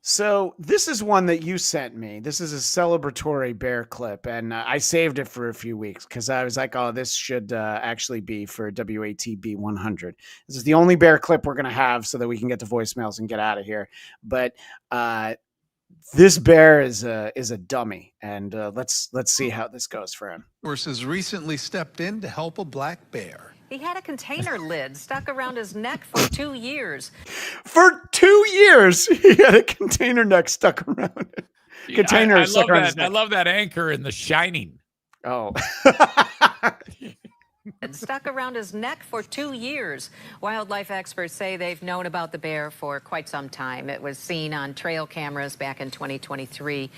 So this is one that you sent me. This is a celebratory Bear clip, and I saved it for a few weeks because I was like, oh, this should actually be for WATB 100. This is the only Bear clip we're going to have so that we can get to voicemails and get out of here. But this Bear is a dummy, and let's see how this goes for him.
Has recently stepped in to help a black bear.
He had a container lid stuck around his neck for 2 years.
For 2 years, he had a container neck stuck around it. Container stuck around his neck.
I love that anchor in The Shining.
Oh.
Stuck around his neck for 2 years. Wildlife experts say they've known about the bear for quite some time. It was seen on trail cameras back in 2023,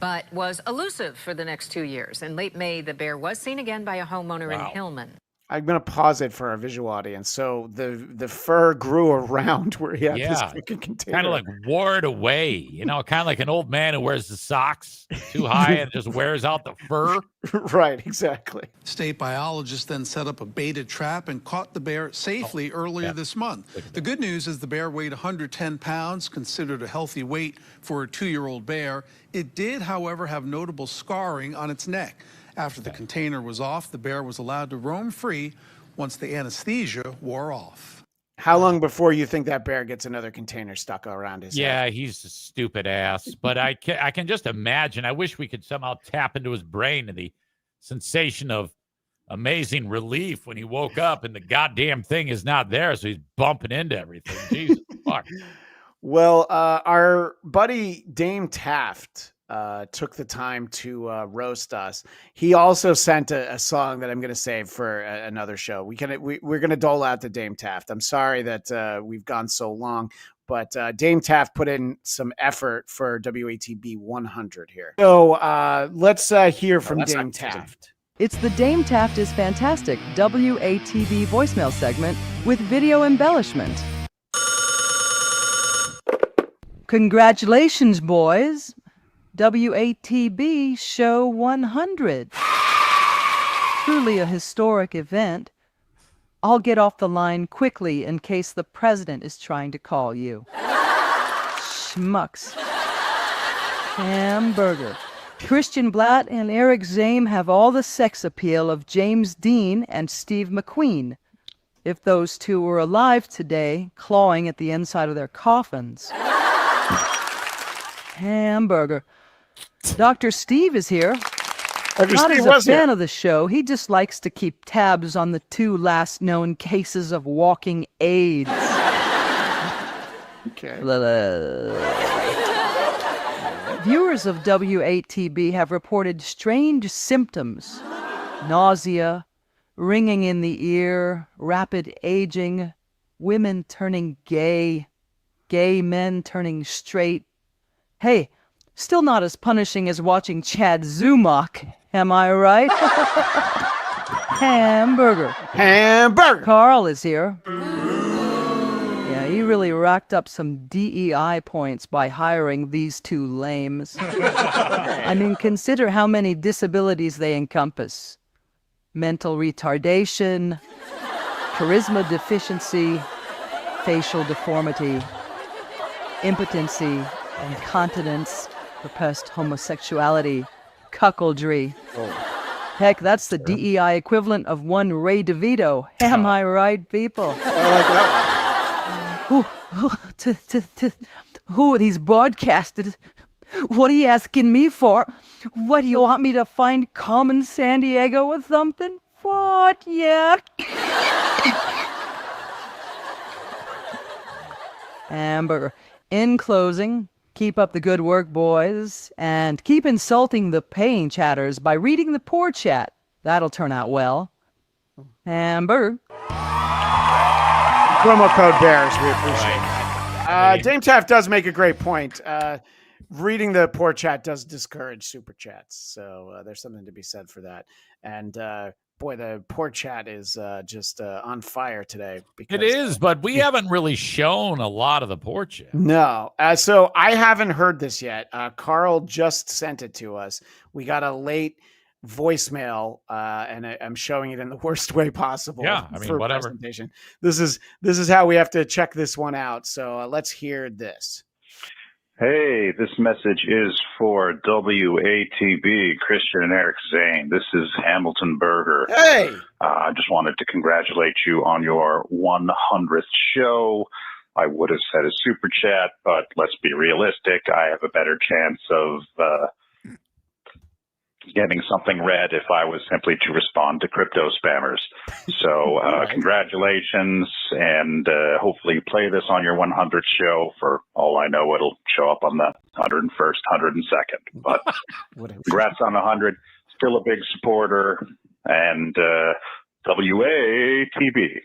but was elusive for the next 2 years. In late May, the bear was seen again by a homeowner in Hillman.
I'm going to pause it for our visual audience. So the fur grew around where he had this fucking container.
Kind of like wore it away, kind of like an old man who wears the socks too high and just wears out the fur.
Right, exactly.
State biologists then set up a baited trap and caught the bear safely earlier this month. The good news is the bear weighed 110 pounds, considered a healthy weight for a 2-year-old bear. It did, however, have notable scarring on its neck. After the container was off, the bear was allowed to roam free once the anesthesia wore off.
How long before you think that bear gets another container stuck around his head?
Yeah, he's a stupid ass. But I can just imagine. I wish we could somehow tap into his brain and the sensation of amazing relief when he woke up and the goddamn thing is not there. So he's bumping into everything. Jesus fuck.
Well, our buddy Dame Taft took the time to roast us. He also sent a song that I'm going to save for another show. We're going to dole out to Dame Taft. I'm sorry that we've gone so long, But Dame Taft put in some effort for WATB 100 here. So let's hear from Dame Taft.
It's the Dame Taft is Fantastic WATB voicemail segment with video embellishment. Congratulations, boys. WATB Show 100. Truly a historic event. I'll get off the line quickly in case the president is trying to call you. Schmucks. Hamburger. Christian Bladt and Eric Zane have all the sex appeal of James Dean and Steve McQueen. If those two were alive today, clawing at the inside of their coffins. Hamburger. Dr. Steve is here. Not as a fan of the show, he just likes to keep tabs on the 2 last known cases of walking AIDS.
Okay.
Viewers of WATB have reported strange symptoms. Nausea, ringing in the ear, rapid aging, women turning gay, gay men turning straight. Hey, still not as punishing as watching Chad Zumach, am I right? Hamburger.
Hamburger.
Carl is here. Yeah, he really racked up some DEI points by hiring these 2 lames. I mean, consider how many disabilities they encompass. Mental retardation, charisma deficiency, facial deformity, impotency, incontinence, repressed homosexuality, cuckoldry. Heck, that's the DEI equivalent of one Ray DeVito. Am I right, people? Who are these broadcasted? What are you asking me for? What, do you want me to find Carmen San Diego or something? What? Yeah. Hamburger. In closing, keep up the good work, boys, and keep insulting the paying chatters by reading the poor chat. That'll turn out well. Hamburger.
Promo code Bears, we appreciate it. Dame Taft does make a great point. Reading the poor chat does discourage super chats, so there's something to be said for that. And boy, the poor chat is just on fire today.
It is, but we haven't really shown a lot of the poor chat.
No, so I haven't heard this yet. Carl just sent it to us. We got a late voicemail, and I'm showing it in the worst way possible.
Yeah, I mean,
for
whatever.
Presentation. This is how we have to check this one out. So let's hear this.
Hey, this message is for WATB, Christian and Eric Zane. This is Hamilton Berger.
Hey!
I just wanted to congratulate you on your 100th show. I would have said a super chat, but let's be realistic. I have a better chance of getting something read if I was simply to respond to crypto spammers. So congratulations, and hopefully play this on your 100th show. For all I know, it'll show up on the 101st, 102nd. But congrats on 100. Still a big supporter, and WATB.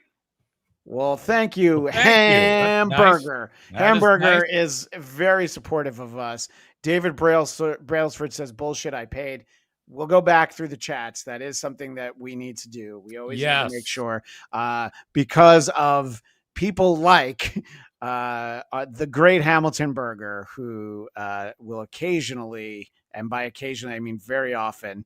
Well, thank you, Hamburger.
Nice.
Hamburger is very supportive of us. David Brailsford says, bullshit, I paid. We'll go back through the chats. That is something that we need to do. We always need to make sure, because of people like the great Hamilton Berger, who will occasionally, and by occasionally I mean very often,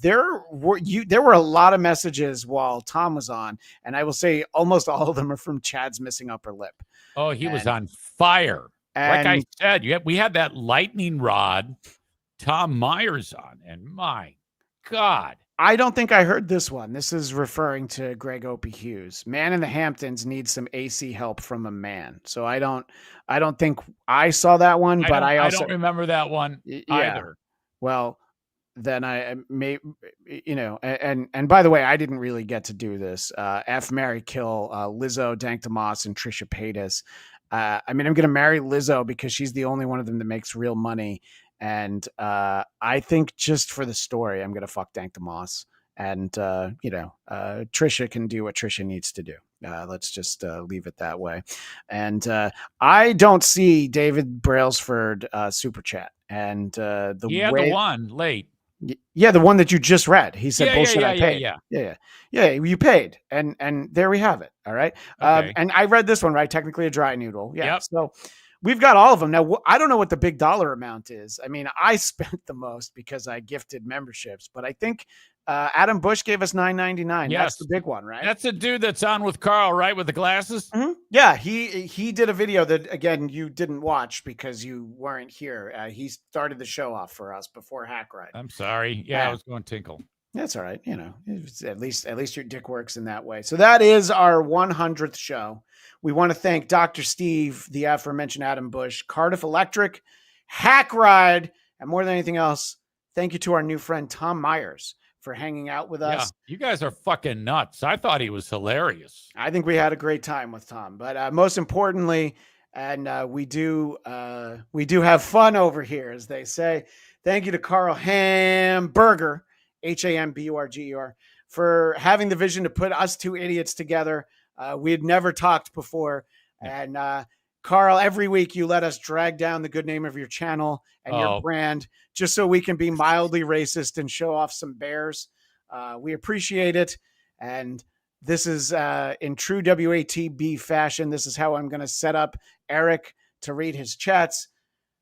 there were a lot of messages while Tom was on, and I will say almost all of them are from Chad's missing upper lip.
Oh, he was on fire. Like I said, we had that lightning rod Tom Myers on, and my God.
I don't think I heard this one. This is referring to Greg Opie Hughes. Man in the Hamptons needs some AC help from a man. So I don't think I saw that one, but I
don't remember that one either.
Well, then I may, and by the way, I didn't really get to do this. F, marry, kill, Lizzo, Dank DeMoss, and Trisha Paytas. I'm going to marry Lizzo because she's the only one of them that makes real money. And I think just for the story, I'm going to fuck Dank DeMoss. And, Trisha can do what Trisha needs to do. Let's just leave it that way. And I don't see David Brailsford super chat. And the
the one late.
Yeah, the one that you just read. He said, "Bullshit, I paid."
Yeah.
You paid, and there we have it. All right.
Okay.
And I read this one, right? Technically a dry noodle. Yeah.
Yep.
So we've got all of them now. I don't know what the big dollar amount is. I mean, I spent the most because I gifted memberships, but I think Adam Busch gave us $9.99.
Yes.
That's the big one, right?
That's the dude that's on with Carl, right, with the glasses.
Mm-hmm. Yeah, he did a video that, again, you didn't watch because you weren't here. He started the show off for us before Hackride.
I'm sorry. Yeah, I was going tinkle.
That's all right. You know, at least your dick works in that way. So that is our 100th show. We want to thank Dr. Steve, the aforementioned Adam Busch, Cardiff Electric, Hackride, and more than anything else, thank you to our new friend Tom Myers for hanging out with us.
Yeah, you guys are fucking nuts. I thought he was hilarious.
I think we had a great time with Tom, but most importantly, and we do have fun over here, as they say. Thank you to Carl Hamburger, Hamburger, for having the vision to put us two idiots together. We had never talked before, and Carl, every week you let us drag down the good name of your channel and your brand just so we can be mildly racist and show off some bears. We appreciate it. And this is in true WATB fashion. This is how I'm going to set up Eric to read his chats.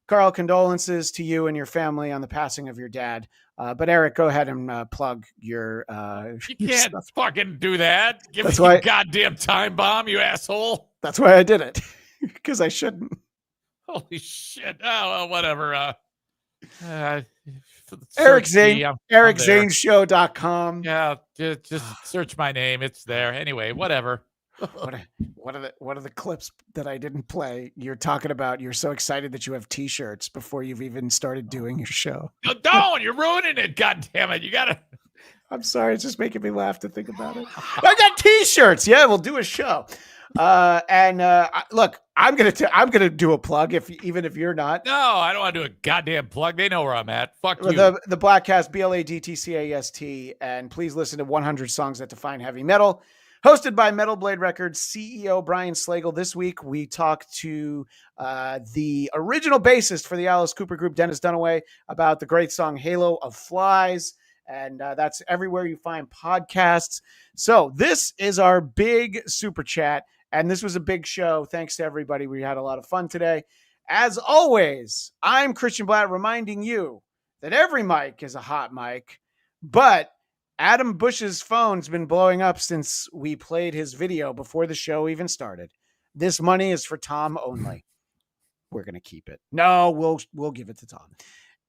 Carl, condolences to you and your family on the passing of your dad. But Eric, go ahead and plug your.
You can't fucking do that. Give
That's
me
why-
a goddamn time bomb, you asshole.
That's why I did it. Because I shouldn't.
Holy shit. Oh, well, whatever.
Eric
search
Zane,
me. I'm there.
EricZaneShow.com.
Yeah, just search my name. It's there. Anyway, whatever.
What are the clips that I didn't play? You're talking about you're so excited that you have t-shirts before you've even started doing your show.
No, don't. You're ruining it. God damn it. You got to.
I'm sorry. It's just making me laugh to think about it. I got t-shirts. Yeah, we'll do a show. Look, I'm gonna do a plug even if you're not.
No, I don't want to do a goddamn plug. They know where I'm at. Fuck you.
The Blackcast, BLADTCAST, and please listen to 100 Songs That Define Heavy Metal, hosted by Metal Blade Records CEO Brian Slagle. This week we talked to the original bassist for the Alice Cooper group, Dennis Dunaway, about the great song Halo of Flies. And that's everywhere you find podcasts. So this is our big super chat. And this was a big show. Thanks to everybody. We had a lot of fun today. As always, I'm Christian Bladt reminding you that every mic is a hot mic, but Adam Busch's phone's been blowing up since we played his video before the show even started. This money is for Tom only. We're going to keep it. No, we'll give it to Tom.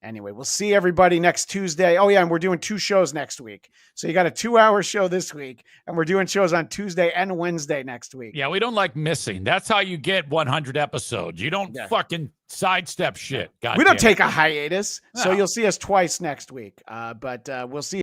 Anyway, we'll see everybody next Tuesday. Oh, yeah, and we're doing 2 shows next week. So you got a 2-hour show this week, and we're doing shows on Tuesday and Wednesday next week.
Yeah, we don't like missing. That's how you get 100 episodes. You don't fucking sidestep shit. God
we don't
damn
take a hiatus, so you'll see us twice next week. But we'll see